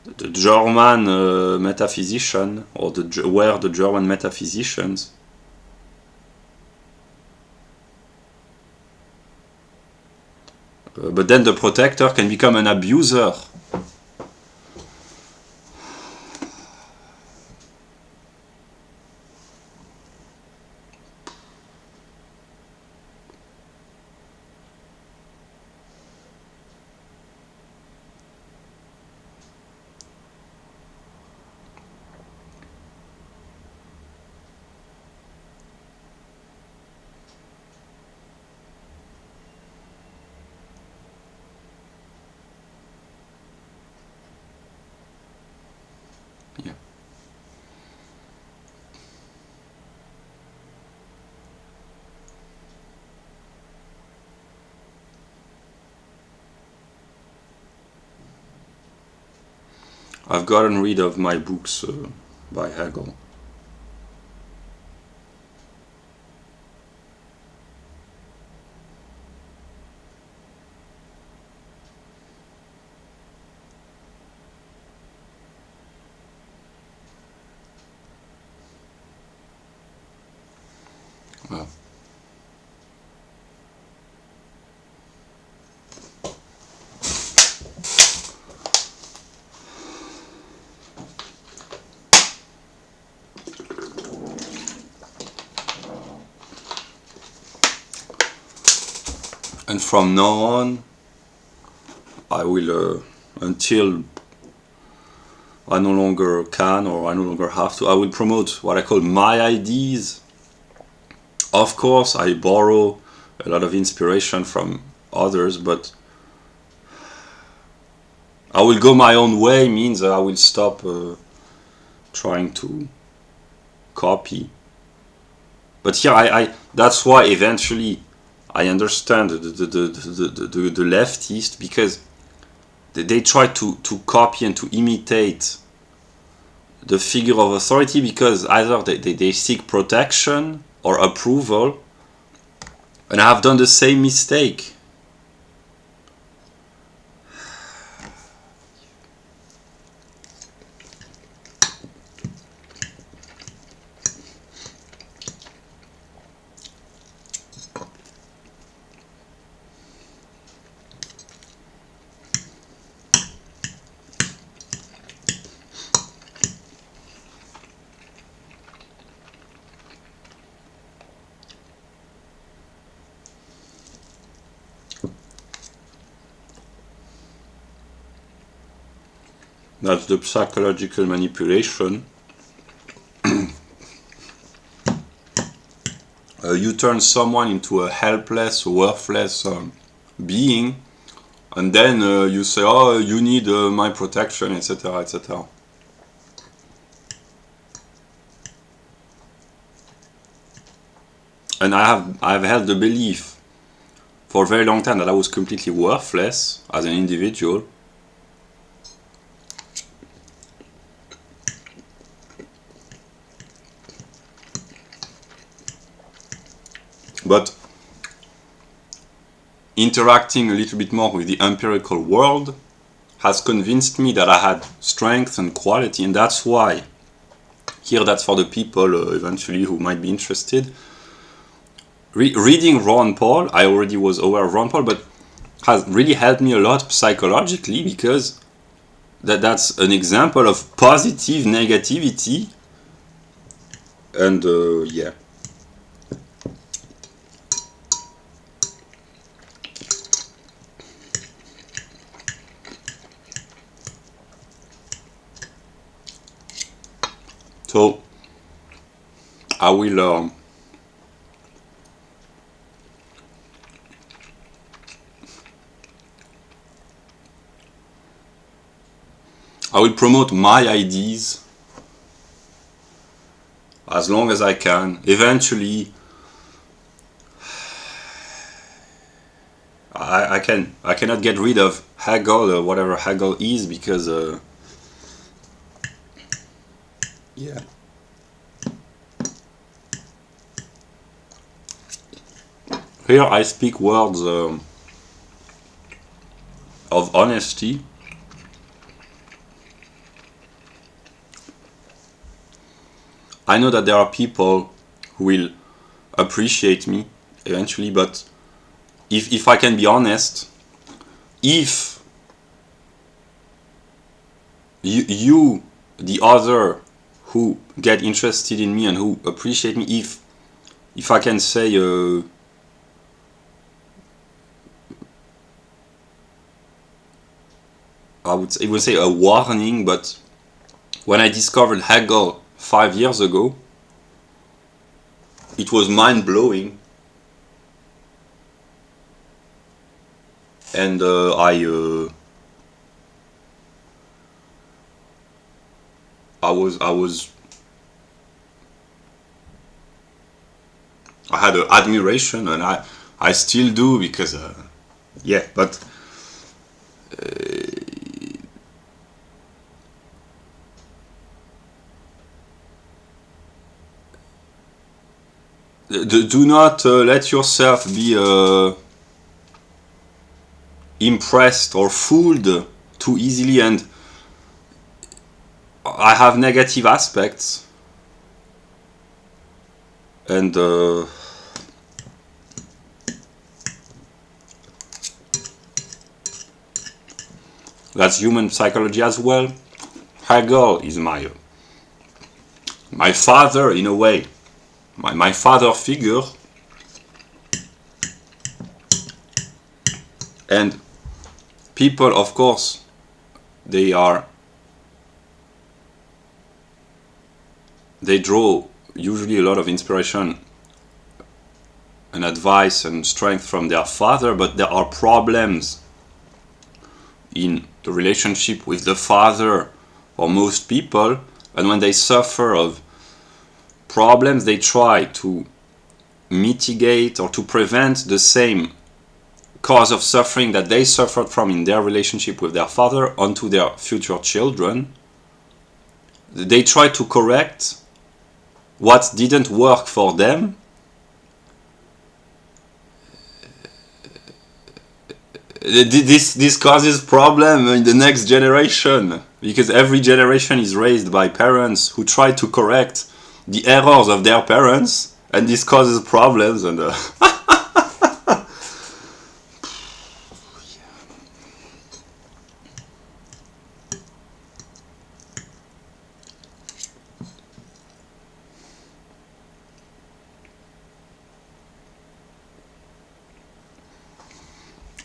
the German metaphysician, or where the German metaphysicians but then the protector can become an abuser. Yeah. I've gotten rid of my books by Hegel. Well, and from now on, I will, until I no longer can or I no longer have to, I will promote what I call my ideas. Of course, I borrow a lot of inspiration from others, but I will go my own way, means I will stop trying to copy. But yeah, that's why eventually I understand the leftists, because they try to copy and to imitate the figure of authority, because either they seek protection or approval, and I have done the same mistake. That's the psychological manipulation. You turn someone into a helpless, worthless being, and then you say, "Oh, you need my protection," etc., etc. And I've held the belief for a very long time that I was completely worthless as an individual. But interacting a little bit more with the empirical world has convinced me that I had strength and quality, and that's why, here that's for the people eventually who might be interested. Reading Ron Paul, I already was aware of Ron Paul, but has really helped me a lot psychologically, because that's an example of positive negativity. And yeah. So I will promote my ideas as long as I can. Eventually, I cannot get rid of Hegel or whatever Hegel is, because yeah. Here I speak words of honesty. I know that there are people who will appreciate me eventually, but if I can be honest, if you the other who get interested in me and who appreciate me, if I can say I would say a warning, but when I discovered Hegel 5 years ago, it was mind-blowing, and I had admiration, and I still do, because yeah, but do not let yourself be impressed or fooled too easily. And I have negative aspects, and that's human psychology as well. Hegel is my father, in a way, my father figure, and people, of course, they draw usually a lot of inspiration and advice and strength from their father, but there are problems in the relationship with the father for most people, and when they suffer of problems, they try to mitigate or to prevent the same cause of suffering that they suffered from in their relationship with their father onto their future children. They try to correct what didn't work for them. This causes problem in the next generation, because every generation is raised by parents who try to correct the errors of their parents, and this causes problems. And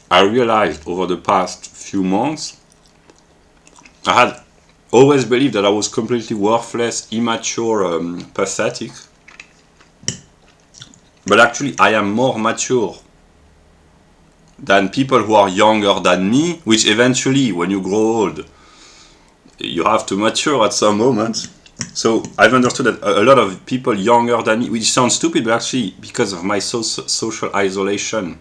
I realized over the past few months, I had always believed that I was completely worthless, immature, pathetic. But actually, I am more mature than people who are younger than me, which eventually, when you grow old, you have to mature at some moment. So I've understood that a lot of people younger than me, which sounds stupid, but actually, because of my social isolation,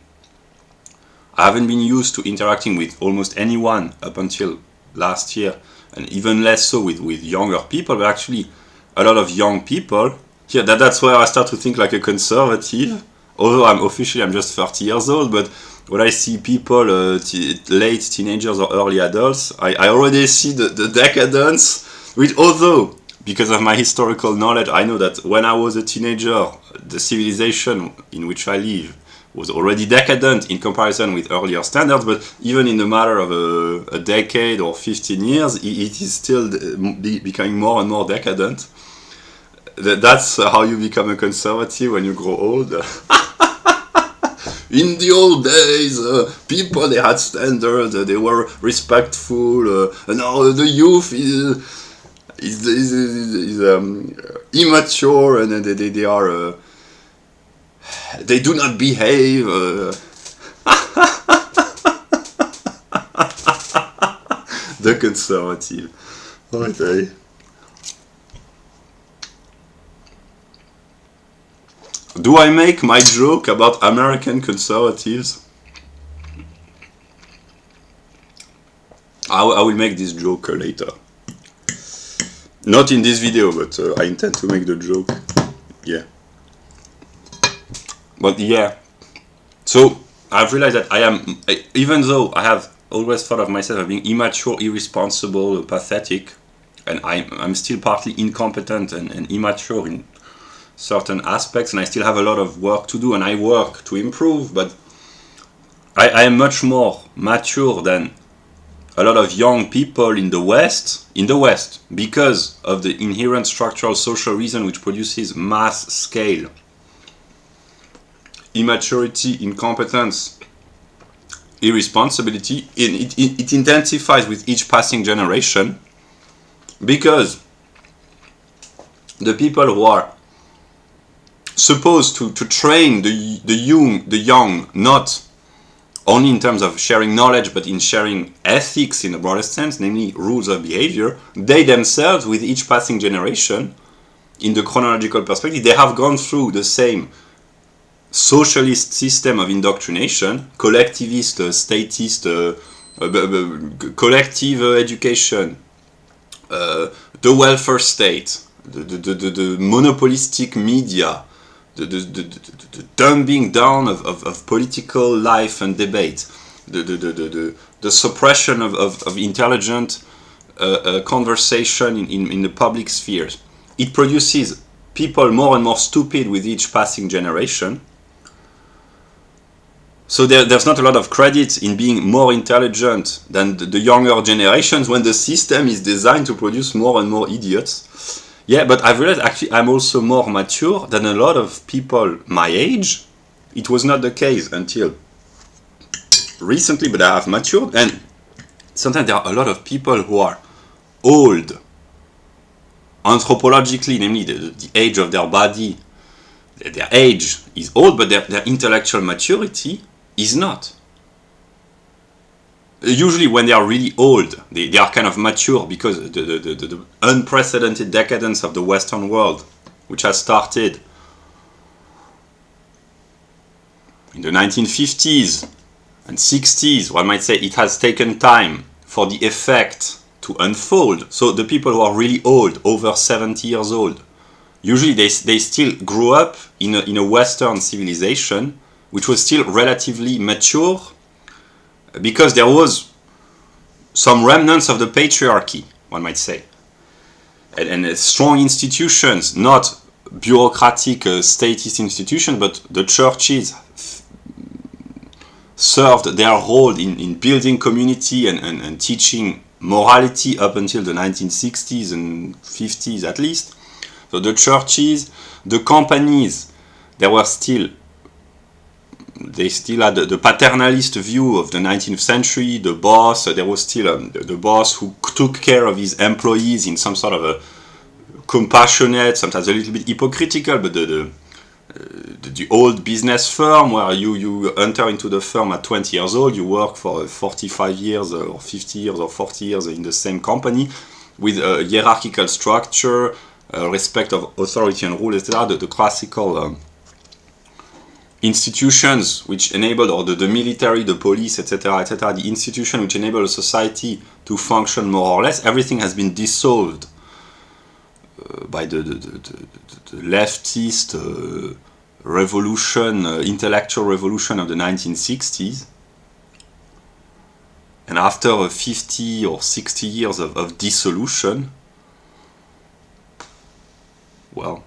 I haven't been used to interacting with almost anyone up until last year, and even less so with younger people. But actually, a lot of young people here, that's where I start to think like a conservative, although I'm just 30 years old, but when I see people, late teenagers or early adults, I already see the decadence, which although, because of my historical knowledge, I know that when I was a teenager, the civilization in which I live was already decadent in comparison with earlier standards, but even in the matter of a decade or 15 years, it is still becoming more and more decadent. That's how you become a conservative when you grow old. In the old days, people, they had standards, they were respectful, and now the youth is immature, and they are they do not behave. The conservative. Okay. Do I make my joke about American conservatives? I will make this joke later. Not in this video, but I intend to make the joke. Yeah. But yeah. So I've realized that even though I have always thought of myself as being immature, irresponsible, pathetic, and I'm still partly incompetent and immature in certain aspects, and I still have a lot of work to do, and I work to improve, but I am much more mature than a lot of young people in the West, because of the inherent structural social reason which produces mass scale immaturity, incompetence, irresponsibility. It intensifies with each passing generation, because the people who are supposed to train the young, not only in terms of sharing knowledge, but in sharing ethics in a broader sense, namely rules of behavior, they themselves, with each passing generation, in the chronological perspective, they have gone through the same socialist system of indoctrination, collectivist, statist, collective education, the welfare state, the monopolistic media, the dumbing down of political life and debate, the suppression of intelligent conversation in the public spheres. It produces people more and more stupid with each passing generation. So there's not a lot of credit in being more intelligent than the younger generations when the system is designed to produce more and more idiots. Yeah, but I've realized actually I'm also more mature than a lot of people my age. It was not the case until recently, but I have matured, and sometimes there are a lot of people who are old anthropologically, namely the age of their body. Their age is old, but their intellectual maturity is not. Usually when they are really old, they are kind of mature because the unprecedented decadence of the Western world, which has started in the 1950s and 60s, one might say it has taken time for the effect to unfold. So the people who are really old, over 70 years old, usually they still grew up in a Western civilization which was still relatively mature, because there was some remnants of the patriarchy, one might say, and strong institutions, not bureaucratic statist institutions, but the churches served their role in building community and teaching morality up until the 1960s and 50s at least. So the churches, the companies, they still had the paternalist view of the 19th century. The boss, there was still the boss who took care of his employees in some sort of a compassionate, sometimes a little bit hypocritical, but the old business firm where you enter into the firm at 20 years old, you work for 45 years or 50 years or 40 years in the same company with a hierarchical structure, respect of authority and rule, etc. The classical institutions which enabled, or the military, the police, etc., the institution which enabled a society to function more or less, everything has been dissolved by the leftist revolution, intellectual revolution of the 1960s. And after 50 or 60 years of dissolution, well,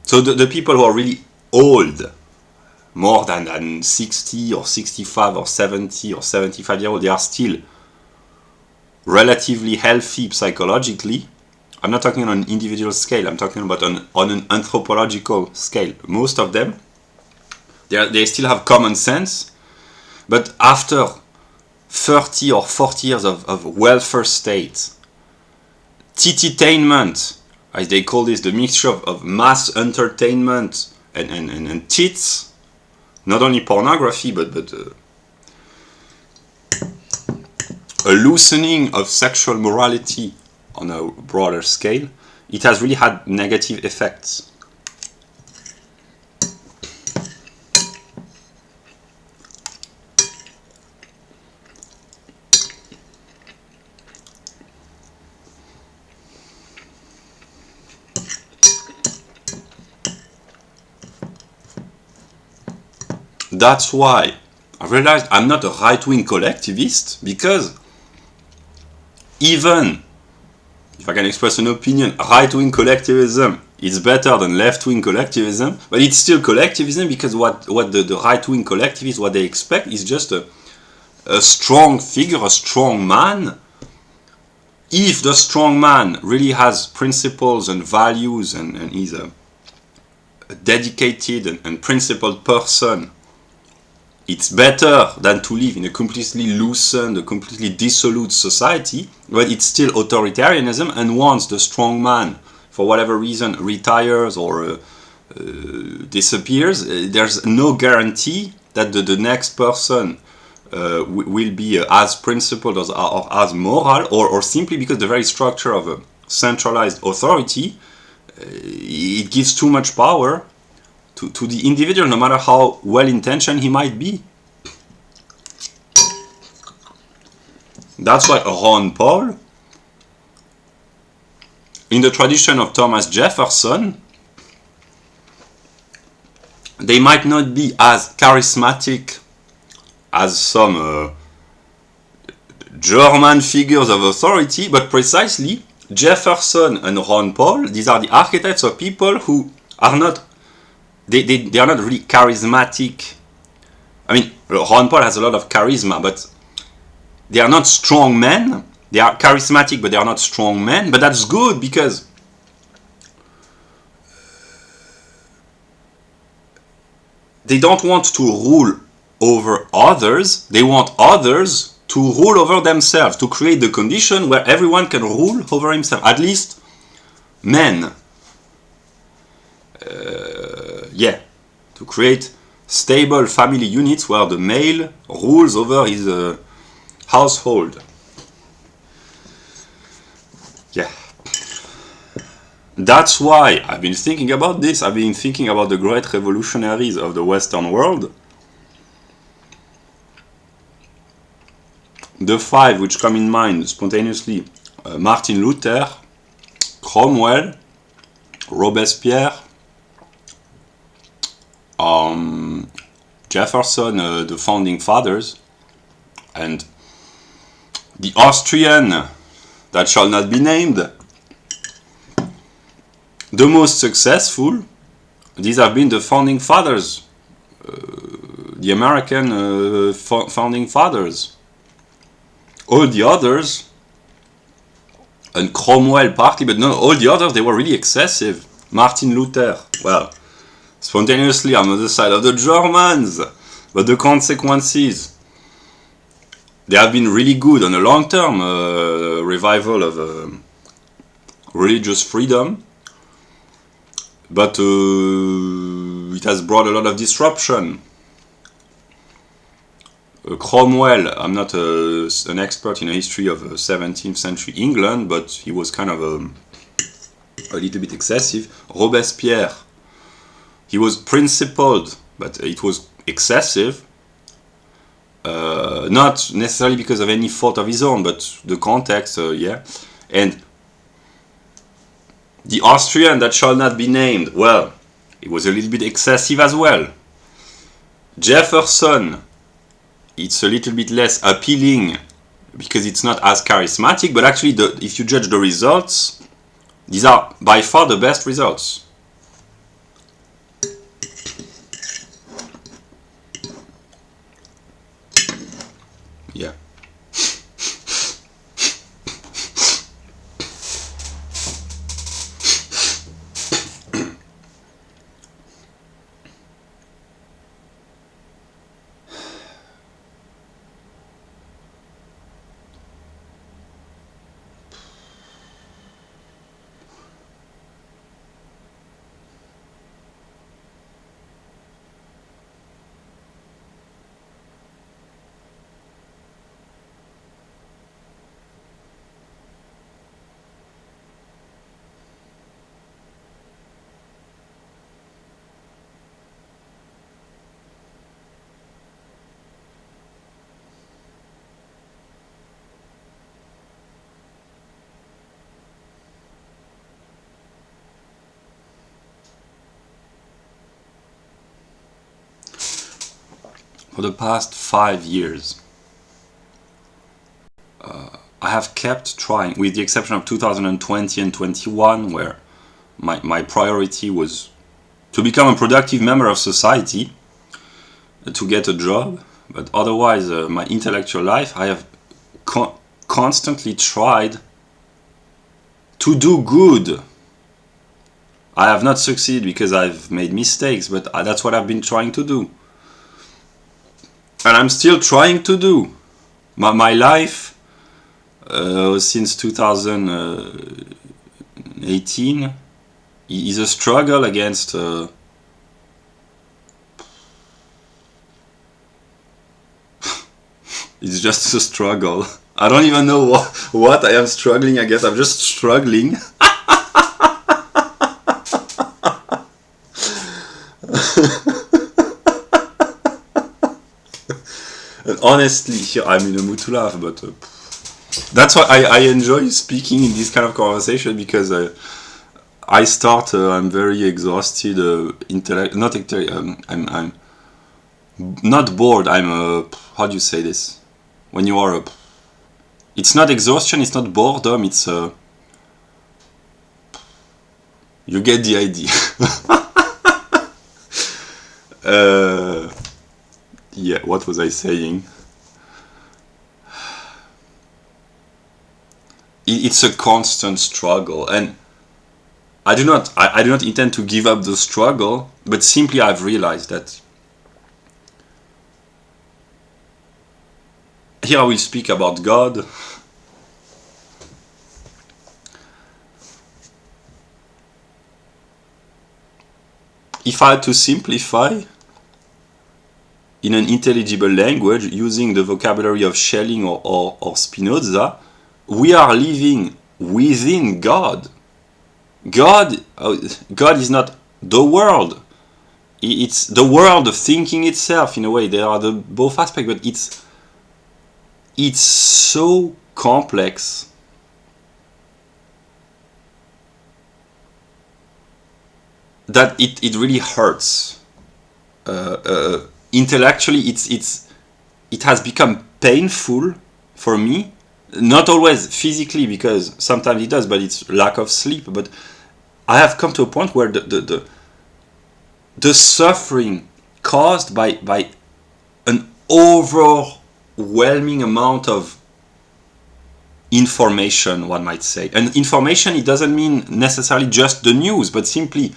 so the people who are really old, more than 60 or 65 or 70 or 75 years old, they are still relatively healthy psychologically. I'm not talking on an individual scale, I'm talking about on an anthropological scale. Most of them, they still have common sense, but after 30 or 40 years of welfare state, tititainment, as they call this, the mixture of mass entertainment and tits, not only pornography, but a loosening of sexual morality on a broader scale, it has really had negative effects. That's why I realized I'm not a right-wing collectivist, because even if I can express an opinion, right-wing collectivism is better than left-wing collectivism, but it's still collectivism, because what the right-wing collectivists, what they expect is just a strong figure, a strong man. If the strong man really has principles and values and is a dedicated and principled person, it's better than to live in a completely loosened, a completely dissolute society, but it's still authoritarianism, and once the strong man, for whatever reason, retires or disappears, there's no guarantee that the next person will be as principled or as moral, or simply because the very structure of a centralized authority, it gives too much power to the individual, no matter how well-intentioned he might be. That's why Ron Paul, in the tradition of Thomas Jefferson, they might not be as charismatic as some German figures of authority, but precisely Jefferson and Ron Paul, these are the archetypes of people who are not They are not really charismatic. I mean, Ron Paul has a lot of charisma, but they are not strong men. They are charismatic, but they are not strong men. But that's good, because they don't want to rule over others. They want others to rule over themselves, to create the condition where everyone can rule over himself. At least men. To create stable family units where the male rules over his household. Yeah. That's why I've been thinking about this. I've been thinking about the great revolutionaries of the Western world. The five which come in mind spontaneously: Martin Luther, Cromwell, Robespierre, Jefferson, the founding fathers, and the Austrian that shall not be named. The most successful, these have been the founding fathers, the American founding fathers. All the others, and Cromwell partly, but no, all the others, they were really excessive. Martin Luther, well, spontaneously I'm on the side of the Germans, but the consequences, they have been really good on a long-term revival of religious freedom, but it has brought a lot of disruption. Cromwell, I'm not an expert in the history of 17th century England, but he was kind of a little bit excessive. Robespierre, he was principled, but it was excessive. Not necessarily because of any fault of his own, but the context, yeah. And the Austrian that shall not be named, well, it was a little bit excessive as well. Jefferson, it's a little bit less appealing because it's not as charismatic, but actually if you judge the results, these are by far the best results. Yeah. For the past 5 years, I have kept trying, with the exception of 2020 and 21, where my priority was to become a productive member of society, to get a job, but otherwise my intellectual life, I have constantly tried to do good. I have not succeeded because I've made mistakes, but that's what I've been trying to do. And I'm still trying to do. My life, since 2018, is a struggle against... it's just a struggle. I don't even know what I am struggling against. I'm just struggling. And honestly, here I'm in a mood to laugh, but that's why I enjoy speaking in this kind of conversation, because I'm very exhausted, I'm not bored, how do you say this? When you are it's not exhaustion, it's not boredom, it's you get the idea. Yeah, what was I saying? It's a constant struggle, and I do not intend to give up the struggle, but simply I've realized that here I will speak about God. If I had to simplify in an intelligible language, using the vocabulary of Schelling or Spinoza, we are living within God. God is not the world. It's the world of thinking itself, in a way. There are both aspects, but it's so complex that it really hurts. Intellectually, it has become painful for me. Not always physically, because sometimes it does, but it's lack of sleep. But I have come to a point where the suffering caused by an overwhelming amount of information, one might say. And information, it doesn't mean necessarily just the news, but simply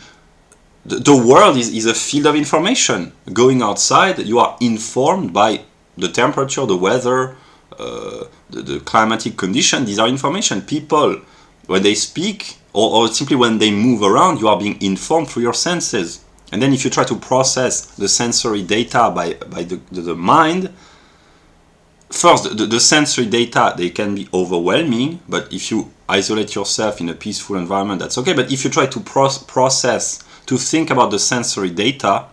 the world is a field of information. Going outside, you are informed by the temperature, the weather, the climatic condition. These are information. People, when they speak, or simply when they move around, you are being informed through your senses. And then if you try to process the sensory data by the mind, first, the sensory data, they can be overwhelming, but if you isolate yourself in a peaceful environment, that's okay. But if you try to process, to think about the sensory data,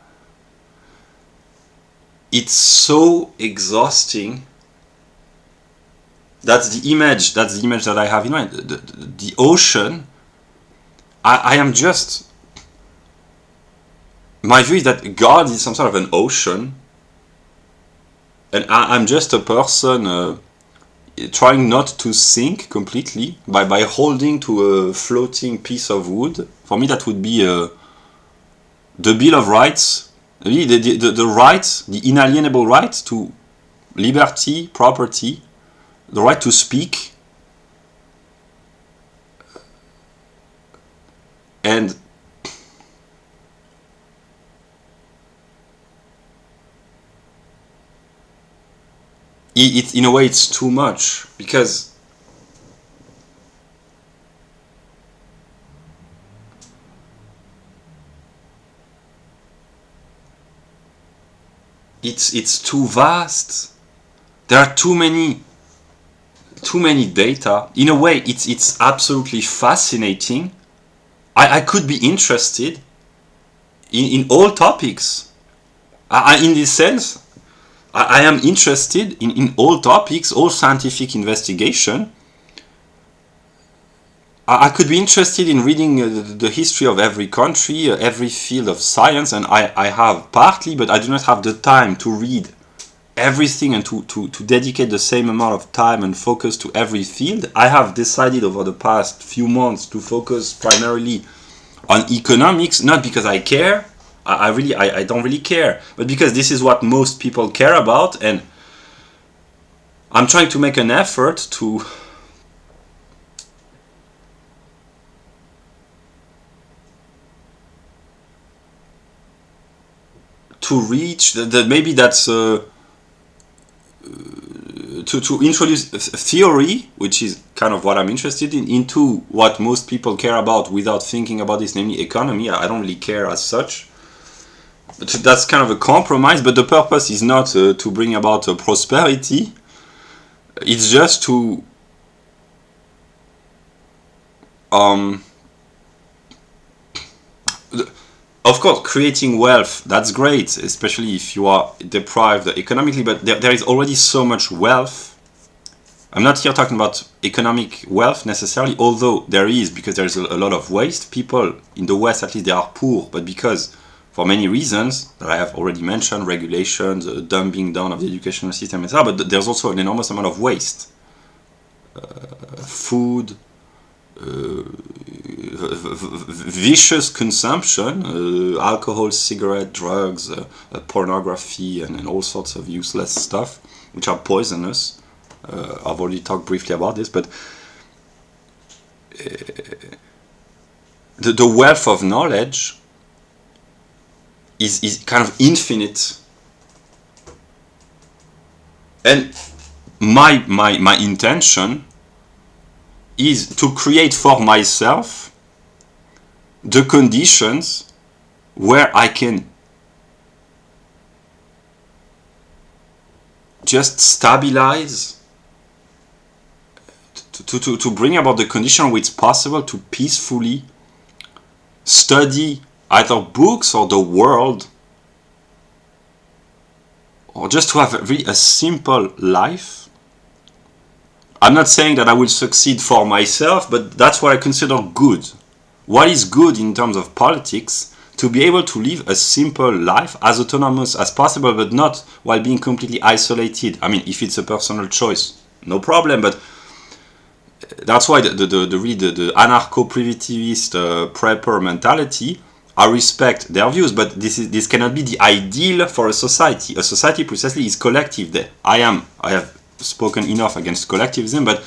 it's so exhausting. That's the image that I have in mind. The ocean, I am just my view is that God is some sort of an ocean, and I'm just a person trying not to sink completely by holding to a floating piece of wood. For me, that would be the Bill of Rights, the rights, the inalienable right to liberty, property, the right to speak, and in a way it's too much, because it's too vast. There are too many data. In a way, it's absolutely fascinating. I could be interested in all topics. In this sense, I am interested in all topics, all scientific investigation. I could be interested in reading the history of every country, every field of science, and I have partly, but I do not have the time to read everything and to dedicate the same amount of time and focus to every field. I have decided over the past few months to focus primarily on economics, not because I care. I don't really care, but because this is what most people care about, and I'm trying to make an effort to reach maybe that's to introduce theory, which is kind of what I'm interested in, into what most people care about without thinking about this, namely economy. I don't really care as such. But that's kind of a compromise, but the purpose is not to bring about prosperity. It's just to of course, creating wealth, that's great, especially if you are deprived economically, but there is already so much wealth. I'm not here talking about economic wealth necessarily, although there is, because there's a lot of waste. People in the West, at least, they are poor, but because, for many reasons that I have already mentioned, regulations, dumbing down of the educational system, etc., but there's also an enormous amount of waste. Food, vicious consumption, alcohol, cigarette, drugs, pornography, and all sorts of useless stuff, which are poisonous. I've already talked briefly about this, but the wealth of knowledge is kind of infinite. And my intention is to create for myself the conditions where I can just stabilize, to bring about the condition where it's possible to peacefully study either books or the world, or just to have a simple life. I'm not saying that I will succeed for myself, but that's what I consider good. What is good in terms of politics? To be able to live a simple life, as autonomous as possible, but not while being completely isolated. I mean, if it's a personal choice, no problem, but that's why the anarcho-primitivist prepper mentality, I respect their views, but this cannot be the ideal for a society. A society precisely is collective. I have spoken enough against collectivism, but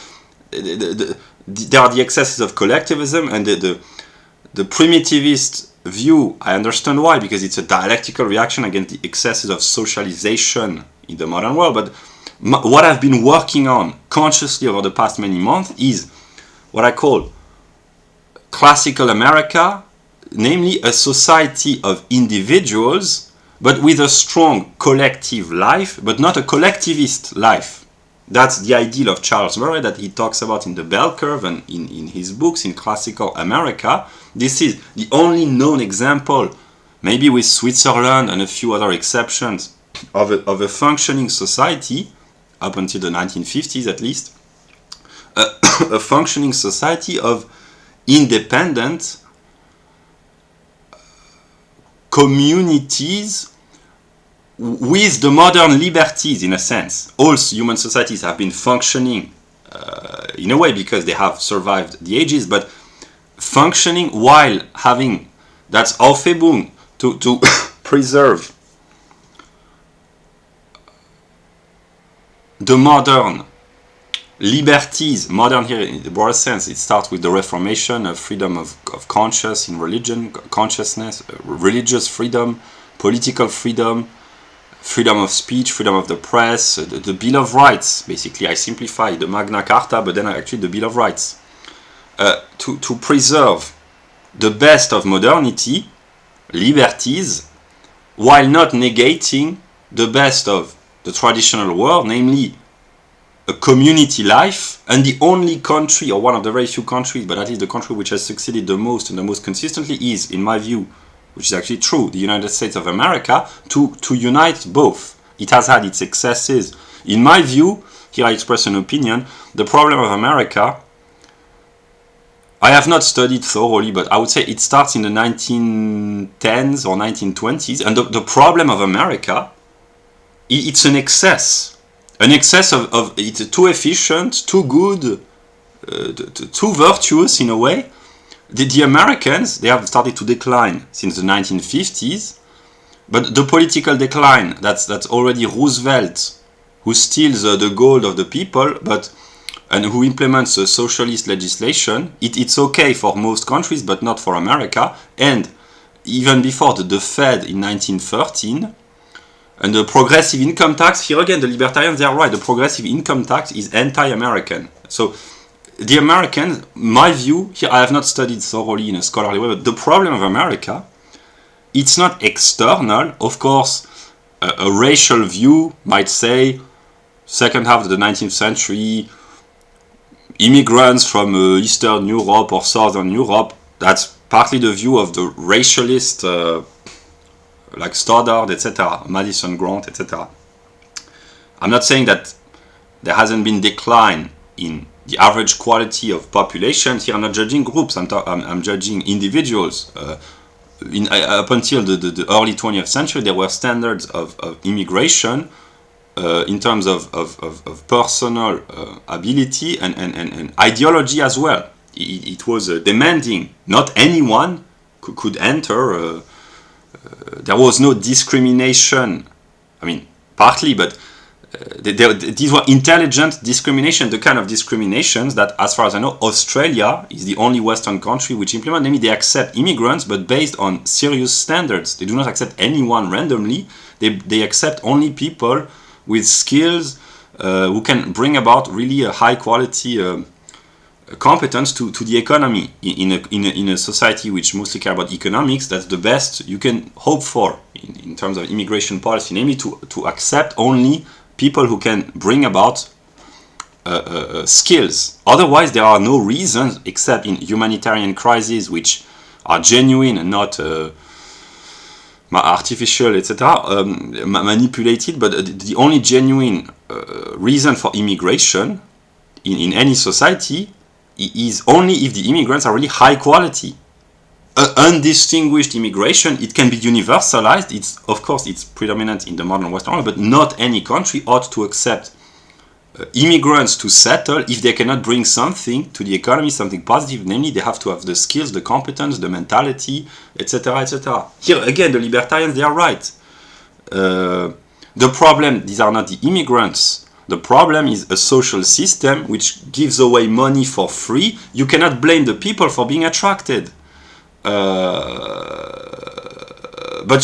there are the excesses of collectivism, and the primitivist view, I understand why, because it's a dialectical reaction against the excesses of socialization in the modern world. But what I've been working on consciously over the past many months is what I call classical America, namely a society of individuals, but with a strong collective life, but not a collectivist life. That's the ideal of Charles Murray that he talks about in the Bell Curve and in his books in Classical America. This is the only known example, maybe with Switzerland and a few other exceptions, of a functioning society, up until the 1950s at least, a functioning society of independent communities with the modern liberties, in a sense. All human societies have been functioning in a way because they have survived the ages, but functioning while having, that's Aufhebung, to preserve the modern liberties. Modern here in the broader sense, it starts with the Reformation, freedom of conscience in religion, consciousness, religious freedom, political freedom, freedom of speech, freedom of the press, the Bill of Rights. Basically, I simplify the Magna Carta, but then actually the Bill of Rights. To preserve the best of modernity, liberties, while not negating the best of the traditional world, namely a community life. And the only country, or one of the very few countries, but that is the country which has succeeded the most and the most consistently, is, in my view, which is actually true, the United States of America, to unite both. It has had its excesses. In my view, here I express an opinion, the problem of America, I have not studied thoroughly, but I would say it starts in the 1910s or 1920s, and the problem of America, it's an excess. An excess of it's too efficient, too good, too virtuous in a way. The Americans, they have started to decline since the 1950s, but the political decline, that's already Roosevelt, who steals the gold of the people, and who implements a socialist legislation. It's okay for most countries, but not for America. And even before the Fed in 1913, and the progressive income tax, here again, the libertarians, they are right, the progressive income tax is anti-American. So the Americans, my view, here I have not studied thoroughly in a scholarly way, but the problem of America, it's not external. Of course, a racial view might say, second half of the 19th century, immigrants from Eastern Europe or Southern Europe, that's partly the view of the racialist, like Stoddard, etc., Madison Grant, etc. I'm not saying that there hasn't been decline in the average quality of population. Here I'm not judging groups, I'm judging individuals. Up until the early 20th century, there were standards of immigration in terms of personal ability and ideology as well. It was demanding. Not anyone could enter. There was no discrimination. I mean, partly, but these were intelligent discrimination, the kind of discriminations that, as far as I know, Australia is the only Western country which implement. Namely, they accept immigrants, but based on serious standards. They do not accept anyone randomly. They accept only people with skills who can bring about really a high quality competence to the economy. In a society which mostly care about economics, that's the best you can hope for in terms of immigration policy, namely to accept only people who can bring about skills. Otherwise, there are no reasons, except in humanitarian crises, which are genuine and not artificial, etc., manipulated. But the only genuine reason for immigration in any society is only if the immigrants are really high quality. Undistinguished immigration, it can be universalized. Of course, it's predominant in the modern Western world, but not any country ought to accept immigrants to settle if they cannot bring something to the economy, something positive. Namely, they have to have the skills, the competence, the mentality, etc., etc. Here again, the libertarians, they are right. The problem, these are not the immigrants. The problem is a social system which gives away money for free. You cannot blame the people for being attracted. But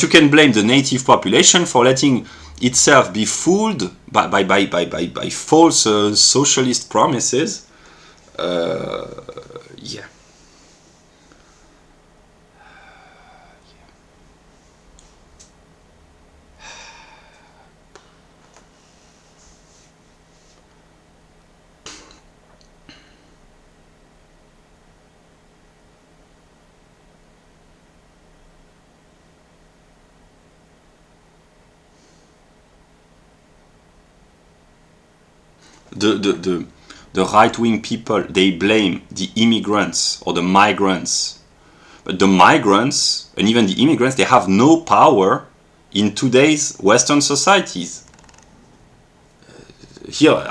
you can blame the native population for letting itself be fooled by false socialist promises. Yeah. The right-wing people, they blame the immigrants or the migrants. But the migrants and even the immigrants, they have no power in today's Western societies. Here,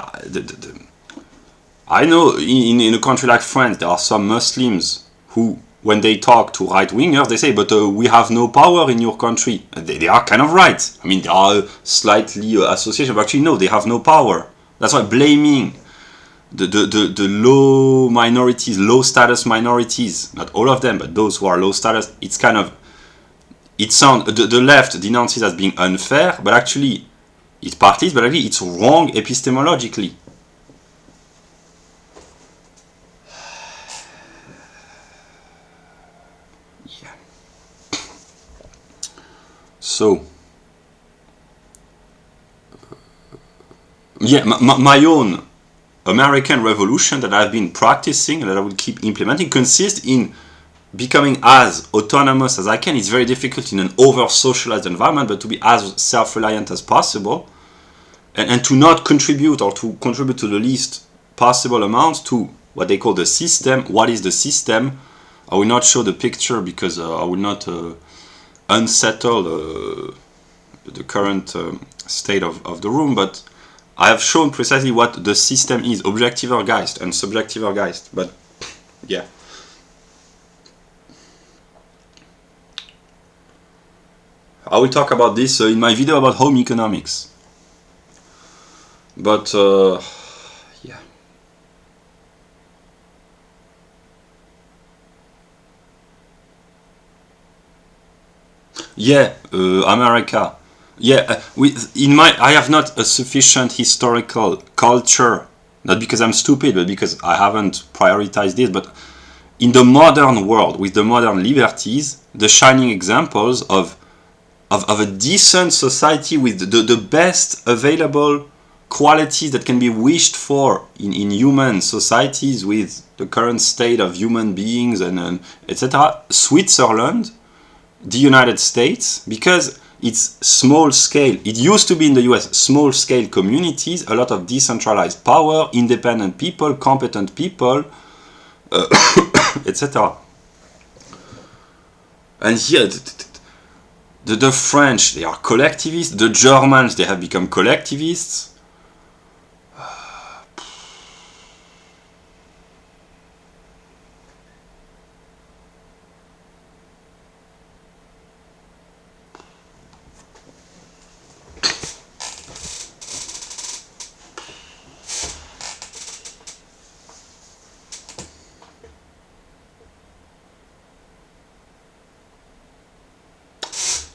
I know in a country like France, there are some Muslims who, when they talk to right-wingers, they say, but we have no power in your country. They are kind of right. I mean, they are slightly associated, but actually, no, they have no power. That's why blaming the low minorities, low status minorities, not all of them, but those who are low status, it's kind of, it sounds, the left denounces as being unfair, but actually, it partly, but actually it's wrong epistemologically. Yeah. So, yeah, my own American revolution that I've been practicing and that I will keep implementing consists in becoming as autonomous as I can. It's very difficult in an over-socialized environment, but to be as self-reliant as possible and to not contribute or to contribute to the least possible amount to what they call the system. What is the system? I will not show the picture because I will not unsettle the current state of the room, but I have shown precisely what the system is, objektiver Geist and subjektiver Geist. But yeah. I will talk about this in my video about home economics. But yeah. Yeah, America. Yeah, I have not a sufficient historical culture, not because I'm stupid, but because I haven't prioritized this. But in the modern world, with the modern liberties, the shining examples of a decent society with the best available qualities that can be wished for in human societies with the current state of human beings and etc. Switzerland, the United States, because it's small scale. It used to be in the US, small scale communities, a lot of decentralized power, independent people, competent people, etc. And here, the French, they are collectivists. The Germans, they have become collectivists.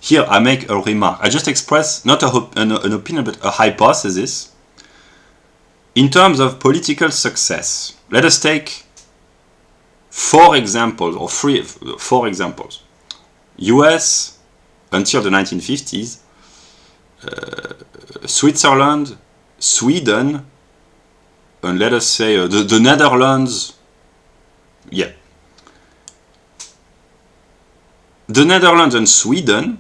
Here I make a remark. I just express not an opinion, but a hypothesis. In terms of political success, let us take four examples. US until the 1950s, Switzerland, Sweden, and let us say the Netherlands. Yeah. The Netherlands and Sweden,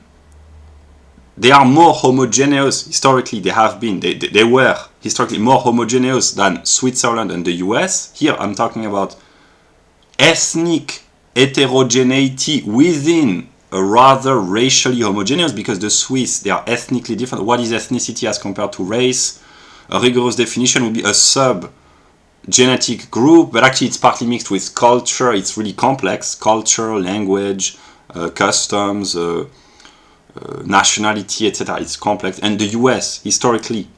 they are more homogeneous historically. They have been. They were historically more homogeneous than Switzerland and the US. Here I'm talking about ethnic heterogeneity within a rather racially homogeneous, because the Swiss, they are ethnically different. What is ethnicity as compared to race? A rigorous definition would be a sub-genetic group, but actually it's partly mixed with culture. It's really complex. Culture, language, customs, nationality, etc. It's complex. And the US, historically,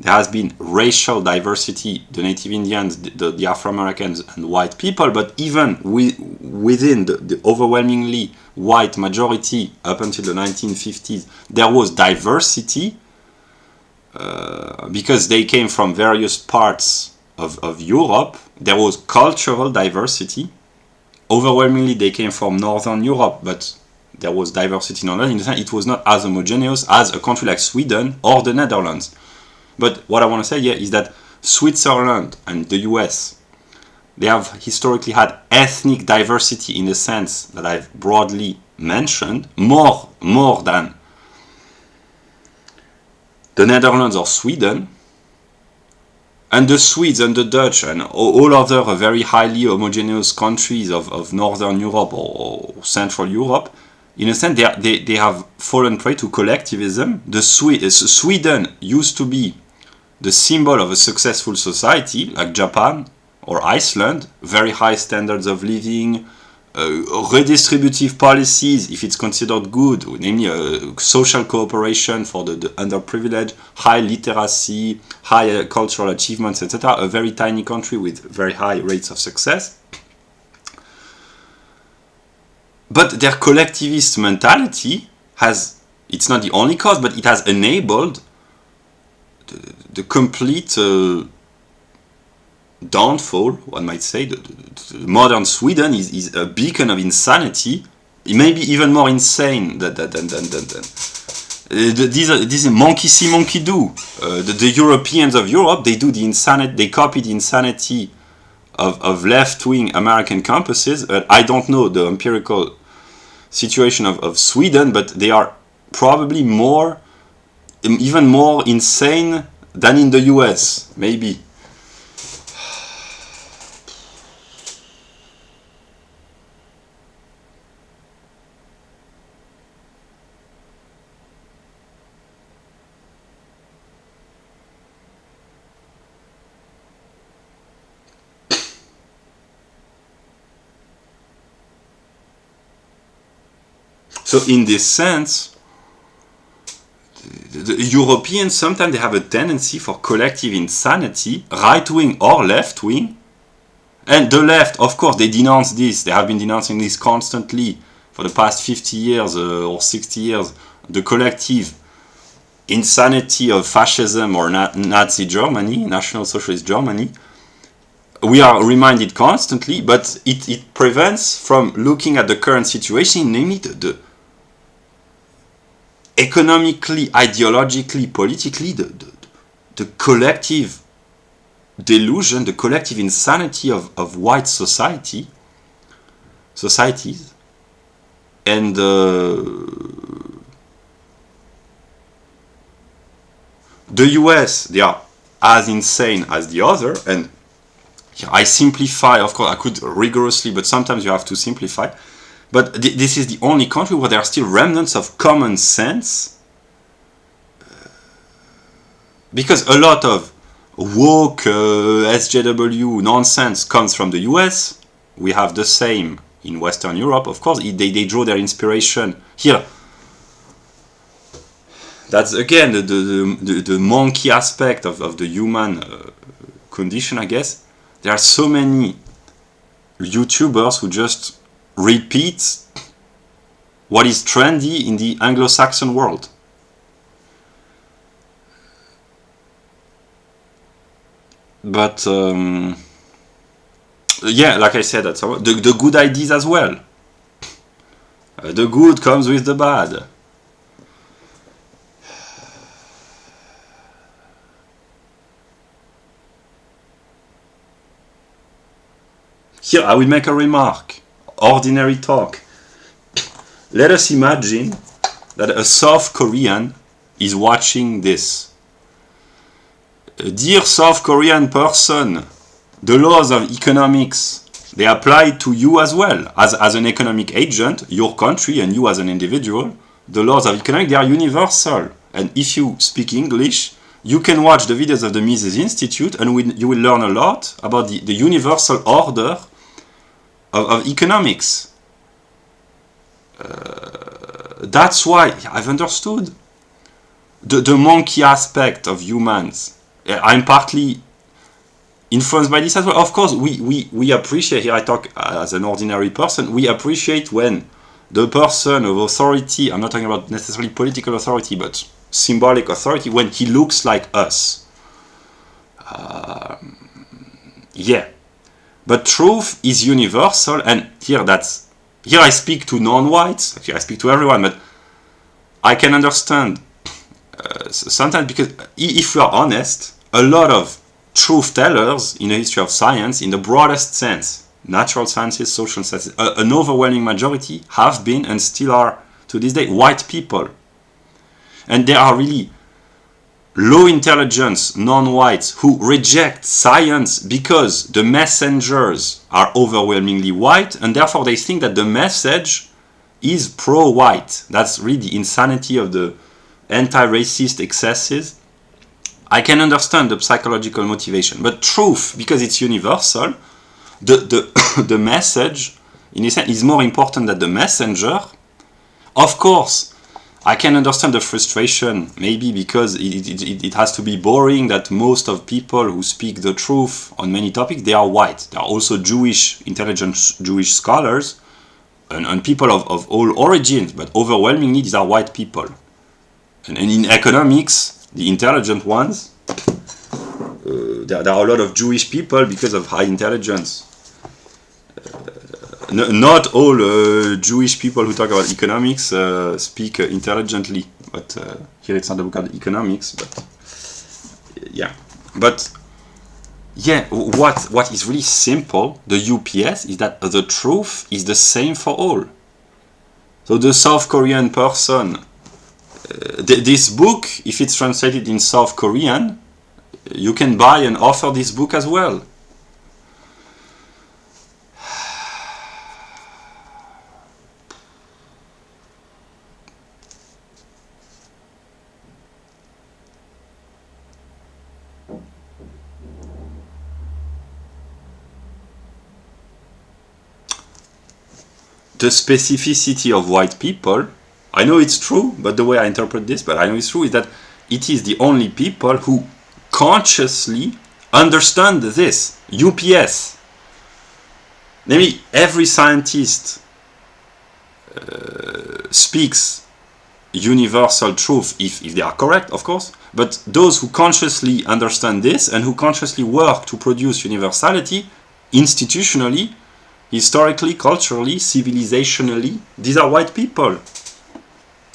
there has been racial diversity, the Native Indians, the Afro-Americans, and white people, but even within the overwhelmingly white majority up until the 1950s, there was diversity because they came from various parts of Europe. There was cultural diversity. Overwhelmingly, they came from Northern Europe, but there was diversity in the sense it was not as homogeneous as a country like Sweden or the Netherlands. But what I want to say here is that Switzerland and the US, they have historically had ethnic diversity in the sense that I've broadly mentioned, more than the Netherlands or Sweden. And the Swedes and the Dutch and all other very highly homogeneous countries of Northern Europe or Central Europe, in a sense, they have fallen prey to collectivism. Sweden used to be the symbol of a successful society, like Japan or Iceland, very high standards of living, redistributive policies, if it's considered good, namely social cooperation for the underprivileged, high literacy, high cultural achievements, etc. A very tiny country with very high rates of success. But their collectivist mentality has, it's not the only cause, but it has enabled the complete downfall, one might say. The modern Sweden is a beacon of insanity, maybe even more insane than these monkey see, monkey do. The Europeans of Europe, they do the insanity, they copy the insanity of left-wing American campuses. I don't know the empirical situation of Sweden, but they are probably even more insane than in the US, maybe. So in this sense, the Europeans, sometimes they have a tendency for collective insanity, right-wing or left-wing. And the left, of course, they denounce this. They have been denouncing this constantly for the past 50 years or 60 years. The collective insanity of fascism or Nazi Germany, National Socialist Germany. We are reminded constantly, but it prevents from looking at the current situation, namely the economically, ideologically, politically, the collective delusion, the collective insanity of white societies, and the US, they are as insane as the other, and here I simplify, of course I could rigorously, but sometimes you have to simplify. But this is the only country where there are still remnants of common sense. Because a lot of woke SJW nonsense comes from the US. We have the same in Western Europe. Of course, they draw their inspiration here. That's again the monkey aspect of the human condition, I guess. There are so many YouTubers who just repeat what is trendy in the Anglo-Saxon world. But yeah, like I said, that's the good ideas as well. The good comes with the bad. Here I will make a remark. Ordinary talk. Let us imagine that a South Korean is watching this. Dear South Korean person, the laws of economics, they apply to you as well. As an economic agent, your country and you as an individual, the laws of economics, they are universal. And if you speak English, you can watch the videos of the Mises Institute and you will learn a lot about the universal order of economics. That's why I've understood the monkey aspect of humans. I'm partly influenced by this as well. Of course, we appreciate, here I talk as an ordinary person, we appreciate when the person of authority, I'm not talking about necessarily political authority, but symbolic authority, when he looks like us. Yeah. But truth is universal, and here I speak to non-whites, actually I speak to everyone, but I can understand sometimes, because if we are honest, a lot of truth tellers in the history of science, in the broadest sense, natural sciences, social sciences, an overwhelming majority have been and still are to this day white people. And they are really low intelligence non-whites who reject science because the messengers are overwhelmingly white, and therefore they think that the message is pro-white. That's really the insanity of the anti-racist excesses. I can understand the psychological motivation, but truth, because it's universal, the message, in a sense, is more important than the messenger. Of course, I can understand the frustration, maybe because it has to be boring that most of people who speak the truth on many topics, they are white. There are also Jewish, intelligent Jewish scholars, and people of all origins, but overwhelmingly these are white people. And in economics, the intelligent ones, there are a lot of Jewish people because of high intelligence. Not all Jewish people who talk about economics speak intelligently, but here it's not a book about economics, but yeah. But yeah, what is really simple, the UPS, is that the truth is the same for all. So the South Korean person, this book, if it's translated in South Korean, you can buy and offer this book as well. The specificity of white people, I know it's true, but the way I interpret this, but I know it's true, is that it is the only people who consciously understand this, UPS. Namely, every scientist speaks universal truth if they are correct, of course, but those who consciously understand this and who consciously work to produce universality, institutionally, historically, culturally, civilizationally, these are white people.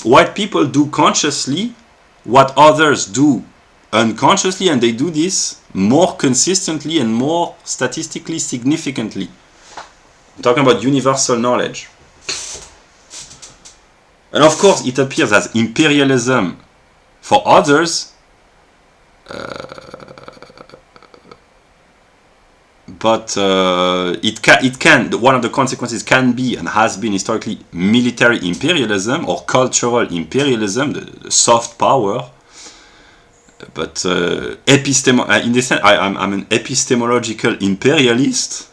White people do consciously what others do unconsciously, and they do this more consistently and more statistically significantly. I'm talking about universal knowledge. And of course, it appears as imperialism for others, but it can, one of the consequences can be and has been historically military imperialism or cultural imperialism, the soft power. But in this sense, I'm an epistemological imperialist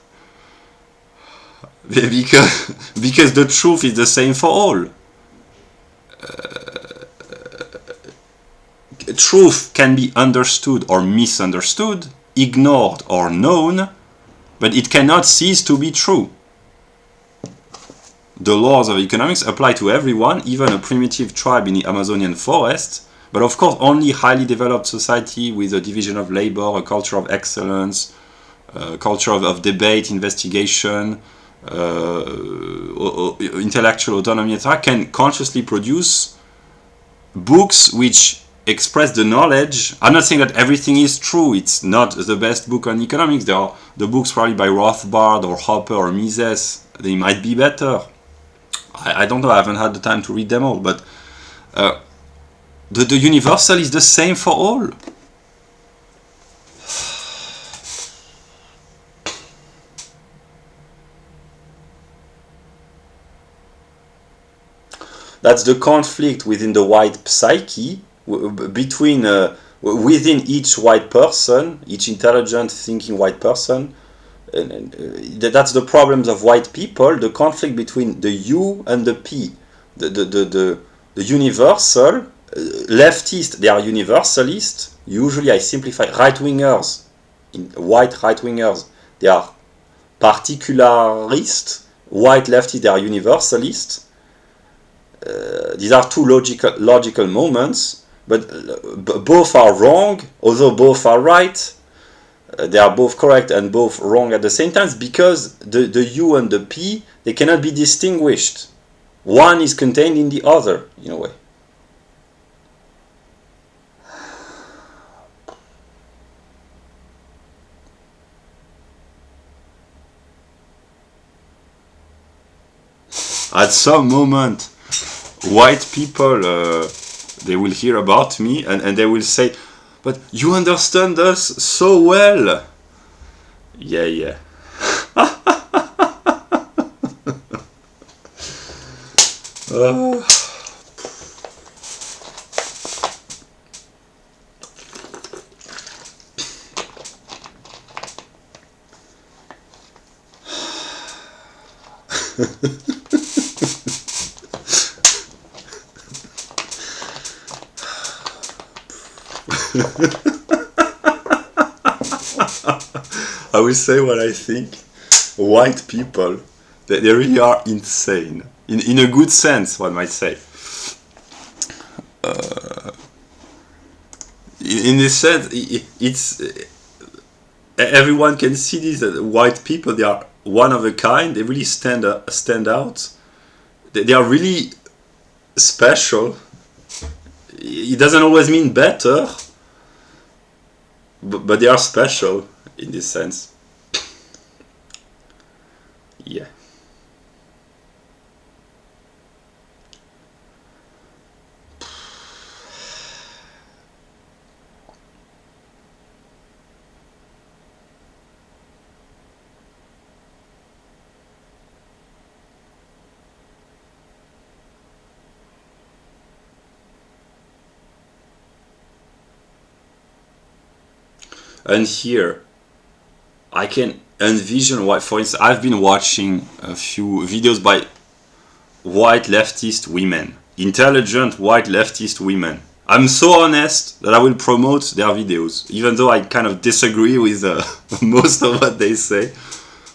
because the truth is the same for all. Truth can be understood or misunderstood, ignored or known, but it cannot cease to be true. The laws of economics apply to everyone, even a primitive tribe in the Amazonian forest, but of course only highly developed society with a division of labor, a culture of excellence, a culture of debate, investigation, intellectual autonomy, etc., can consciously produce books which express the knowledge. I'm not saying that everything is true. It's not the best book on economics. There are the books probably by Rothbard or Hopper or Mises. They might be better. I don't know. I haven't had the time to read them all. But the universal is the same for all. That's the conflict within the white psyche, between within each white person, each intelligent thinking white person. That's the problems of white people, the conflict between the U and the P. The universal, leftists, they are universalist. Usually I simplify, right-wingers, white right-wingers, they are particularist. White leftists, they are universalist. These are two logical moments, but both are wrong, although both are right. They are both correct and both wrong at the same time, because the U and the P, they cannot be distinguished. One is contained in the other, in a way. At some moment, white people, they will hear about me and they will say, but you understand us so well. Yeah. I will say what I think. White people, they really are insane. In a good sense, one might say. In this sense, it's everyone can see this. That white people, they are one of a kind. They really stand out. They are really special. It doesn't always mean better, but they are special in this sense. Yeah. And here, I can envision why. For instance, I've been watching a few videos by white leftist women, intelligent white leftist women. I'm so honest that I will promote their videos, even though I kind of disagree with most of what they say,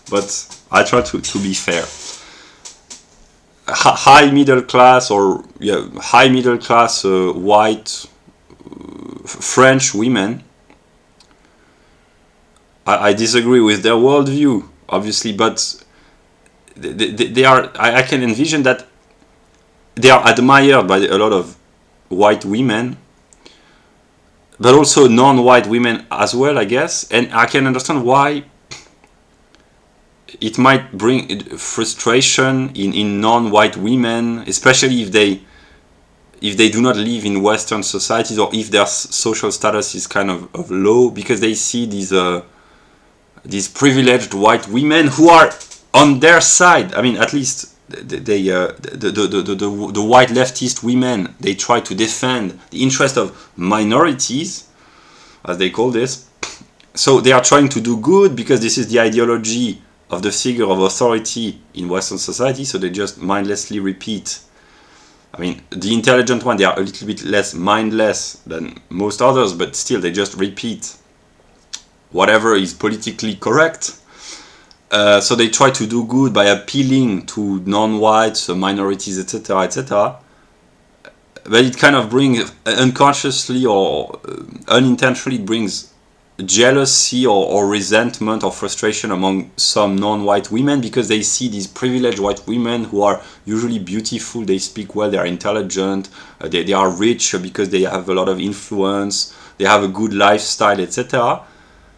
but I try to be fair. High middle class or high middle class white French women. I disagree with their worldview, obviously, but they are. I can envision that they are admired by a lot of white women, but also non-white women as well, I guess. And I can understand why it might bring frustration in non-white women, especially if they do not live in Western societies, or if their social status is kind of low, because they see these privileged white women who are on their side. I mean, at least the white leftist women, they try to defend the interest of minorities, as they call this. So they are trying to do good because this is the ideology of the figure of authority in Western society. So they just mindlessly repeat. I mean, the intelligent one, they are a little bit less mindless than most others, but still they just repeat whatever is politically correct. So they try to do good by appealing to non-whites, minorities, etc., etc. But it kind of brings, unconsciously or unintentionally, brings jealousy or resentment or frustration among some non-white women, because they see these privileged white women who are usually beautiful, they speak well, they are intelligent, they are rich because they have a lot of influence, they have a good lifestyle, etc.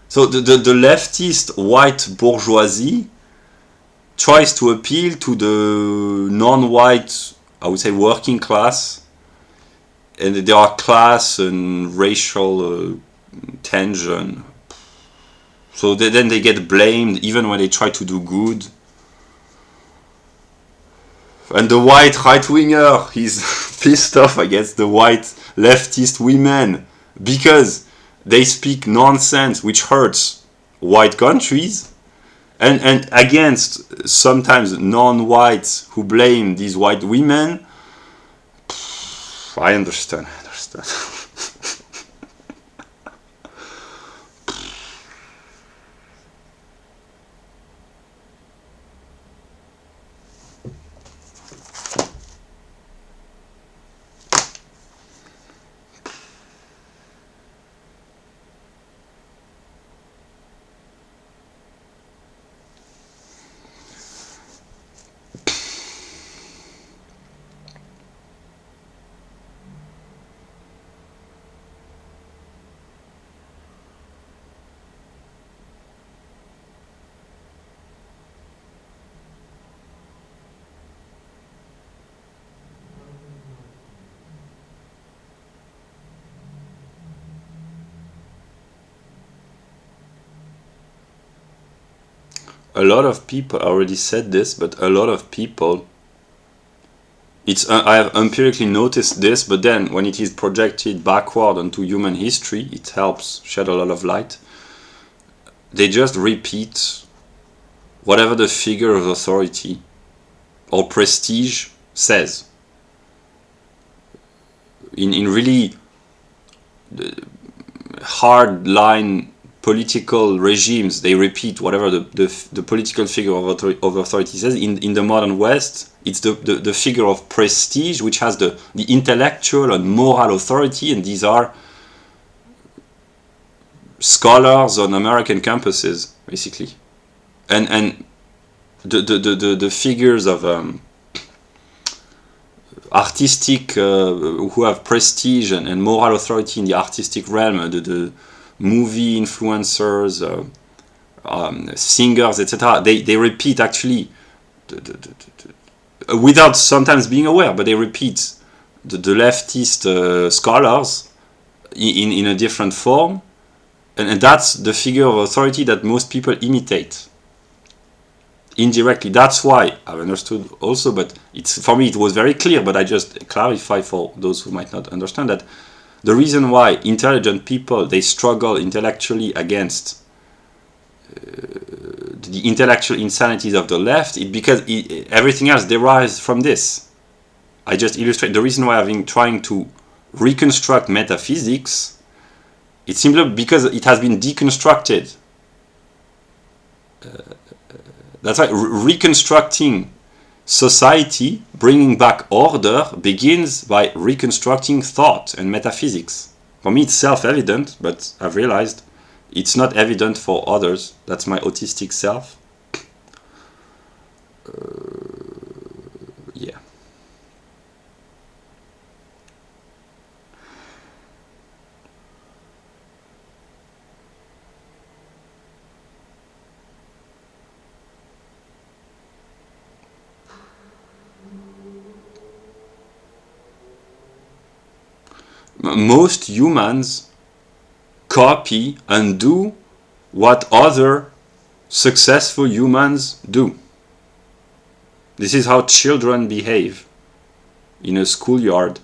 So the leftist white bourgeoisie tries to appeal to the non-white, I would say, working class, and there are class and racial tension. So then they get blamed even when they try to do good. And the white right-winger, he's pissed off against the white leftist women because they speak nonsense which hurts white countries, and against sometimes non-whites who blame these white women. I understand. a lot of people, I already said this, but a lot of people, I have empirically noticed this, but then when it is projected backward onto human history, it helps shed a lot of light. They just repeat whatever the figure of authority or prestige says. In really hard line political regimes, they repeat whatever the political figure of authority says. In the modern West, it's the figure of prestige, which has the intellectual and moral authority, and these are scholars on American campuses, basically. And the figures of artistic, who have prestige and moral authority in the artistic realm, the movie influencers, singers, etc. They repeat actually, without sometimes being aware, but they repeat the leftist scholars in a different form, and that's the figure of authority that most people imitate. Indirectly, that's why I've understood also, but for me it was very clear, but I just clarify for those who might not understand that the reason why intelligent people, they struggle intellectually against the intellectual insanities of the left is because everything else derives from this. I just illustrate the reason why I've been trying to reconstruct metaphysics. It's simply because it has been deconstructed. That's why reconstructing society, bringing back order, begins by reconstructing thought and metaphysics. For me, it's self-evident, but I've realized it's not evident for others. That's my autistic self. Yeah. Most humans copy and do what other successful humans do. This is how children behave in a schoolyard.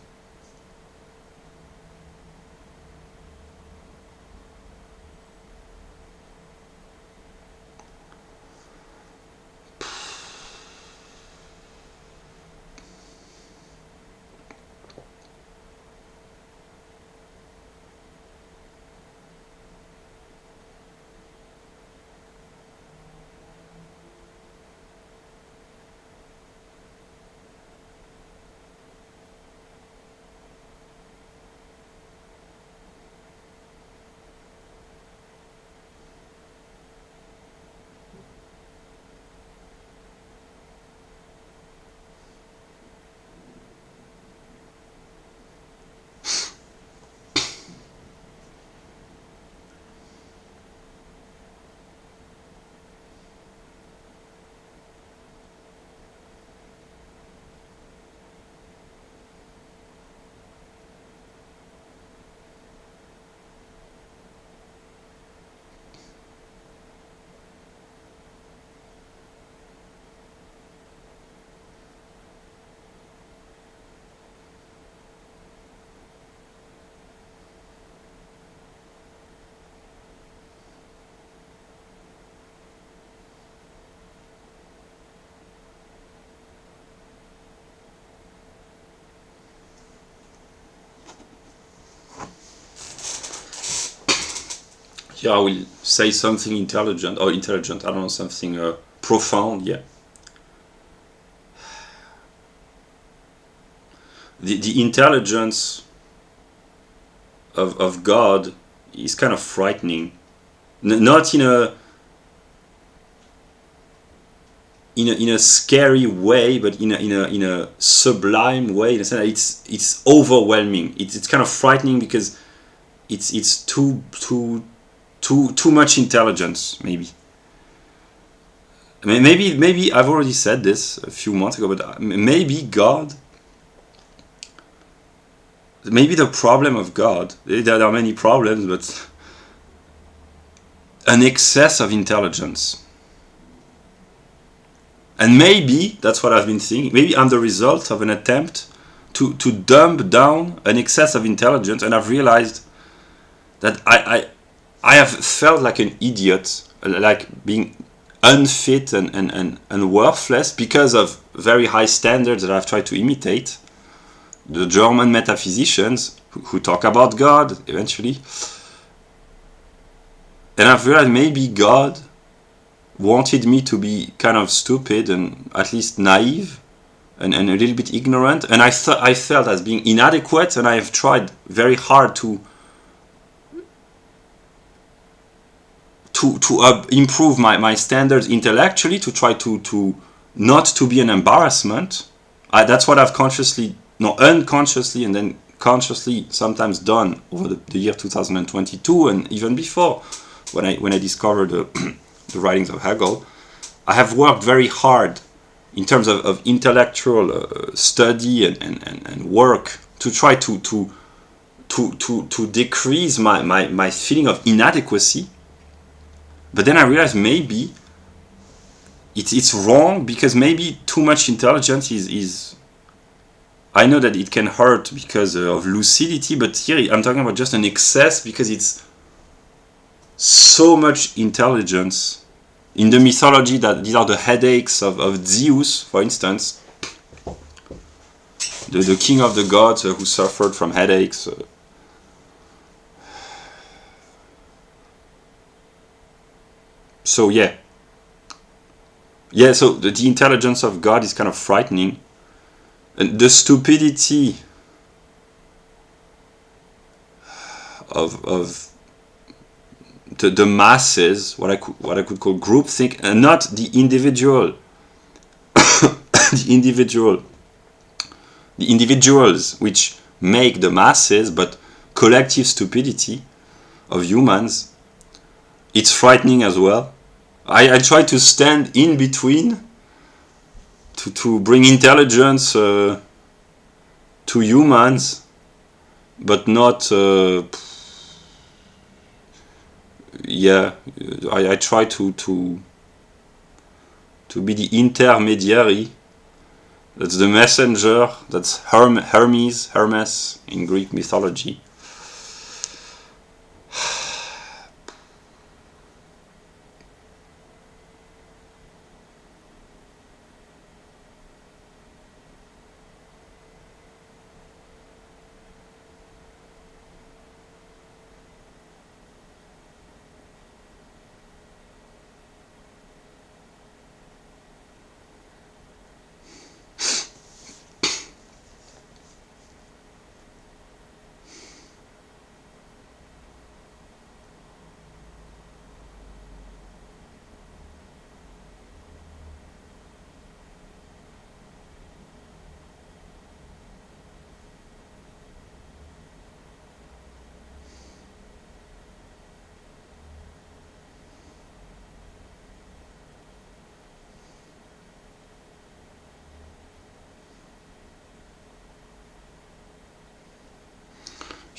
Here I will say something intelligent, I don't know, something profound, yeah. The intelligence of God is kind of frightening. Not in a scary way, but in a sublime way. In a sense, it's overwhelming. It's kind of frightening because it's too much intelligence, maybe. I mean, maybe I've already said this a few months ago, but maybe God. Maybe the problem of God, there are many problems, but an excess of intelligence. And maybe, that's what I've been thinking, maybe I'm the result of an attempt to dumb down an excess of intelligence, and I've realized that I have felt like an idiot, like being unfit and worthless because of very high standards that I've tried to imitate. The German metaphysicians who talk about God eventually. And I've realized maybe God wanted me to be kind of stupid and at least naive and a little bit ignorant. And I felt as being inadequate, and I have tried very hard to improve my standards intellectually, to try to not to be an embarrassment. That's what I've unconsciously and then consciously sometimes done over the year 2022 and even before, when I discovered the writings of Hegel. I have worked very hard in terms of intellectual study and work to try to decrease my feeling of inadequacy. But then I realized maybe it's wrong, because maybe too much intelligence is I know that it can hurt because of lucidity, but here I'm talking about just an excess, because it's so much intelligence. In the mythology, that these are the headaches of Zeus, for instance, the king of the gods who suffered from headaches. So yeah, so the intelligence of God is kind of frightening, and the stupidity of the masses, what I could call groupthink, and not the individual, the individuals which make the masses, but collective stupidity of humans. It's frightening as well. I try to stand in between to bring intelligence to humans, but not. I try to be the intermediary. That's the messenger. That's Hermes in Greek mythology.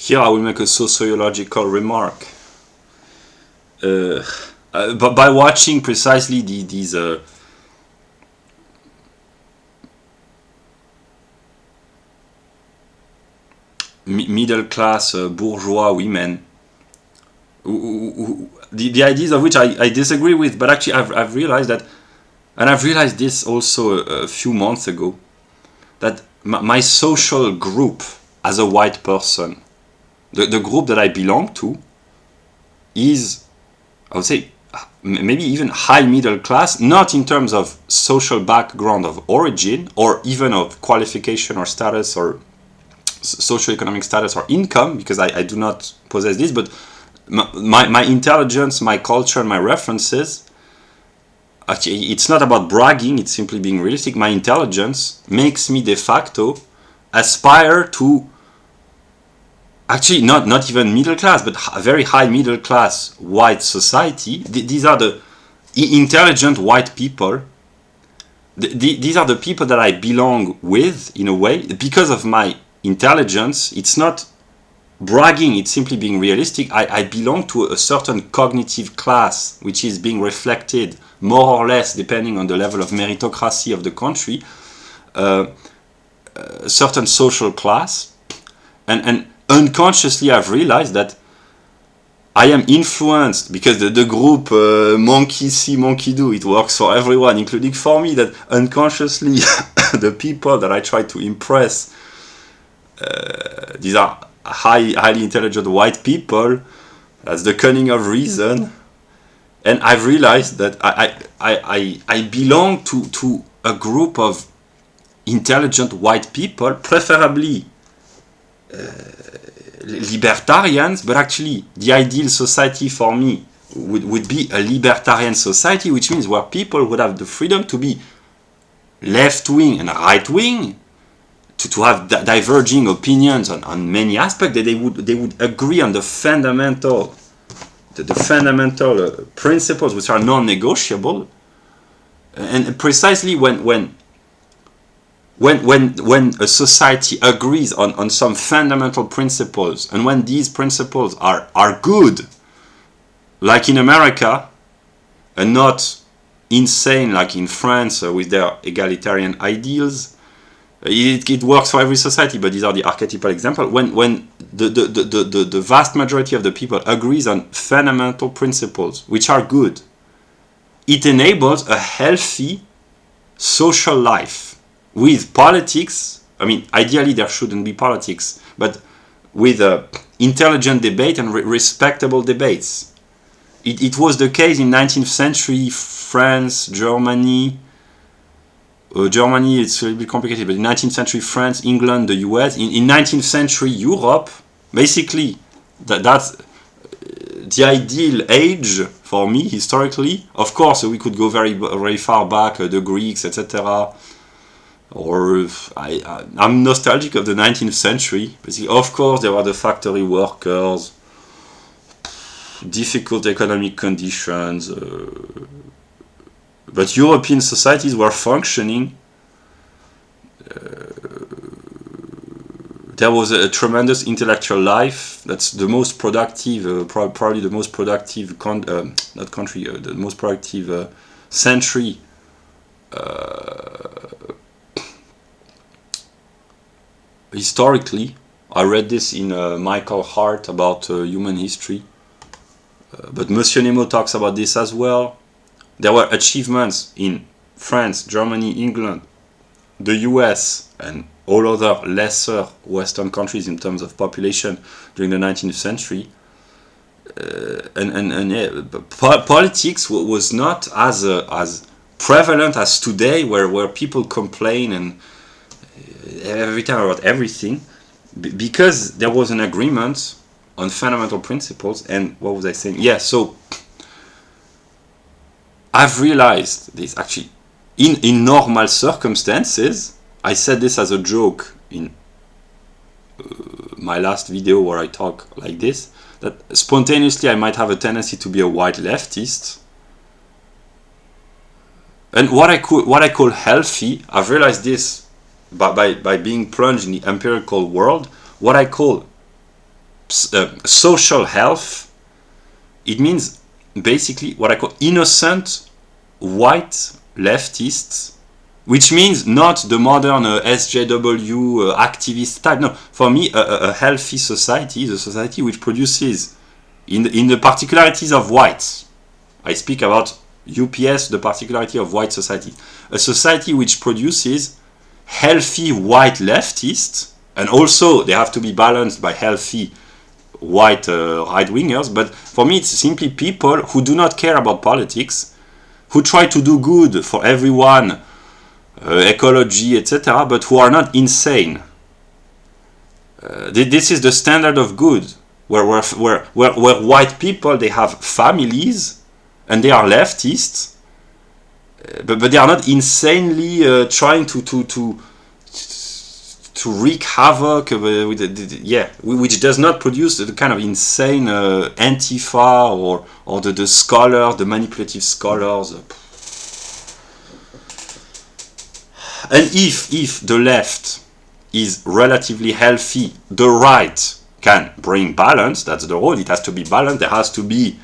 Here I will make a sociological remark. But by watching precisely these middle class bourgeois women, the ideas of which I disagree with, but actually I've realized that, and I've realized this also a few months ago, that my social group as a white person, the group that I belong to, is, I would say, maybe even high middle class, not in terms of social background of origin, or even of qualification or status or socioeconomic status or income, because I do not possess this, but my intelligence, my culture, and my references, actually, it's not about bragging, it's simply being realistic. My intelligence makes me de facto aspire to, actually not even middle class, but a very high middle class white society. These are the intelligent white people. These are the people that I belong with, in a way, because of my intelligence. It's not bragging, it's simply being realistic. I belong to a certain cognitive class, which is being reflected more or less, depending on the level of meritocracy of the country, a certain social class. And unconsciously I've realized that I am influenced, because the group monkey see, monkey do, it works for everyone, including for me, that unconsciously the people that I try to impress, these are highly intelligent white people. That's the cunning of reason. And I've realized that I belong to a group of intelligent white people, preferably libertarians, but actually the ideal society for me would be a libertarian society, which means where people would have the freedom to be left-wing and right-wing, to have diverging opinions on many aspects, that they would agree on the fundamental principles which are non-negotiable. And precisely when a society agrees on some fundamental principles, and when these principles are good, like in America, and not insane like in France with their egalitarian ideals, it works for every society, but these are the archetypal examples. When the vast majority of the people agrees on fundamental principles which are good, it enables a healthy social life. With politics, I mean, ideally there shouldn't be politics, but with intelligent debate and respectable debates. It was the case in 19th century France, Germany. Germany, it's a little bit complicated, but in 19th century France, England, the US, in 19th century Europe, basically, that's the ideal age for me, historically. Of course, we could go very, very far back, the Greeks, etc., or I'm nostalgic of the 19th century. Basically, of course, there were the factory workers, difficult economic conditions, but European societies were functioning. There was a tremendous intellectual life. That's the most productive, probably the most productive, the most productive century historically. I read this in Michael Hart about human history, but Monsieur Némo talks about this as well. There were achievements in France, Germany, England, the US, and all other lesser Western countries in terms of population during the 19th century. Politics was not as prevalent as today, where people complain and every time about everything, because there was an agreement on fundamental principles. And what was I saying? Yeah, so I've realized this actually in normal circumstances. I said this as a joke in my last video where I talk like this, that spontaneously I might have a tendency to be a white leftist. And what I call healthy, I've realized this by being plunged in the empirical world. What I call social health, it means basically what I call innocent white leftists, which means not the modern SJW activist type. No, for me, a healthy society is a society which produces, in the particularities of whites, I speak about UPS, the particularity of white society, a society which produces healthy white leftists, and also they have to be balanced by healthy white right-wingers. But for me, it's simply people who do not care about politics, who try to do good for everyone, ecology, etc., but who are not insane. This is the standard of good, where white people, they have families and they are leftists, but they are not insanely trying to wreak havoc which does not produce the kind of insane Antifa or the scholars, the manipulative scholars. And if the left is relatively healthy, the right can bring balance. That's the role. It has to be balanced. There has to be,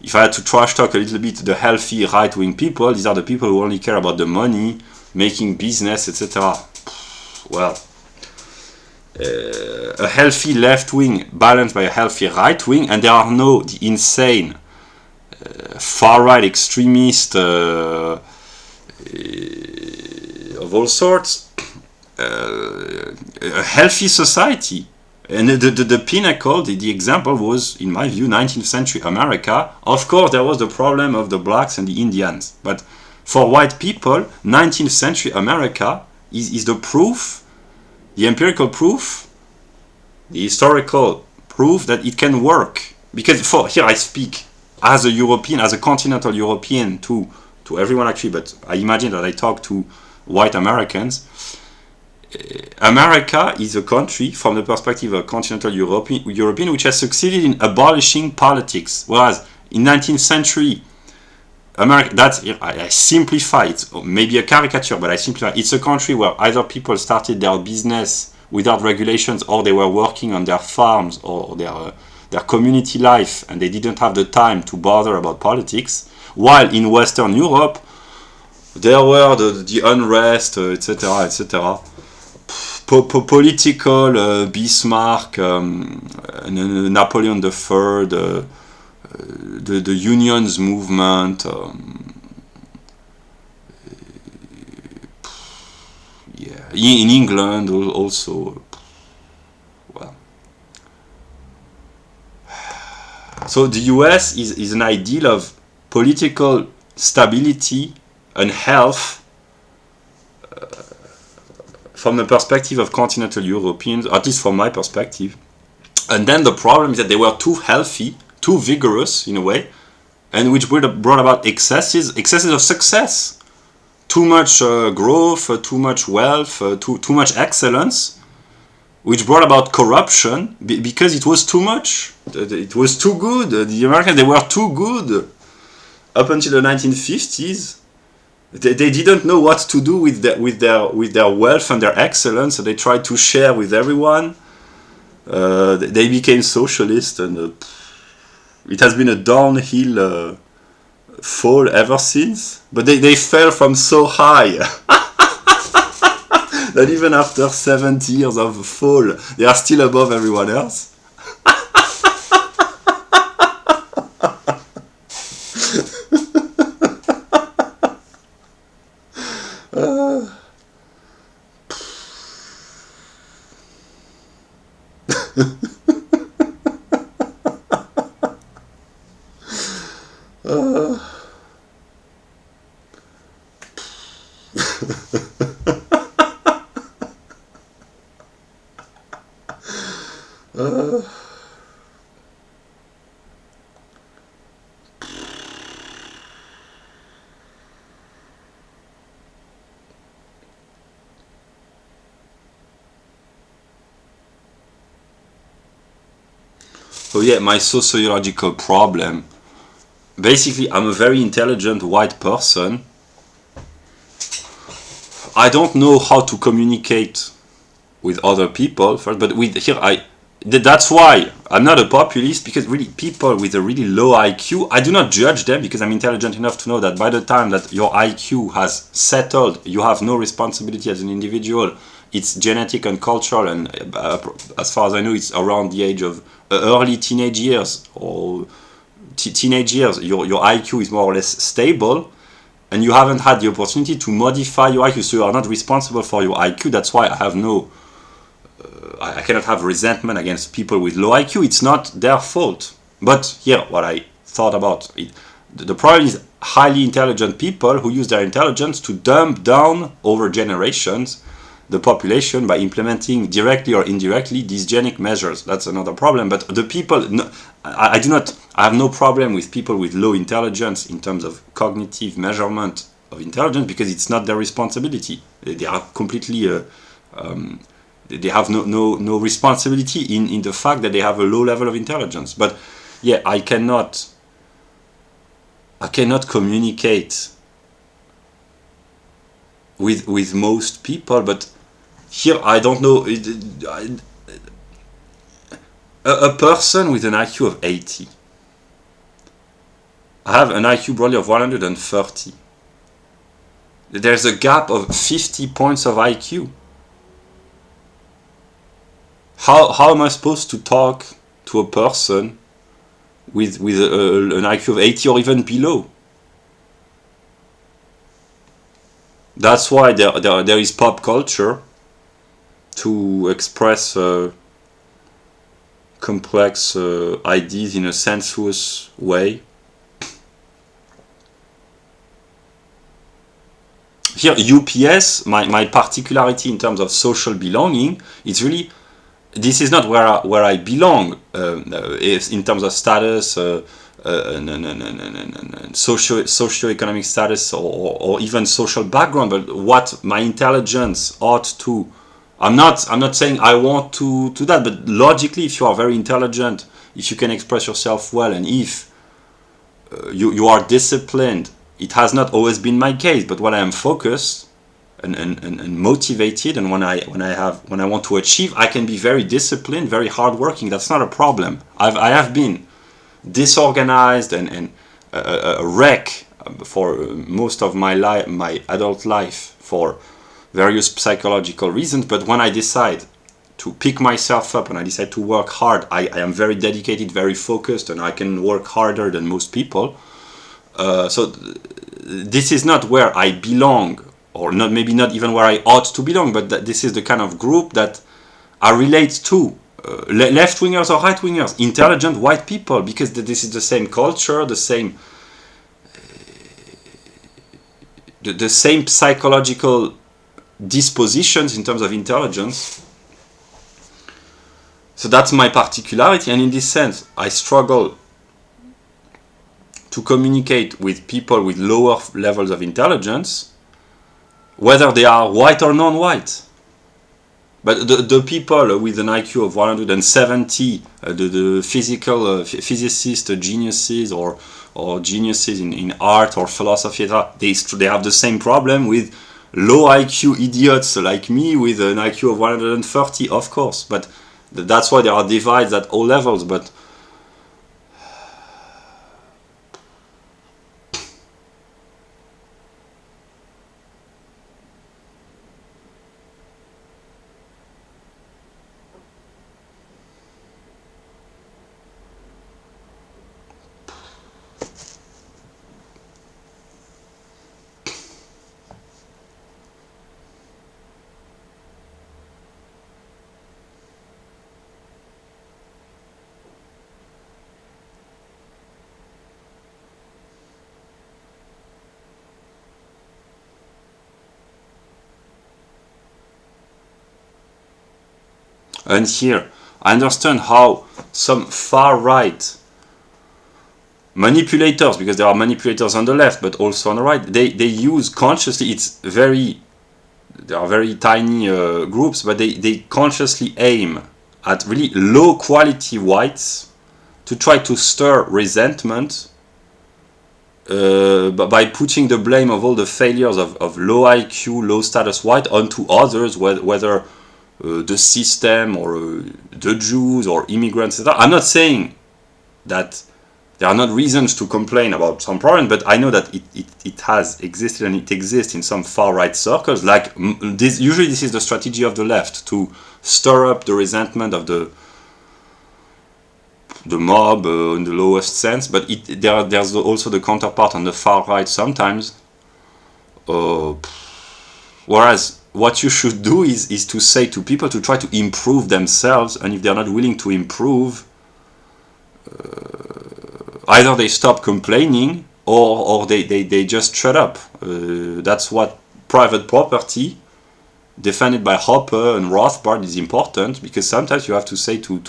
if I had to trash talk a little bit, the healthy right-wing people, these are the people who only care about the money, making business, etc. Well, a healthy left-wing balanced by a healthy right-wing, and there are no the insane far-right extremists of all sorts. A healthy society. And the pinnacle, the example was, in my view, 19th century America. Of course, there was the problem of the blacks and the Indians. But for white people, 19th century America is the proof, the empirical proof, the historical proof that it can work. Because here I speak as a European, as a continental European to everyone actually, but I imagine that I talk to white Americans. America is a country, from the perspective of continental European, which has succeeded in abolishing politics. Whereas in 19th century America, that's, I simplify it, maybe a caricature, but I simplify. It's a country where either people started their business without regulations, or they were working on their farms or their community life, and they didn't have the time to bother about politics. While in Western Europe, there were the unrest, etc., etc. Political, Bismarck, Napoleon III, the unions movement, yeah, in England also. Well, so the US is an ideal of political stability and health from the perspective of continental Europeans, at least from my perspective. And then the problem is that they were too healthy, too vigorous in a way, and which brought about excesses of success. Too much growth, too much wealth, too much excellence, which brought about corruption because it was too much. It was too good. The Americans, they were too good. Up until the 1950s, they didn't know what to do with their wealth and their excellence, so they tried to share with everyone. They became socialist, and it has been a downhill fall ever since. But they fell from so high that even after 70 years of fall, they are still above everyone else. So yeah, my sociological problem. Basically, I'm a very intelligent white person. I don't know how to communicate with other people first, but that's why I'm not a populist, because really people with a really low IQ, I do not judge them, because I'm intelligent enough to know that by the time that your IQ has settled, you have no responsibility as an individual. It's genetic and cultural, and as far as I know, it's around the age of early teenage years or teenage years. Your IQ is more or less stable, and you haven't had the opportunity to modify your IQ, so you are not responsible for your IQ. That's why I have I cannot have resentment against people with low IQ. It's not their fault. But here, what I thought about it, the problem is highly intelligent people who use their intelligence to dump down over generations the population by implementing directly or indirectly dysgenic measures. That's another problem. But the people, I have no problem with people with low intelligence in terms of cognitive measurement of intelligence, because it's not their responsibility. They are completely, they have no responsibility in the fact that they have a low level of intelligence. But yeah, I cannot communicate with most people, but here I don't know. A person with an IQ of 80. I have an IQ probably of 130. There's a gap of 50 points of IQ. How am I supposed to talk to a person with an IQ of 80 or even below? That's why there is pop culture to express complex ideas in a sensuous way. Here, UPS, my particularity in terms of social belonging, it's really, this is not where I belong in terms of status, socio-economic status, or even social background, but what my intelligence ought to. I'm not saying I want to that, but logically, if you are very intelligent, if you can express yourself well, and if you are disciplined, it has not always been my case, but when I am focused and motivated, and when I want to achieve, I can be very disciplined, very hardworking. That's not a problem. I have been disorganized and a wreck for most of my life, my adult life, for various psychological reasons. But when I decide to pick myself up and I decide to work hard, I am very dedicated, very focused, and I can work harder than most people. So this is not where I belong, or not, maybe not even where I ought to belong, but this is the kind of group that I relate to. Left-wingers or right-wingers, intelligent white people, because this is the same culture, the same psychological dispositions in terms of intelligence. So that's my particularity, and in this sense, I struggle to communicate with people with lower levels of intelligence, whether they are white or non-white. But the people with an IQ of 170, the physical physicists, geniuses, or geniuses in art or philosophy, they have the same problem with low IQ idiots like me with an IQ of 130, of course. But that's why there are divides at all levels. But and here, I understand how some far-right manipulators, because there are manipulators on the left, but also on the right, they use consciously, they are very tiny groups, but they consciously aim at really low-quality whites to try to stir resentment by putting the blame of all the failures of low IQ, low-status white onto others, whether the system or the Jews or immigrants, etc. I'm not saying that there are not reasons to complain about some problem, but I know that it has existed and it exists in some far-right circles. Like this, usually this is the strategy of the left, to stir up the resentment of the mob in the lowest sense, but there's also the counterpart on the far right sometimes. Whereas what you should do is to say to people to try to improve themselves, and if they're not willing to improve, either they stop complaining or they just shut up. That's what private property, defended by Hopper and Rothbard, is important, because sometimes you have to say to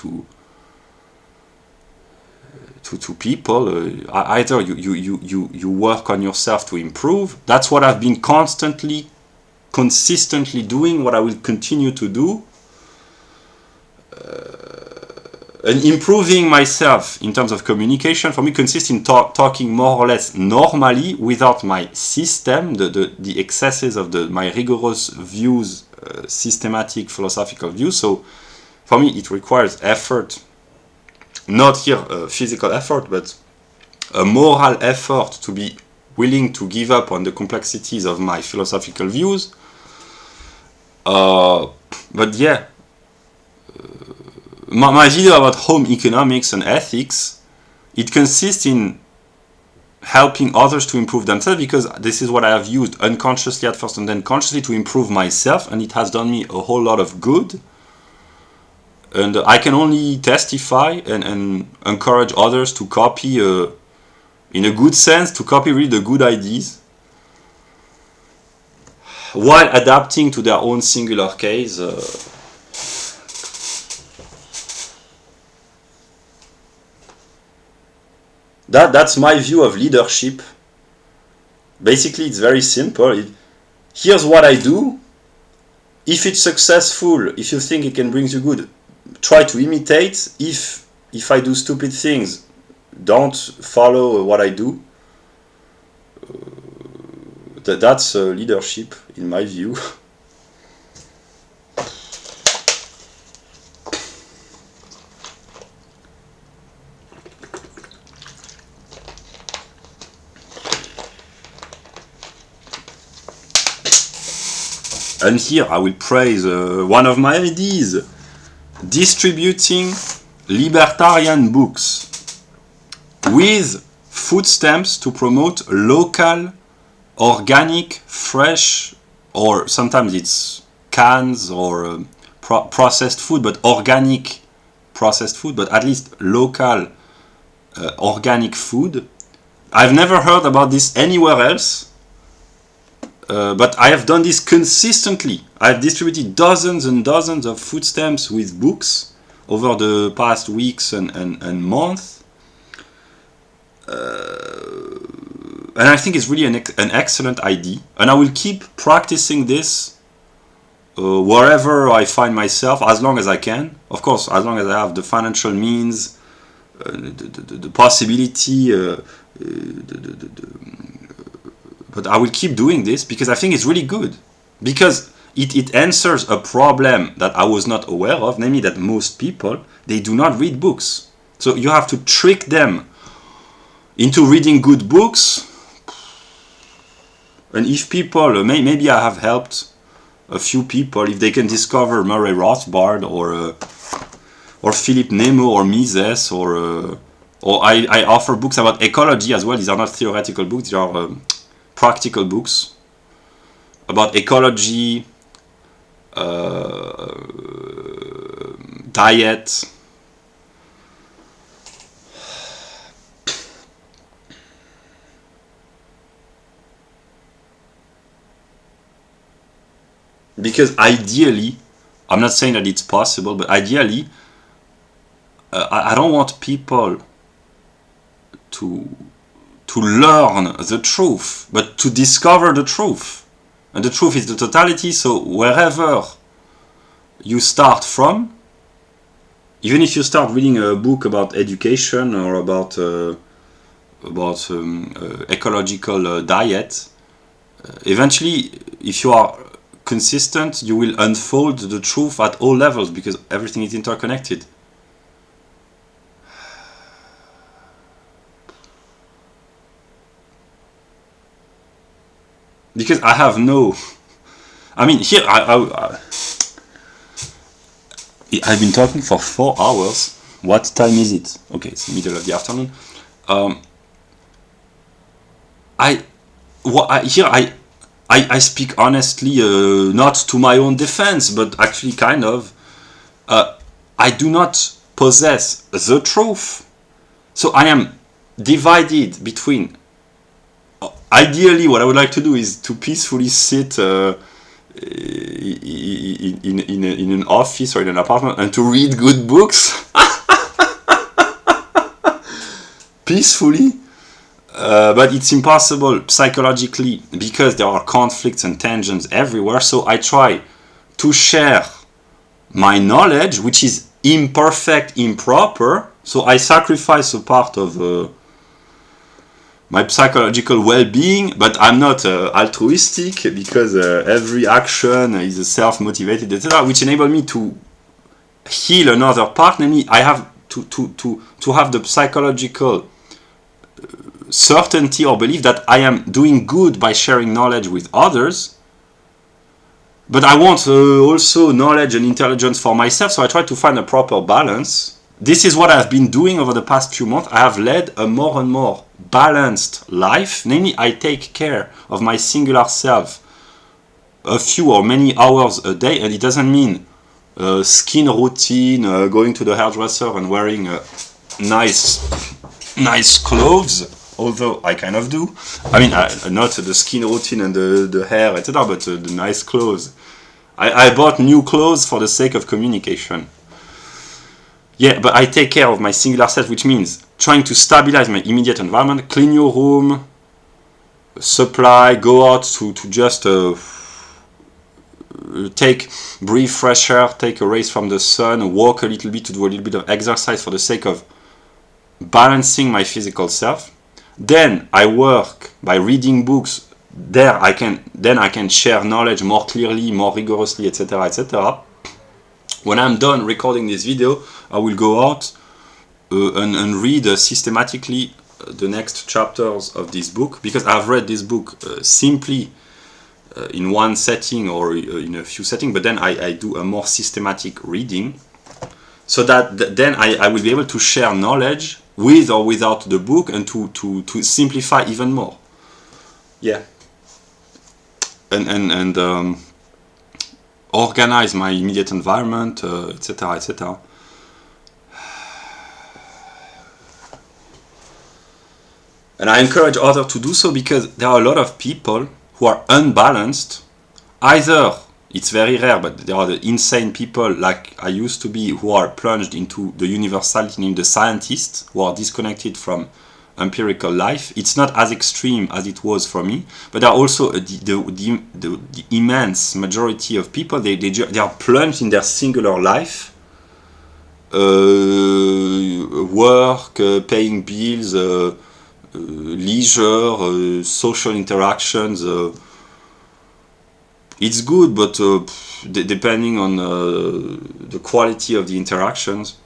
people, either you work on yourself to improve. That's what I've been consistently doing, what I will continue to do, and improving myself in terms of communication for me consists in talking more or less normally without my system, the excesses of my rigorous views, systematic philosophical views. So for me it requires effort not here a physical effort, but a moral effort to be willing to give up on the complexities of my philosophical views. But yeah, my video about home economics and ethics, it consists in helping others to improve themselves, because this is what I have used unconsciously at first and then consciously to improve myself, and it has done me a whole lot of good. And I can only testify and encourage others to copy, in a good sense, to copy really the good ideas, while adapting to their own singular case. That's my view of leadership. Basically, it's very simple. Here's what I do. If it's successful, if you think it can bring you good, try to imitate. If I do stupid things, don't follow what I do. That's leadership, in my view. And here I will praise one of my ideas: distributing libertarian books with food stamps to promote local, organic, fresh, or sometimes it's cans or processed food, but organic processed food, but at least local organic food. I've never heard about this anywhere else. But I have done this consistently. I've distributed dozens and dozens of food stamps with books over the past weeks and months. And I think it's really an excellent idea. And I will keep practicing this wherever I find myself, as long as I can. Of course, as long as I have the financial means, the possibility, but I will keep doing this because I think it's really good. Because it answers a problem that I was not aware of, namely that most people, they do not read books. So you have to trick them into reading good books. And if people, maybe I have helped a few people, if they can discover Murray Rothbard or Philippe Némo or Mises, or I offer books about ecology as well. These are not theoretical books, these are practical books about ecology, diet, because ideally, I'm not saying that it's possible, but ideally, I don't want people to learn the truth, but to discover the truth. And the truth is the totality, so wherever you start from, even if you start reading a book about education or about ecological diet, eventually, if you are consistent, you will unfold the truth at all levels, because everything is interconnected. Because I have no... I mean, here, I've been talking for 4 hours. What time is it? Okay, it's the middle of the afternoon. I speak honestly, not to my own defense, but actually kind of. I do not possess the truth. So I am divided between... Ideally, what I would like to do is to peacefully sit in an office or in an apartment and to read good books peacefully, but it's impossible psychologically because there are conflicts and tensions everywhere. So I try to share my knowledge, which is imperfect, improper. So I sacrifice a part of my psychological well-being, but I'm not altruistic, because every action is self-motivated, etc., which enable me to heal another part. Namely, I have to have the psychological certainty or belief that I am doing good by sharing knowledge with others, but I want also knowledge and intelligence for myself, so I try to find a proper balance. This is what I've been doing over the past few months. I have led a more and more balanced life, namely I take care of my singular self a few or many hours a day, and it doesn't mean skin routine, going to the hairdresser and wearing nice clothes, although I kind of do. I mean, not the skin routine and the hair, etc., but the nice clothes. I bought new clothes for the sake of communication. Yeah, but I take care of my singular self, which means trying to stabilize my immediate environment, clean your room, supply, go out to just breathe fresh air, take a rays from the sun, walk a little bit, to do a little bit of exercise for the sake of balancing my physical self. Then I work by reading books. Then I can share knowledge more clearly, more rigorously, etc., etc. When I'm done recording this video, I will go out and read systematically the next chapters of this book, because I've read this book simply in one setting or in a few settings, but then I do a more systematic reading, so that then I will be able to share knowledge with or without the book, and to simplify even more. Yeah. And organize my immediate environment, etc., etc. And I encourage others to do so, because there are a lot of people who are unbalanced. Either, it's very rare, but there are the insane people like I used to be, who are plunged into the universality, named the scientists, who are disconnected from empirical life. It's not as extreme as it was for me, but there are also the immense majority of people, they are plunged in their singular life, work, paying bills, leisure, social interactions. It's good, but depending on the quality of the interactions,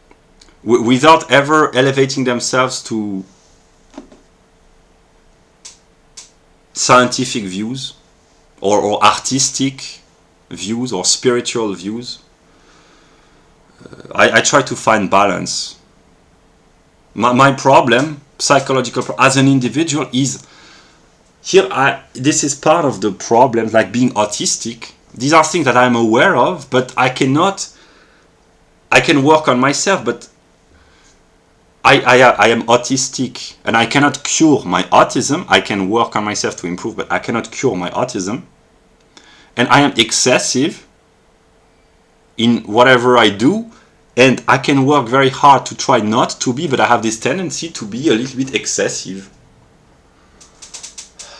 without ever elevating themselves to scientific views or artistic views or spiritual views. I try to find balance. My problem, psychological as an individual, is here. This is part of the problem, like being autistic. These are things that I'm aware of, but I can work on myself, but I am autistic, and I cannot cure my autism. I can work on myself to improve, but I cannot cure my autism. And I am excessive in whatever I do, and I can work very hard to try not to be, but I have this tendency to be a little bit excessive.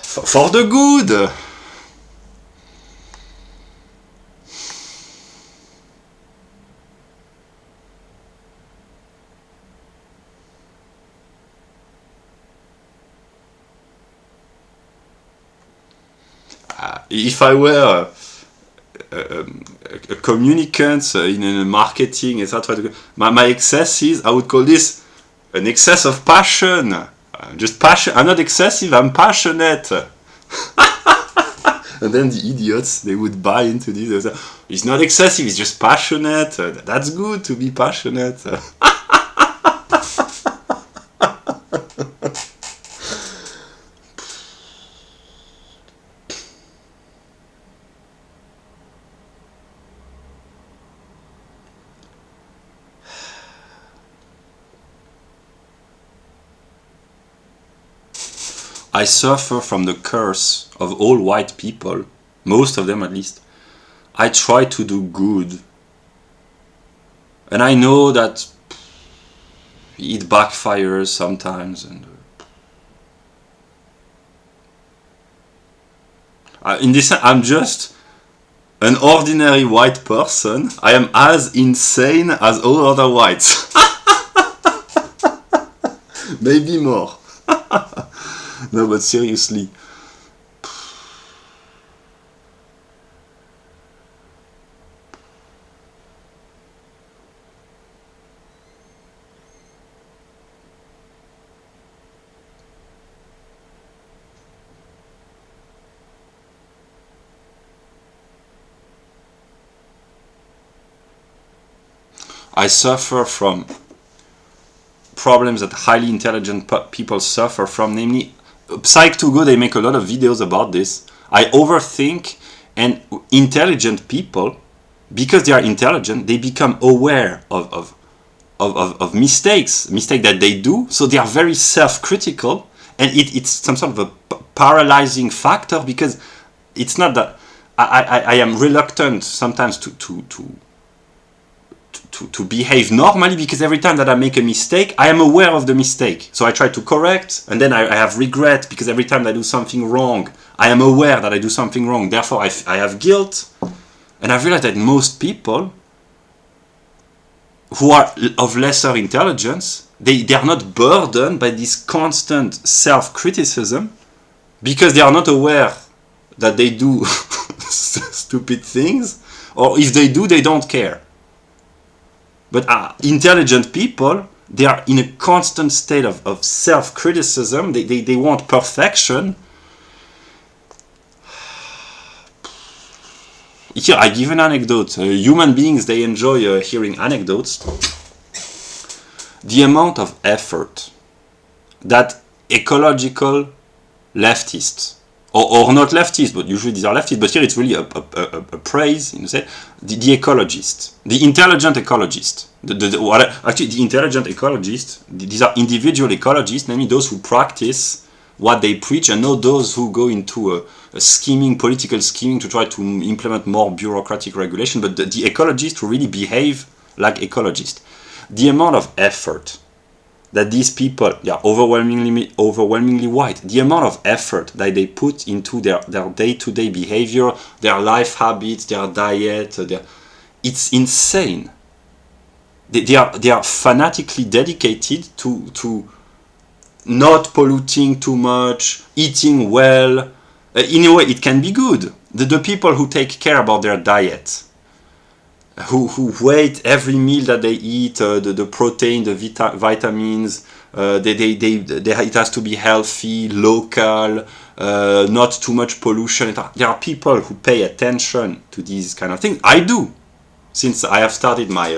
For the good! If I were a communicant in marketing, etc., my excesses, I would call this an excess of passion. Just passion. I'm not excessive, I'm passionate. And then the idiots, they would buy into this. They say, it's not excessive, it's just passionate. That's good to be passionate. I suffer from the curse of all white people, most of them at least. I try to do good, and I know that it backfires sometimes. And in this, I'm just an ordinary white person. I am as insane as all other whites. Maybe more. No, but seriously. I suffer from problems that highly intelligent people suffer from, namely, Psych2Go, they make a lot of videos about this. I overthink, and intelligent people, because they are intelligent, they become aware of mistakes that they do, so they are very self-critical, and it's some sort of a paralyzing factor, because it's not that I am reluctant sometimes to behave normally, because every time that I make a mistake, I am aware of the mistake. So I try to correct, and then I have regret, because every time I do something wrong, I am aware that I do something wrong. Therefore, I have guilt. And I've realized that most people who are of lesser intelligence, they are not burdened by this constant self-criticism, because they are not aware that they do stupid things, or if they do, they don't care. But intelligent people, they are in a constant state of self-criticism. They want perfection. Here, I give an anecdote. Human beings, they enjoy hearing anecdotes. The amount of effort that ecological leftists, or not leftists, but usually these are leftists, but here it's really a praise, you know, say, the ecologist, the intelligent ecologist, actually the intelligent ecologist, these are individual ecologists, namely those who practice what they preach, and not those who go into a scheming, political scheming to try to implement more bureaucratic regulation, but the ecologists who really behave like ecologists. The amount of effort that these people, they are overwhelmingly white, the amount of effort that they put into their day-to-day behavior, their life habits, their diet, it's insane. They are fanatically dedicated to not polluting too much, eating well. In a way, it can be good. The people who take care about their diet, who weight every meal that they eat, the protein, the vitamins, it has to be healthy, local, not too much pollution. There are people who pay attention to these kind of things. I do. Since I have started my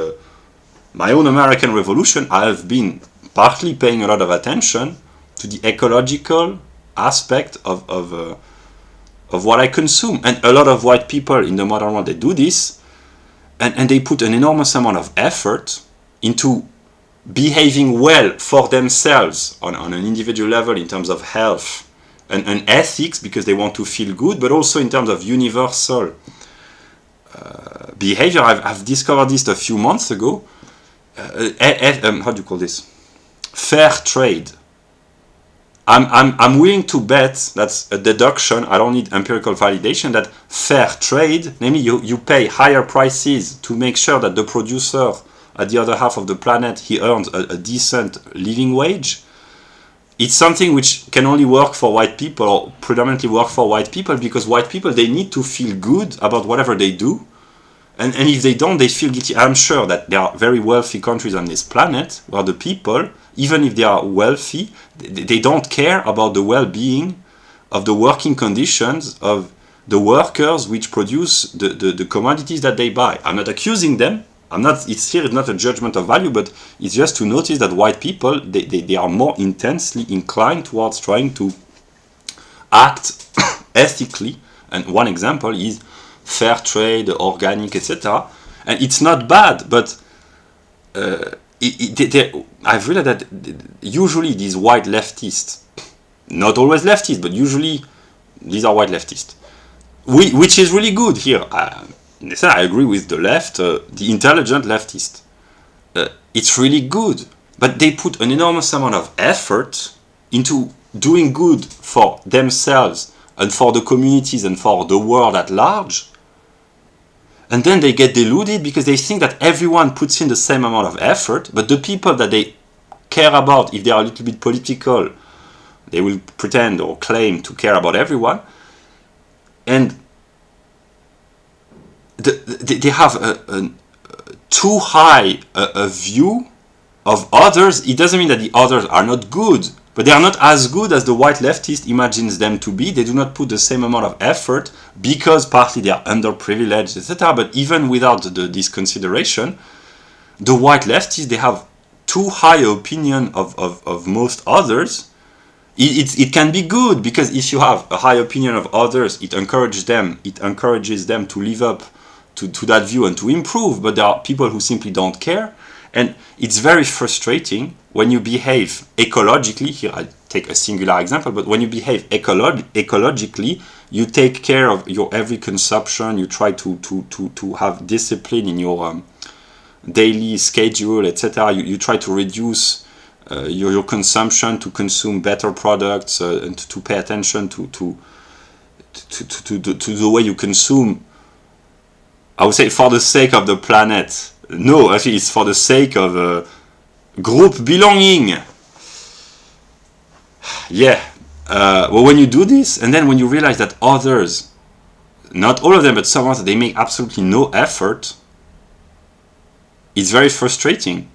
own American Revolution, I have been partly paying a lot of attention to the ecological aspect of what I consume. And a lot of white people in the modern world, they do this, and they put an enormous amount of effort into behaving well for themselves on an individual level in terms of health and ethics, because they want to feel good, but also in terms of universal behavior. I've discovered this a few months ago. How do you call this? Fair trade. I'm willing to bet, that's a deduction, I don't need empirical validation, that fair trade, namely you pay higher prices to make sure that the producer at the other half of the planet, he earns a decent living wage. It's something which can only work for white people, or predominantly work for white people, because white people, they need to feel good about whatever they do. And if they don't, they feel guilty. I'm sure that there are very wealthy countries on this planet where the people, even if they are wealthy, they don't care about the well-being of the working conditions of the workers which produce the commodities that they buy. I'm not accusing them. It's not a judgment of value, but it's just to notice that white people, they are more intensely inclined towards trying to act ethically. And one example is fair trade, organic, etc. And it's not bad, but I've realized that usually these white leftists, not always leftists, but usually these are white leftists, which is really good here. I agree with the left, the intelligent leftist. It's really good, but they put an enormous amount of effort into doing good for themselves and for the communities and for the world at large. And then they get deluded because they think that everyone puts in the same amount of effort, but the people that they care about, if they are a little bit political, they will pretend or claim to care about everyone. And they have a too high a view of others. It doesn't mean that the others are not good, but they are not as good as the white leftist imagines them to be. They do not put the same amount of effort because partly they are underprivileged, etc. But even without this consideration, the white leftists, they have too high opinion of most others. It can be good, because if you have a high opinion of others, it encourages them to live up to that view and to improve. But there are people who simply don't care, and it's very frustrating when you behave ecologically. Here I take a singular example, but when you behave ecologically, you take care of your every consumption, you try to have discipline in your daily schedule, etc. You try to reduce your consumption, to consume better products, and to pay attention to the way you consume. I would say for the sake of the planet. No, actually it's for the sake of group belonging. Yeah. Well, when you do this, and then when you realize that others, not all of them, but some others, they make absolutely no effort, it's very frustrating.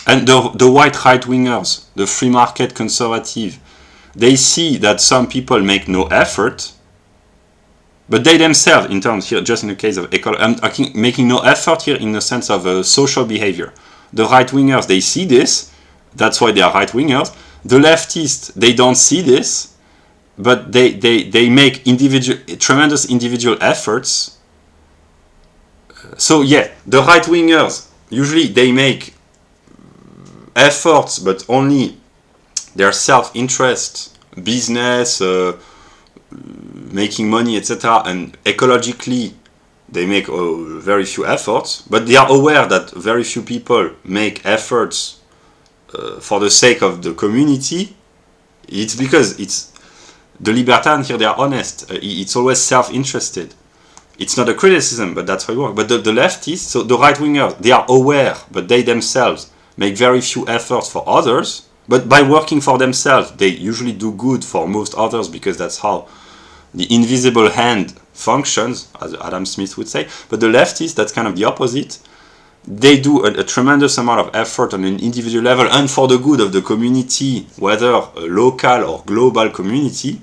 And the white right-wingers, the free market conservative, they see that some people make no effort, but they themselves, in terms here, just in the case of ecology, I'm making no effort here in the sense of social behavior. The right-wingers, they see this, that's why they are right-wingers. The leftists, they don't see this, but they make tremendous individual efforts. So yeah, the right-wingers, usually they make efforts, but only their self-interest, business, making money, etc. And ecologically, they make very few efforts, but they are aware that very few people make efforts for the sake of the community. It's because it's the libertarians here, they are honest. It's always self-interested. It's not a criticism, but that's how it works. But the leftists, so the right-wingers, they are aware, but they themselves make very few efforts for others. But by working for themselves, they usually do good for most others, because that's how the invisible hand functions, as Adam Smith would say. But the leftists, that's kind of the opposite. They do a tremendous amount of effort on an individual level and for the good of the community, whether a local or global community.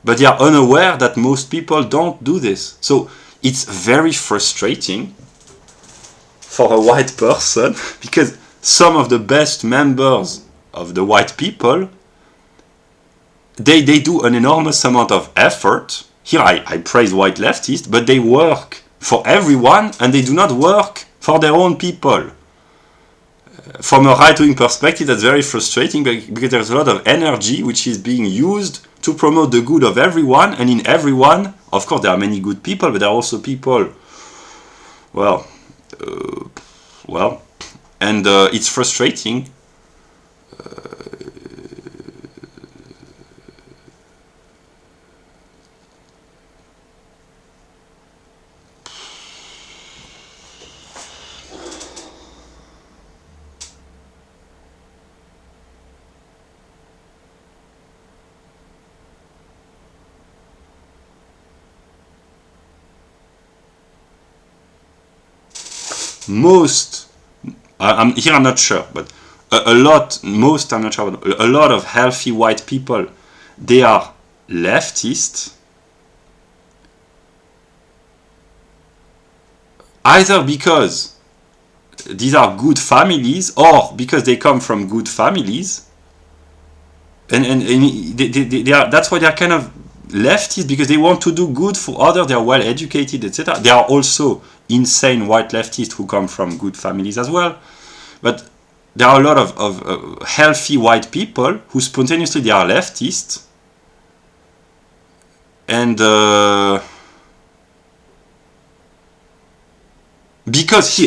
But they are unaware that most people don't do this. So it's very frustrating for a white person, because some of the best members of the white people, they do an enormous amount of effort. Here I praise white leftists, but they work for everyone and they do not work for their own people. From a right-wing perspective, that's very frustrating, because there's a lot of energy which is being used to promote the good of everyone, and in everyone, of course, there are many good people, but there are also people, and it's frustrating. Most, I'm not sure, but a lot of healthy white people, they are leftist, either because these are good families or because they come from good families, and they are, that's why they are kind of leftist, because they want to do good for others, they are well educated, etc. There are also insane white leftists who come from good families as well, but there are a lot of healthy white people who spontaneously they are leftist, and because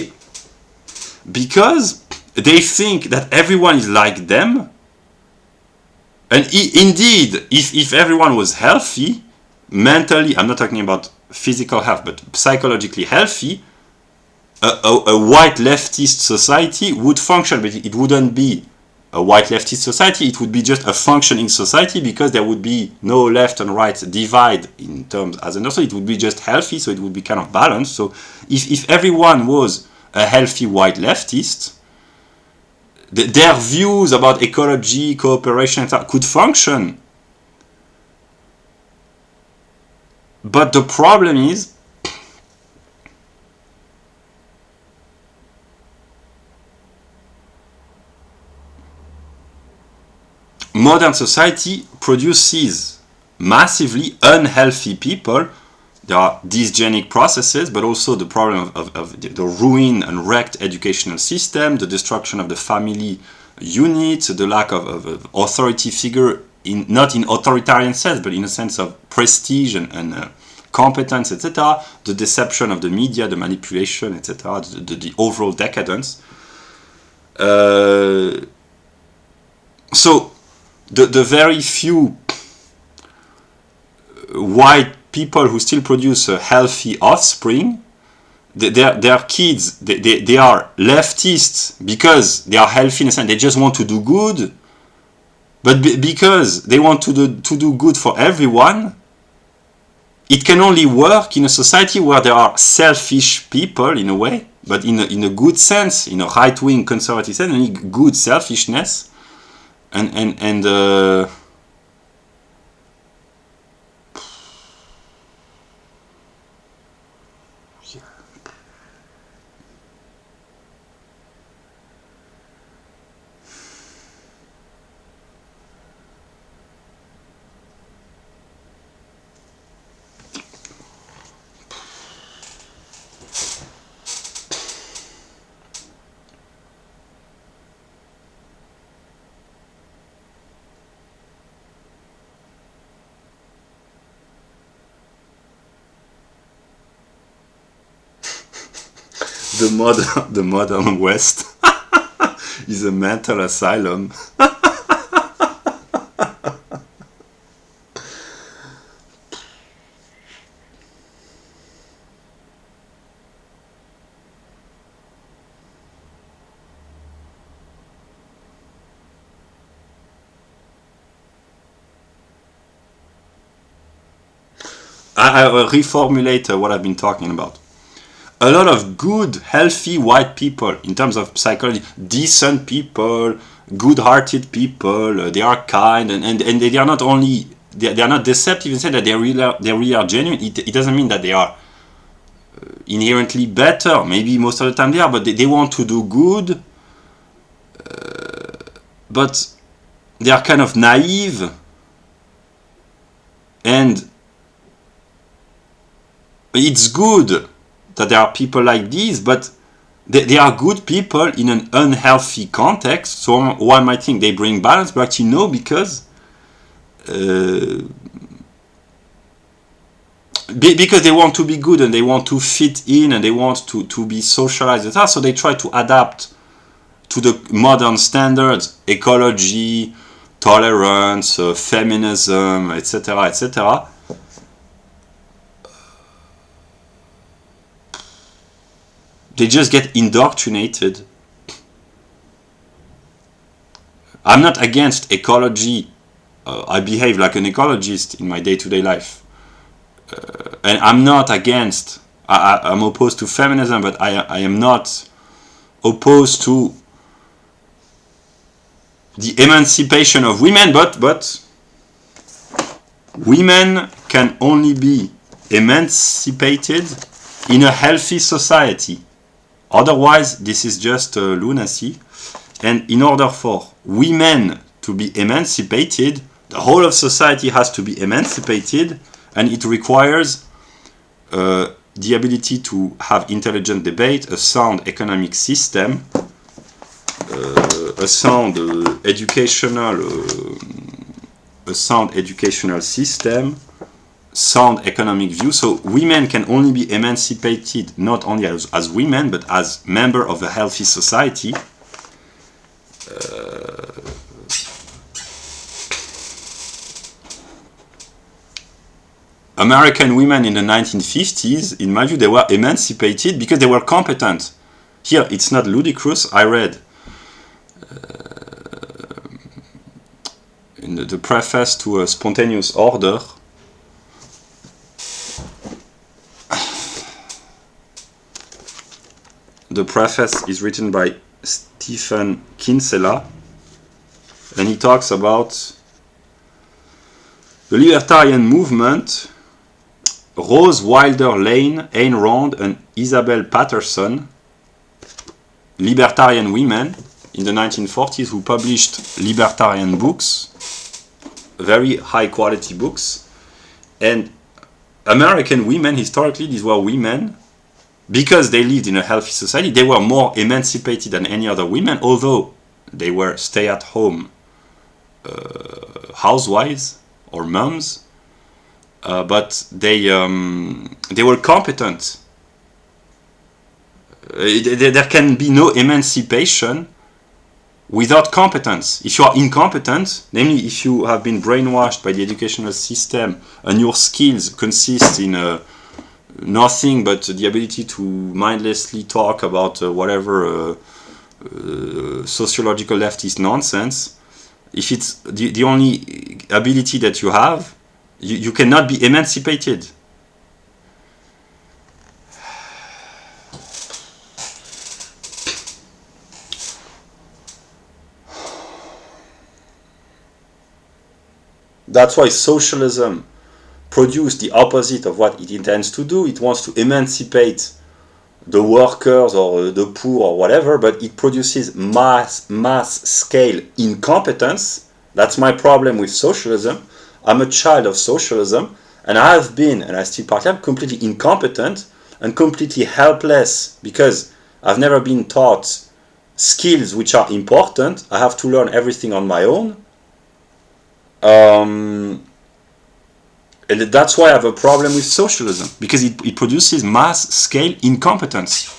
they think that everyone is like them. And indeed, if everyone was healthy, mentally, I'm not talking about physical health, but psychologically healthy, a white leftist society would function, but it wouldn't be a white leftist society, it would be just a functioning society, because there would be no left and right divide in terms as an also, it would be just healthy, so it would be kind of balanced. So if everyone was a healthy white leftist, their views about ecology, cooperation, etc. could function. But the problem is, modern society produces massively unhealthy people. There are dysgenic processes, but also the problem of the ruined and wrecked educational system, the destruction of the family unit, the lack of authority figure, not in authoritarian sense, but in a sense of prestige and competence, etc., the deception of the media, the manipulation, etc., the overall decadence. So the very few white people who still produce a healthy offspring, their kids, they are leftists because they are healthy in a sense, they just want to do good, but because they want to do good for everyone, it can only work in a society where there are selfish people in a way, but in a good sense, in a right-wing conservative sense, only good selfishness, and the modern West is a mental asylum. I reformulate what I've been talking about. A lot of good, healthy white people, in terms of psychology, decent people, good-hearted people, they are kind, and they are not only, they are not deceptive in saying that they really are genuine. It doesn't mean that they are inherently better. Maybe most of the time they are, but they want to do good, but they are kind of naive, and it's good that there are people like these, but they are good people in an unhealthy context. So one might think they bring balance, but actually no, because they want to be good and they want to fit in and they want to be socialized, etc. So they try to adapt to the modern standards, ecology, tolerance, feminism, etc., etc. They just get indoctrinated. I'm not against ecology. I behave like an ecologist in my day-to-day life. And I'm not against, I'm opposed to feminism, but I am not opposed to the emancipation of women, but women can only be emancipated in a healthy society. Otherwise, this is just lunacy. And in order for women to be emancipated, the whole of society has to be emancipated, and it requires the ability to have intelligent debate, a sound economic system, a sound educational system, sound economic view. So women can only be emancipated not only as women, but as member of a healthy society. American women in the 1950s, in my view, they were emancipated because they were competent. Here, it's not ludicrous. I read in the preface to A Spontaneous Order, the preface is written by Stephen Kinsella, and he talks about the libertarian movement. Rose Wilder Lane, Ayn Rand, and Isabel Patterson, libertarian women in the 1940s who published libertarian books, very high quality books. And American women, historically, these were women, because they lived in a healthy society, they were more emancipated than any other women, although they were stay-at-home housewives or moms, but they were competent. There can be no emancipation without competence. If you are incompetent, namely if you have been brainwashed by the educational system and your skills consist in nothing but the ability to mindlessly talk about whatever sociological leftist nonsense, if it's the only ability that you have, you cannot be emancipated. That's why socialism produced the opposite of what it intends to do. It wants to emancipate the workers or the poor or whatever, but it produces mass scale incompetence. That's my problem with socialism. I'm a child of socialism, and I have been, and I still partly am, completely incompetent and completely helpless because I've never been taught skills which are important. I have to learn everything on my own. And that's why I have a problem with socialism, because it produces mass scale incompetence.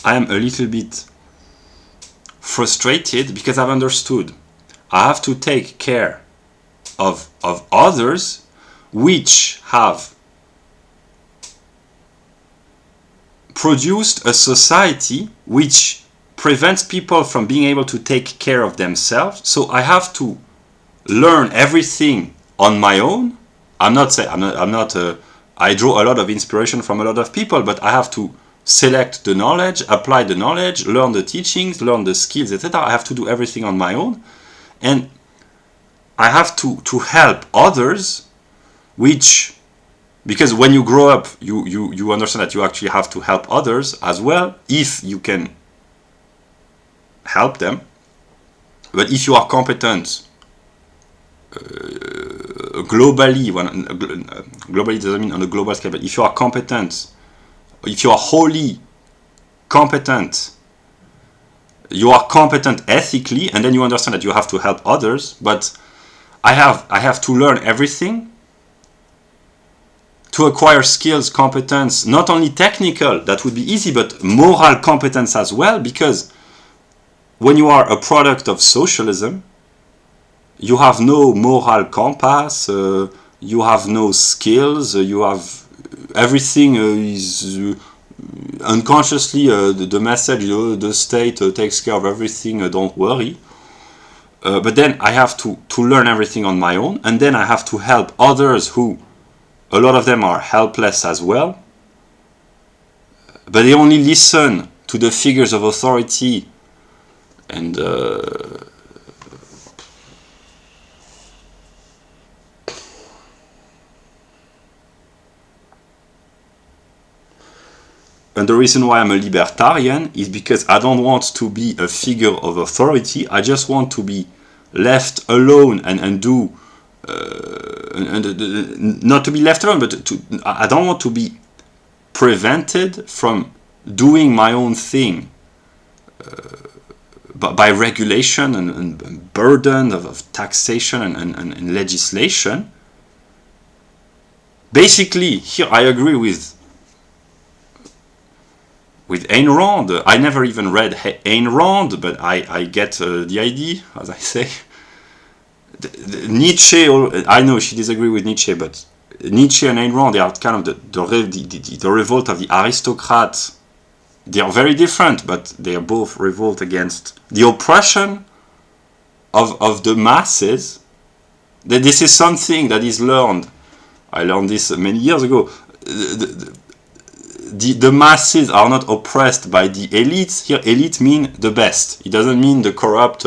I am a little bit frustrated because I've understood I have to take care of others which have produced a society which prevents people from being able to take care of themselves. So I have to learn everything on my own. I draw a lot of inspiration from a lot of people, but I have to select the knowledge, apply the knowledge, learn the teachings, learn the skills, etc. I have to do everything on my own, and I have to help others, because when you grow up, you understand that you actually have to help others as well, if you can help them. But if you are competent globally doesn't mean on a global scale, but if you are competent, if you are wholly competent, you are competent ethically, and then you understand that you have to help others. But I have to learn everything to acquire skills, competence, not only technical, that would be easy, but moral competence as well, because when you are a product of socialism, you have no moral compass, you have no skills, you have everything is unconsciously the message, the state takes care of everything, don't worry. But then I have to learn everything on my own, and then I have to help others who, a lot of them are helpless as well, but they only listen to the figures of authority and and the reason why I'm a libertarian is because I don't want to be a figure of authority. I just want to be left alone and do not to be left alone, but I don't want to be prevented from doing my own thing by regulation and burden of taxation and legislation. Basically, here I agree with Ayn Rand. I never even read Ayn Rand, but I get the idea, as I say. Nietzsche, I know she disagrees with Nietzsche, but Nietzsche and Ayn Rand, they are kind of the revolt of the aristocrats. They are very different, but they are both revolt against the oppression of the masses. This is something that is learned. I learned this many years ago. The masses are not oppressed by the elites. Here, elite mean the best. It doesn't mean the corrupt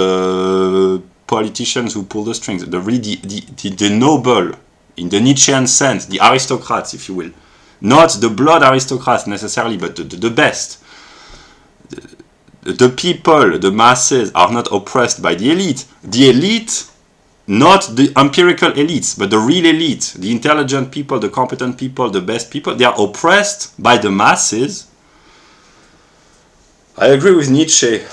politicians who pull the strings. The noble, in the Nietzschean sense, the aristocrats, if you will. Not the blood aristocrats necessarily, but the best. The people, the masses, are not oppressed by the elite. The elite, not the empirical elites, but the real elite, the intelligent people, the competent people, the best people, they are oppressed by the masses. I agree with Nietzsche.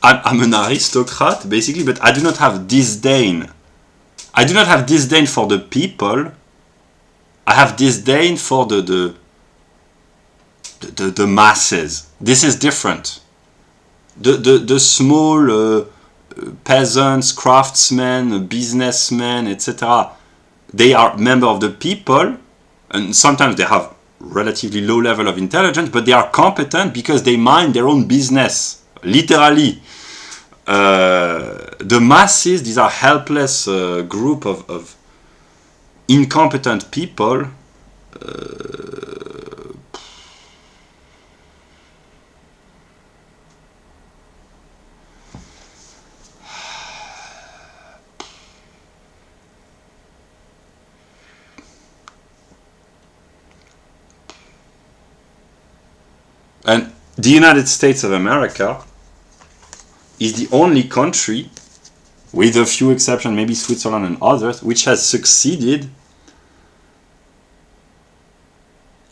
I'm an aristocrat, basically, but I do not have disdain. I do not have disdain for the people. I have disdain for the masses. This is different. The small peasants, craftsmen, businessmen, etc. They are members of the people, and sometimes they have relatively low level of intelligence, but they are competent because they mind their own business, literally. The masses, these are helpless group of incompetent people. And the United States of America is the only country, with a few exceptions, maybe Switzerland and others, which has succeeded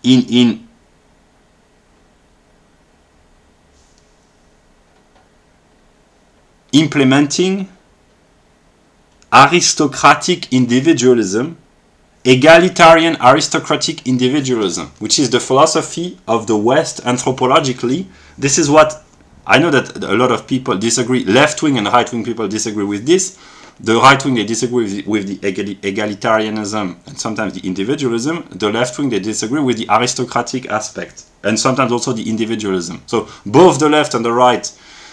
in implementing aristocratic individualism, egalitarian aristocratic individualism, which is the philosophy of the West anthropologically. This is what I know that a lot of people disagree. Left-wing and right-wing people disagree with this. The right-wing, they disagree with the egalitarianism and sometimes the individualism. The left-wing, they disagree with the aristocratic aspect and sometimes also the individualism. So both the left and the right,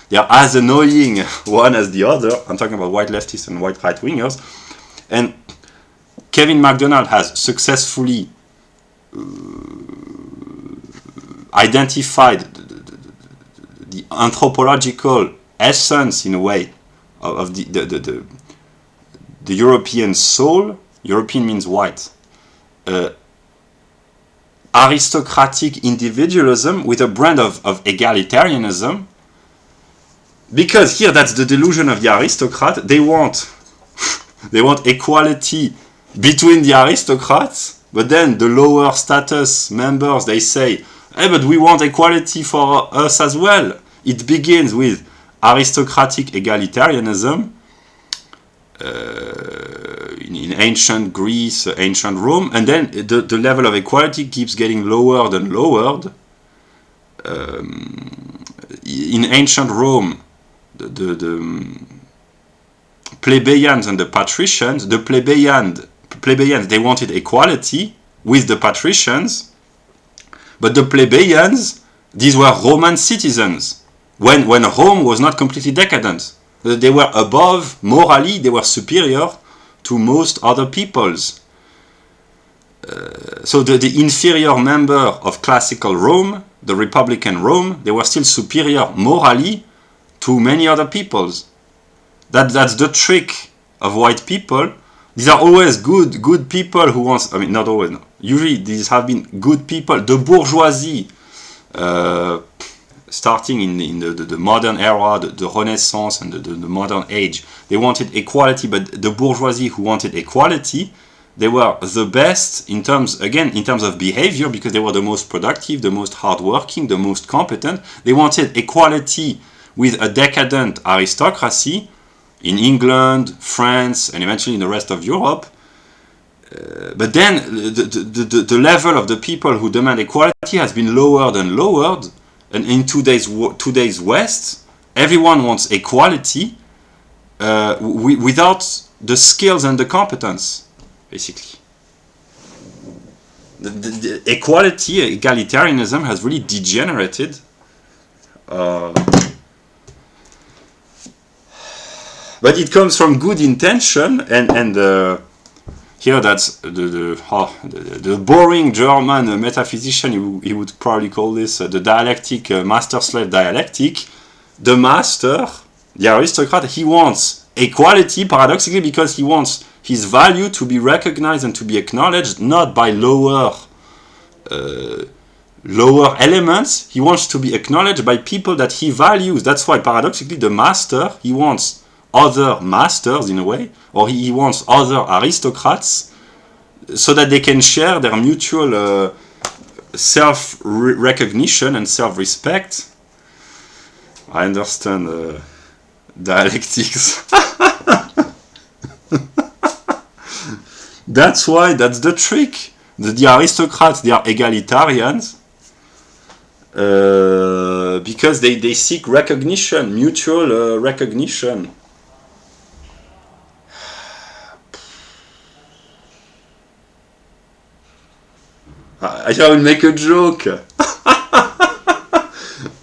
they are as annoying one as the other. I'm talking about white leftists and white right-wingers. And Kevin MacDonald has successfully identified the anthropological essence, in a way, of the European soul. European means white. Aristocratic individualism with a brand of egalitarianism. Because here, that's the delusion of the aristocrat. They want equality between the aristocrats, but then the lower status members, they say, hey, but we want equality for us as well. It begins with aristocratic egalitarianism in ancient Greece, ancient Rome, and then the level of equality keeps getting lowered and lowered. In ancient Rome, the plebeians and the patricians, the plebeians, they wanted equality with the patricians, but the plebeians, These were Roman citizens, when Rome was not completely decadent. They were above, morally, they were superior to most other peoples. So the inferior member of classical Rome, the Republican Rome, they were still superior morally to many other peoples. That's the trick of white people. These are always good people who want, I mean, not always, no. Usually these have been good people. The bourgeoisie, starting in the modern era, the Renaissance and the modern age, they wanted equality, but the bourgeoisie who wanted equality, they were the best in terms of behavior, because they were the most productive, the most hardworking, the most competent. They wanted equality with a decadent aristocracy in England, France, and eventually in the rest of Europe. But then the level of the people who demand equality has been lowered and lowered. And in today's West, everyone wants equality without the skills and the competence, basically. The equality, egalitarianism has really degenerated. But it comes from good intention, and here that's the boring German metaphysician, he would probably call this the dialectic, master-slave dialectic. The master, the aristocrat, he wants equality, paradoxically, because he wants his value to be recognized and to be acknowledged, not by lower elements. He wants to be acknowledged by people that he values. That's why, paradoxically, the master, he wants other masters, in a way, or he wants other aristocrats, so that they can share their mutual self-recognition and self-respect. I understand dialectics. That's the trick. The aristocrats, they are egalitarians, because they seek recognition, mutual recognition. I will make a joke.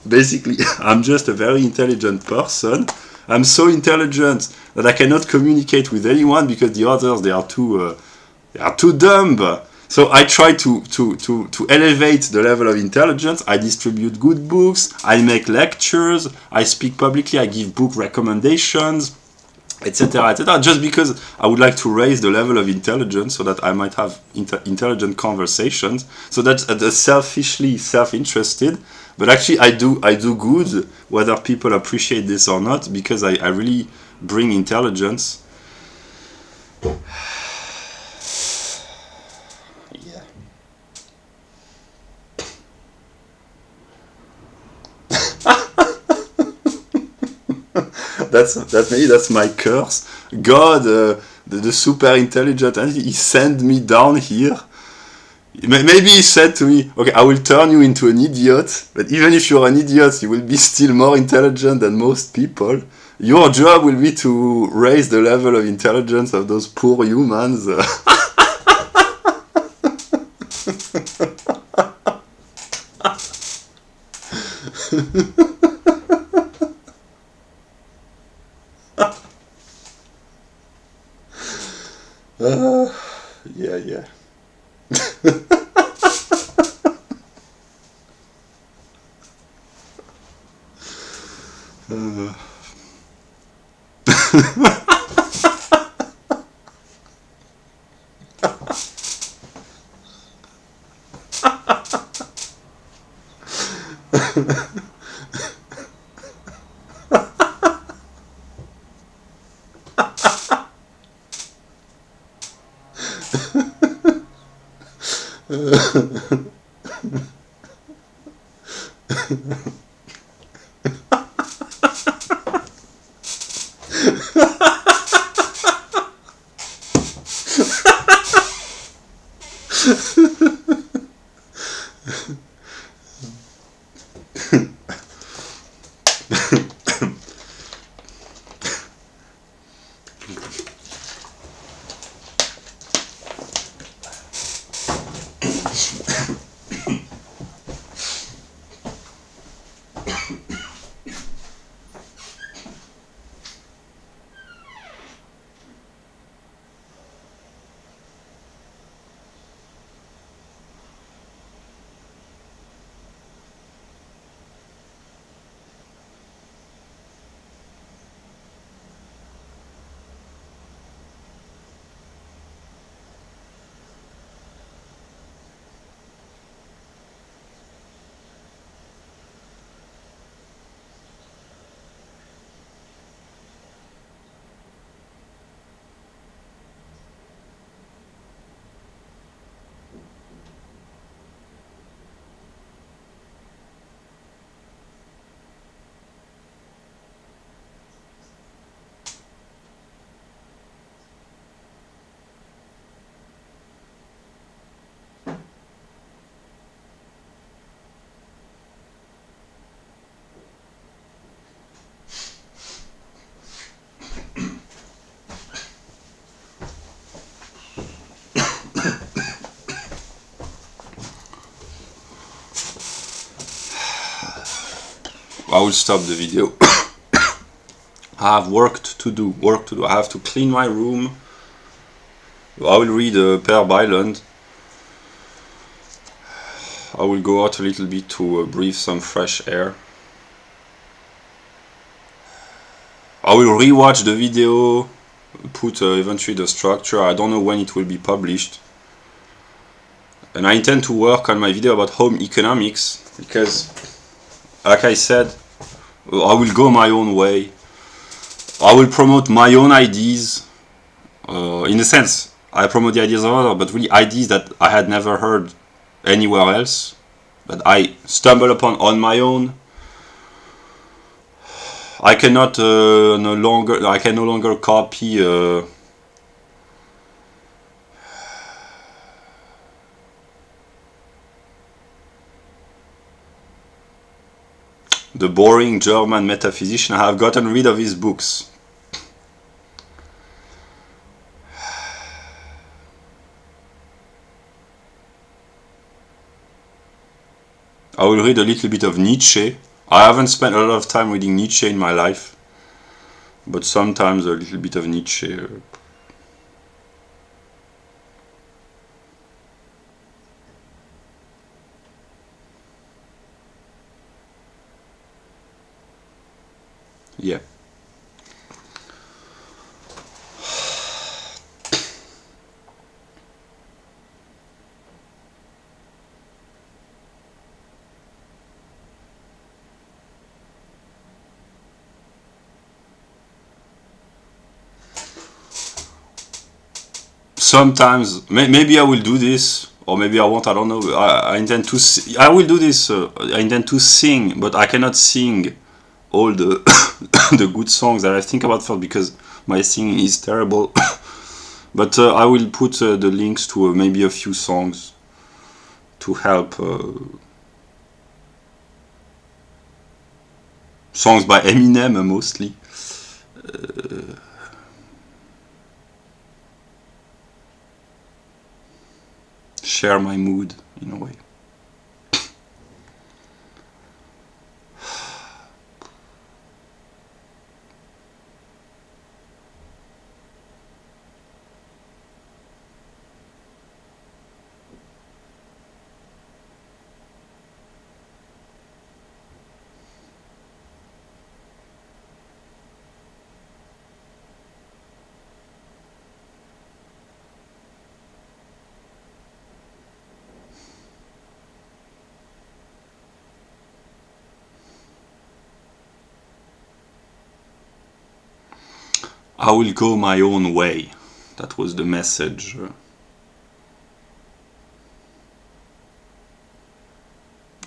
Basically, I'm just a very intelligent person. I'm so intelligent that I cannot communicate with anyone because the others, they are too dumb. So I try to elevate the level of intelligence. I distribute good books. I make lectures. I speak publicly. I give book recommendations, etc., etc. Just because I would like to raise the level of intelligence so that I might have intelligent conversations. So that's selfishly self-interested. But actually, I do good, whether people appreciate this or not, because I really bring intelligence. Yeah. That's my curse. God, the super intelligent entity, he sent me down here. Maybe he said to me, okay, I will turn you into an idiot, but even if you're an idiot, you will be still more intelligent than most people. Your job will be to raise the level of intelligence of those poor humans. Yeah. I will stop the video. I have work to do. I have to clean my room. I will read Per Bylund. I will go out a little bit to breathe some fresh air. I will rewatch the video, put eventually the structure. I don't know when it will be published. And I intend to work on my video about home economics because, like I said, I will go my own way. I will promote my own ideas. In a sense, I promote the ideas of others, but really ideas that I had never heard anywhere else, that I stumble upon on my own. I cannot no longer copy the boring German metaphysician. I have gotten rid of his books. I will read a little bit of Nietzsche. I haven't spent a lot of time reading Nietzsche in my life, but sometimes a little bit of Nietzsche. Yeah. Sometimes, maybe I will do this, or maybe I won't. I don't know. I intend to. I will do this. I intend to sing, but I cannot sing all the the good songs that I think about first because my singing is terrible. But I will put the links to maybe a few songs to help. Songs by Eminem mostly. Share my mood in a way. I will go my own way. That was the message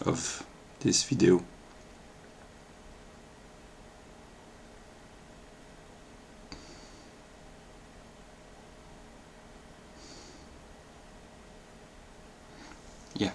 of this video. Yeah.